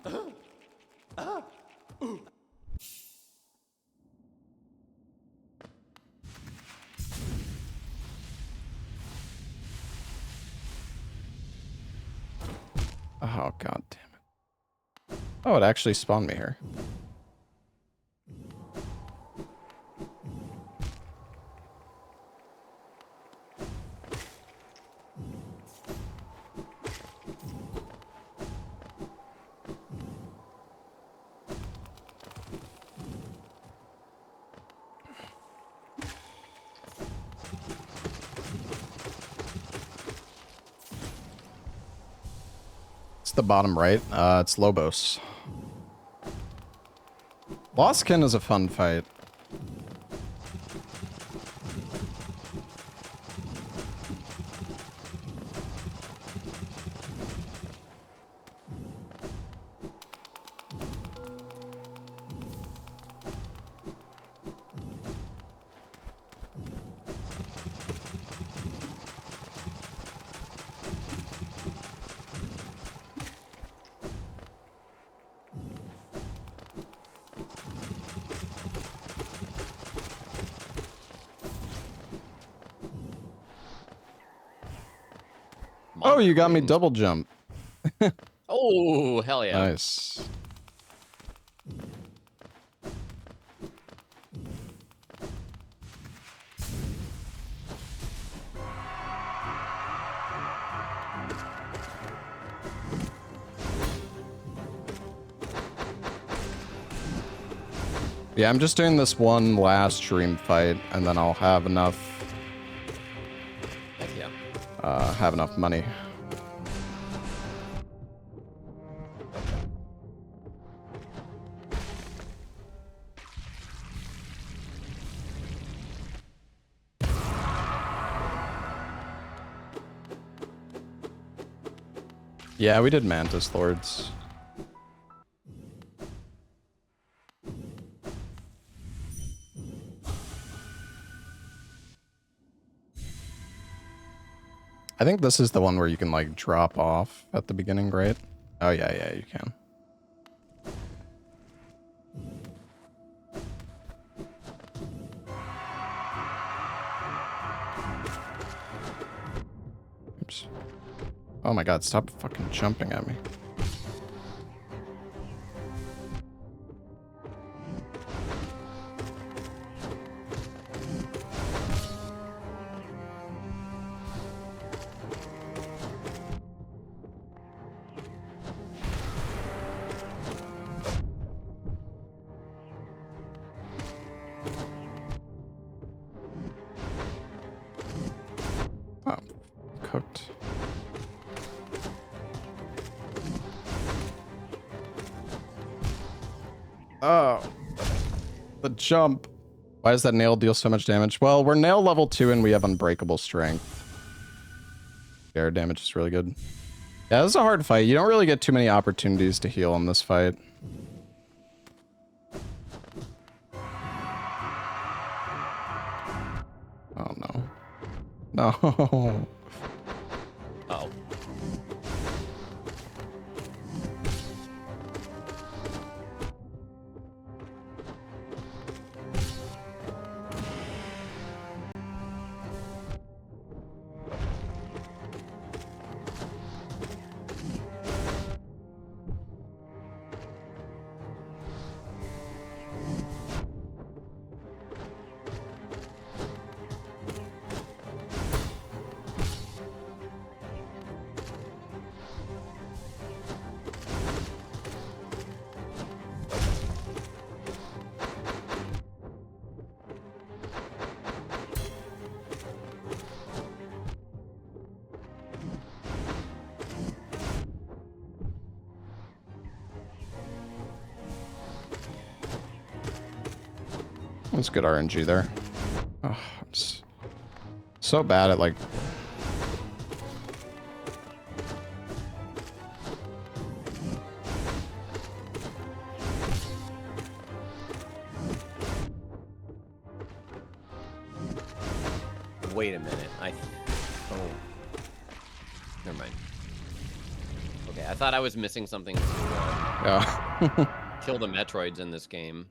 Oh, god damn it. Oh, it actually spawned me here. The bottom right, it's Lobos. Lost Kin is a fun fight. Oh, you got me double jump. Oh, hell yeah. Nice. Yeah, I'm just doing this one last dream fight, and then I'll have enough. Heck yeah. Have enough money. Yeah, we did Mantis Lords. I think this is the one where you can like drop off at the beginning, right? Oh yeah, yeah, you can. Oh my god, stop fucking jumping at me. Oh, cooked. Oh, the jump. Why does that nail deal so much damage? Well, we're nail level 2 and we have unbreakable strength. Air damage is really good. Yeah, this is a hard fight. You don't really get too many opportunities to heal in this fight. Oh no. No. Uh-oh. That's good RNG there. Oh, I'm so bad at like... Wait a minute. Oh. Never mind. Okay, I thought I was missing something to Yeah. kill the Metroids in this game.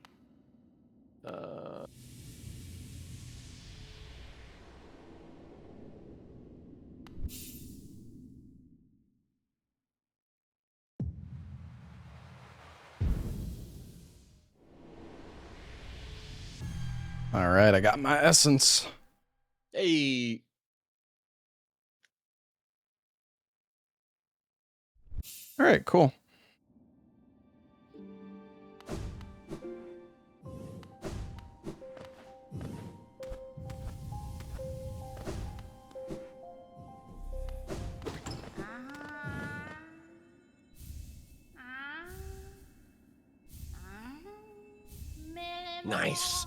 All right, I got my essence. Hey. All right, cool. Nice.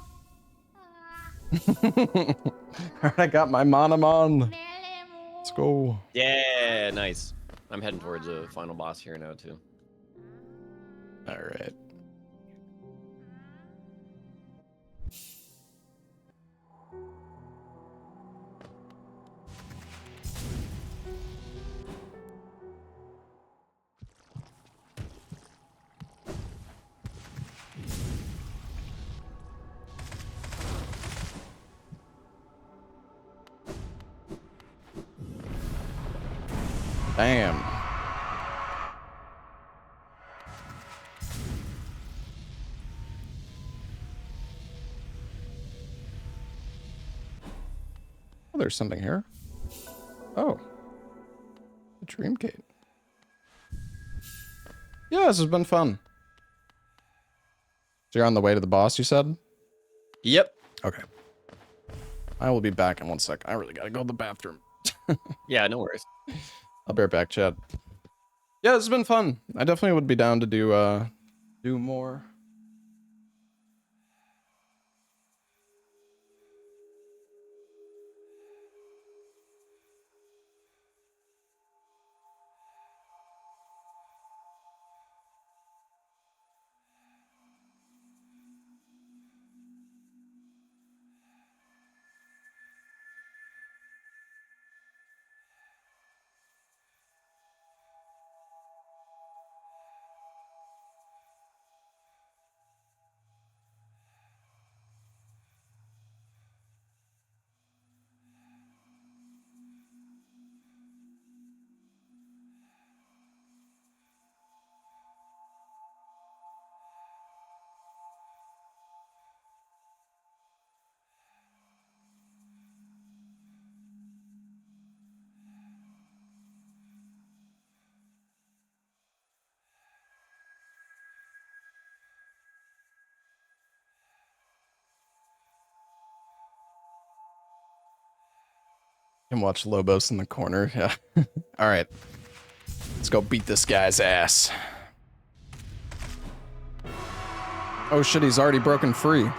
All right, I got my Manamon. Let's go. Yeah, nice. I'm heading towards the final boss here now, too. All right. Damn. Oh, there's something here. Oh. A dream gate. Yeah, this has been fun. So you're on the way to the boss, you said? Yep. Okay. I will be back in 1 sec. I really gotta go to the bathroom. Yeah, no worries. I'll be right back, Chad. Yeah, this has been fun. I definitely would be down to do more. Can watch Lobos in the corner. Yeah. All right. Let's go beat this guy's ass. Oh shit, he's already broken free.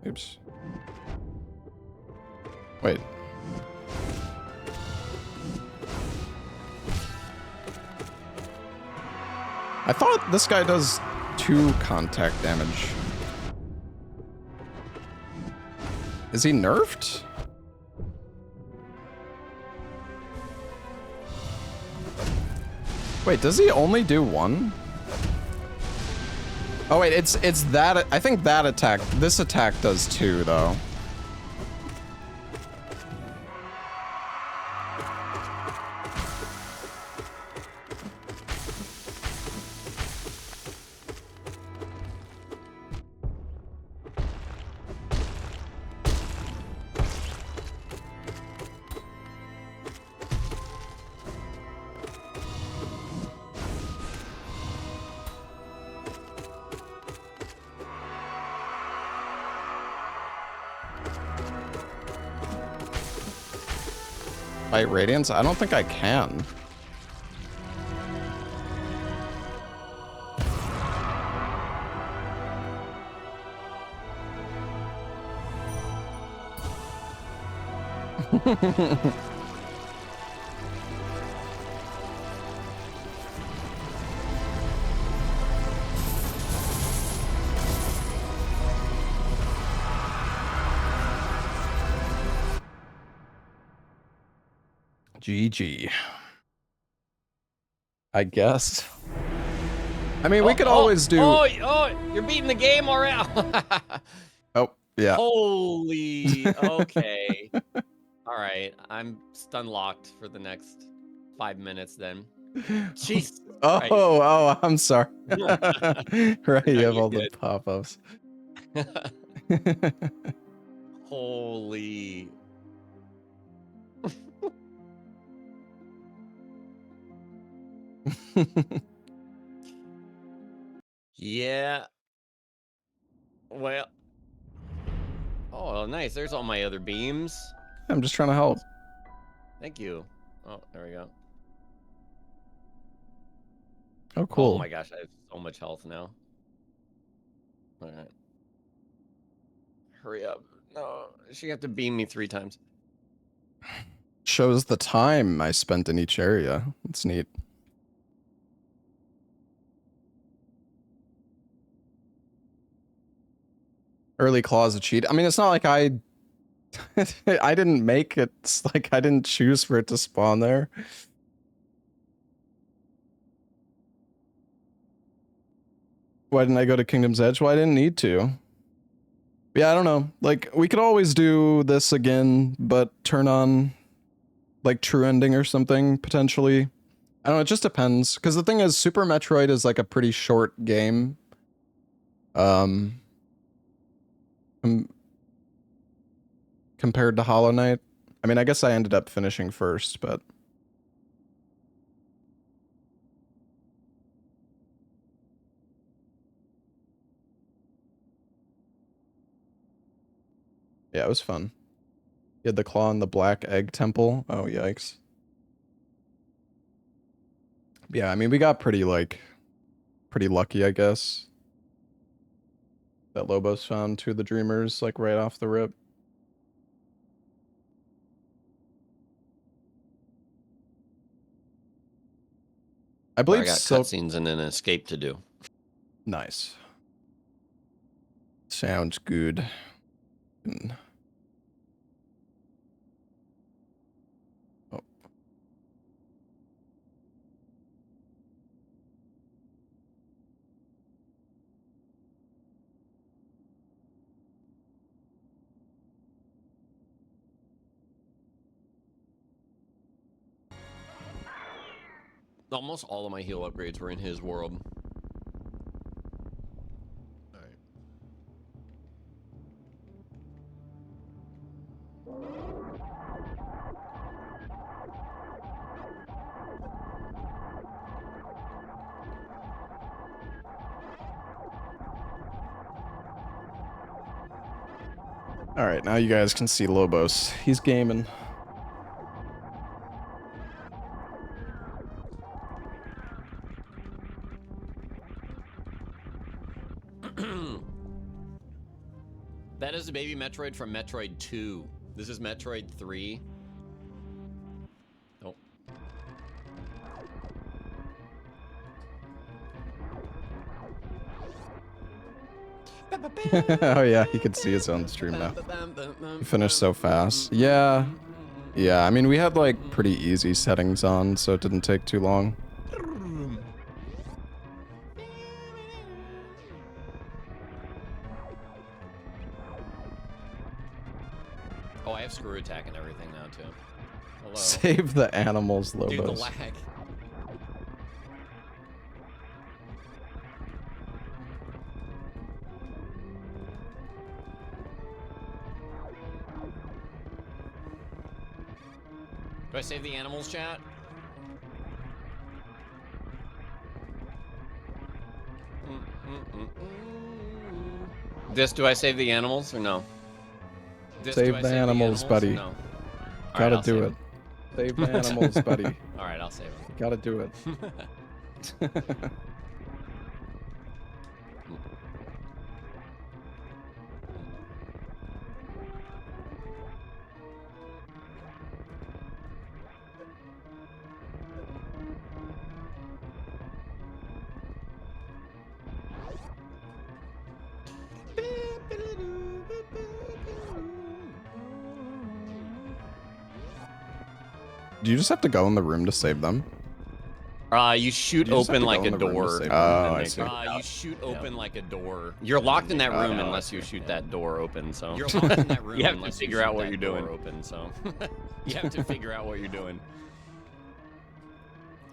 Oops. Wait. I thought this guy does 2 contact damage. Is he nerfed? Wait, does he only do 1? Oh wait, it's that, I think that attack, this attack does 2 though. Fight Radiance? I don't think I can. GG. I guess. I mean, we could always do... Oh, you're beating the game already. Oh, yeah. Holy, okay. All right, I'm stun locked for the next 5 minutes then. Jeez. Oh, I'm sorry. Right, you have you're all good. the pop-ups. Holy. Yeah. Well. Oh, nice. There's all my other beams. I'm just trying to help. Thank you. Oh, there we go. Oh, cool. Oh my gosh, I have so much health now. All right. Hurry up. No, she have to beam me 3 times. Shows the time I spent in each area. It's neat. Early claws a cheat. I mean, it's not like I didn't make it. It's like I didn't choose for it to spawn there. Why didn't I go to Kingdom's Edge? Well, I didn't need to. Yeah, I don't know. Like, we could always do this again, but turn on, like, True Ending or something, potentially. I don't know, it just depends. Because the thing is, Super Metroid is, like, a pretty short game. Compared to Hollow Knight. I mean, I guess I ended up finishing first, but... yeah, it was fun. You had the claw in the Black Egg Temple. Oh, yikes. Yeah, I mean, we got pretty lucky, I guess. That Lobos found 2 of the Dreamers, like, right off the rip. I believe I got cutscenes and an escape to do. Nice. Sounds good. Oh. Almost all of my heal upgrades were in his world. All right, now you guys can see Lobos. He's gaming. That is a baby Metroid from Metroid 2. This is Metroid 3. Oh. Oh yeah, he could see his own stream now. He finished so fast. Yeah. Yeah, I mean, we had like pretty easy settings on, so it didn't take too long. Oh, I have screw attack and everything now too. Hello. Save the animals, Lobos. Dude, the lag. Do I save the animals, chat? This, do I save the animals or no? This, do I Save the animals, buddy. or no? Gotta I'll do save it. Save the animals, buddy. All right, I'll save them. Gotta do it. Do you just have to go in the room to save them? You shoot You just have open to like go a in the room to door. save them. and Oh, then I they see. come- you shoot open like a door. You're locked in that room Oh, unless you shoot that door open. So You're locked in that room you have to unless figure you out shoot what that you're door doing. Open. So you have to figure out what you're doing.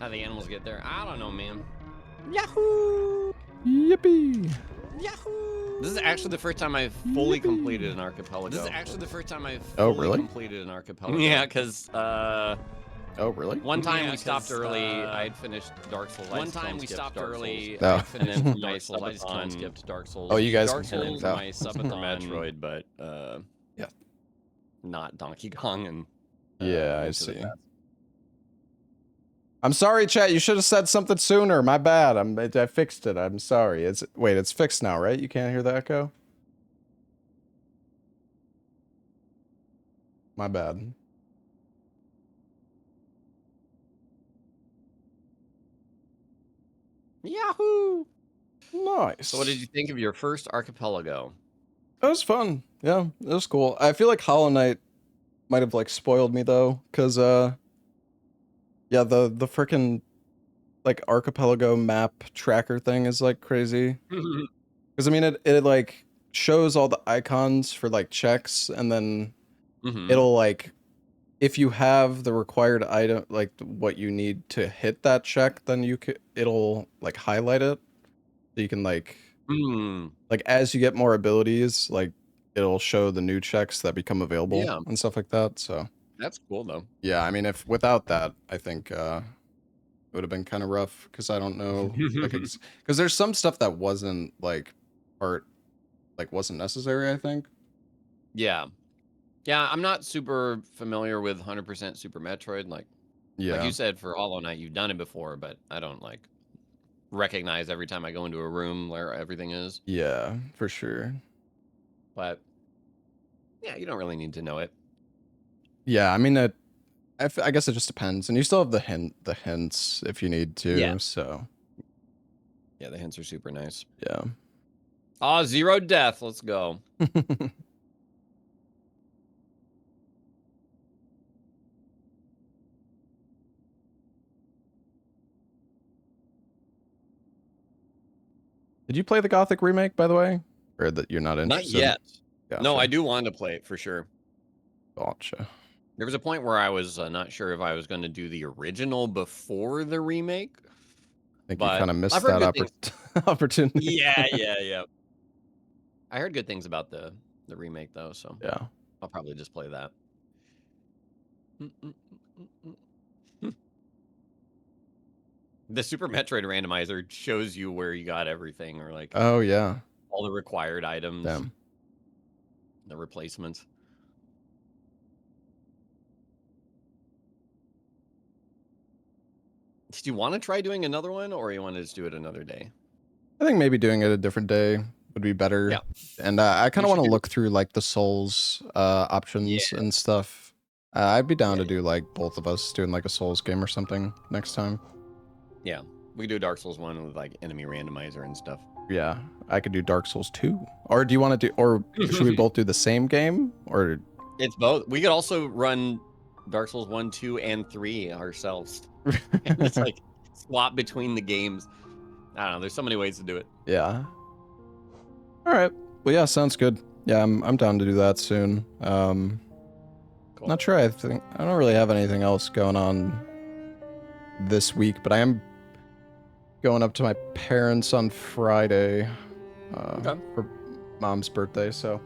How the animals get there? I don't know, man. Yahoo! Yippee! Yahoo! This is actually the first time I've fully completed an archipelago. This is actually the first time I've Oh, fully really? completed an archipelago. Yeah, because Oh, really? one time Yeah, we stopped 'cause, early. I'd finished Dark Souls. One time we stopped early. Oh. I finished And then Dark my Souls. I just subathon skipped Dark Souls. Oh, you guys Dark can hear Souls, it. Oh. my subathon for Metroid, but Yeah. not Donkey Kong and Yeah, I Link to the see. Past. I'm sorry, chat. You should have said something sooner. My bad. I fixed it. I'm sorry. It's fixed now, right? You can't hear the echo? My bad. Yahoo! Nice. So, what did you think of your first archipelago? It was fun. Yeah, it was cool. I feel like Hollow Knight might have like spoiled me though, cause yeah, the frickin' like archipelago map tracker thing is like crazy. Cause I mean it like shows all the icons for like checks, and then Mhm. it'll like, if you have the required item, like what you need to hit that check, then it'll like highlight it, so you can like as you get more abilities, like it'll show the new checks that become available Yeah. and stuff like that. So That's cool though. yeah, I mean, if without that, I think it would have been kind of rough, because I don't know, like, because there's some stuff that wasn't like wasn't necessary, I think. Yeah. Yeah, I'm not super familiar with 100% Super Metroid. Like Yeah, you said, for Hollow Knight, you've done it before, but I don't like recognize every time I go into a room where everything is. yeah, for sure. But yeah, you don't really need to know it. Yeah, I mean, I guess it just depends, and you still have the hints if you need to. Yeah. So Yeah, the hints are super nice. yeah. Ah, 0 death. Let's go. Did you play the Gothic remake, by the way, or that you're not Not interested? yet. No, Gotcha. I do want to play it for sure. Gotcha. There was a point where I was not sure if I was going to do the original before the remake. I think But you kind of missed I've heard that good opportunity. Yeah. I heard good things about the remake though, so Yeah. I'll probably just play that. The Super Metroid randomizer shows you where you got everything, or like Oh yeah. all the required items. Damn. the replacements. Did you want to try doing another one, or you want to just do it another day? I think maybe doing it a different day would be better. Yeah. And I kind We of want should to do- look through like the Souls options and stuff. I'd be down to do like both of us doing like a Souls game or something next time. Yeah, we could do a Dark Souls 1 with like enemy randomizer and stuff. Yeah, I could do Dark Souls 2. Or do you want to do, or should we both do the same game? Or It's both. We could also run Dark Souls 1, 2, and 3 ourselves. And just like swap between the games. I don't know. There's so many ways to do it. yeah. All right. Well, yeah, sounds good. Yeah, I'm down to do that soon. Cool. Not sure. I don't really have anything else going on this week, but I am going up to my parents on Friday for Mom's birthday, so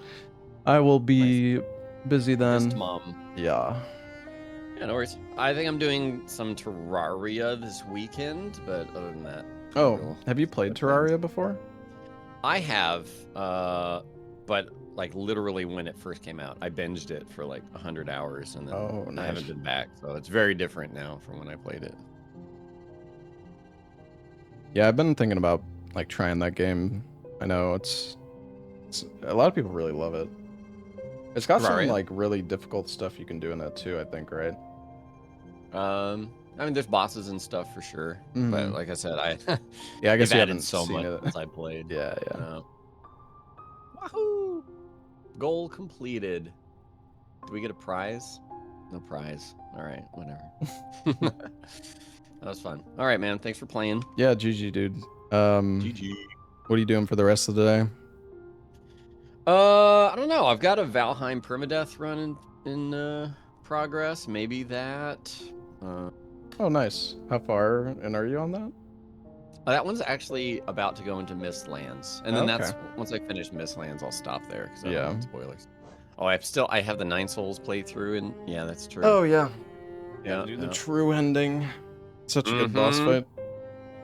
I will be busy then. Missed Mom. Yeah. Yeah, no worries. I think I'm doing some Terraria this weekend, but other than that. Oh, cool. have you played Terraria before? I have, but like literally when it first came out, I binged it for like 100 hours and then Oh, I nice. haven't been back. So it's very different now from when I played it. Yeah, I've been thinking about like trying that game. I know it's a lot of people really love it. It's got some Terraria? like really difficult stuff you can do in that too, I think, right? I mean, there's bosses and stuff for sure, but Mhm. like I said, Yeah, I guess they've you added haven't so seen much it. since I played. Yeah, yeah. Wahoo! Goal completed. Do we get a prize? No prize. All right, whatever. That was fun. All right, man. Thanks for playing. Yeah, GG, dude. GG. What are you doing for the rest of the day? I don't know. I've got a Valheim permadeath run in progress. Maybe that. Oh, nice. How far and are you on that? That one's actually about to go into Mistlands, and then that's Okay. once I finish Mistlands, I'll stop there because I Yeah. don't want spoilers. Oh, I have the Nine Souls playthrough, and yeah, that's true. Oh, yeah. yeah, Do the yeah. true ending. Such a good boss Mhm. fight.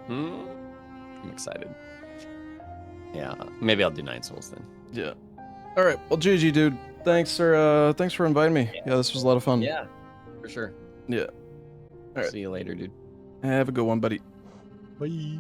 I'm excited. Yeah, maybe I'll do Nine Souls then. Yeah. All right. Well, GG, dude. Thanks for inviting me. Yeah, this was a lot of fun. Yeah, for sure. Yeah. All right. See you later, dude. Have a good one, buddy. Bye.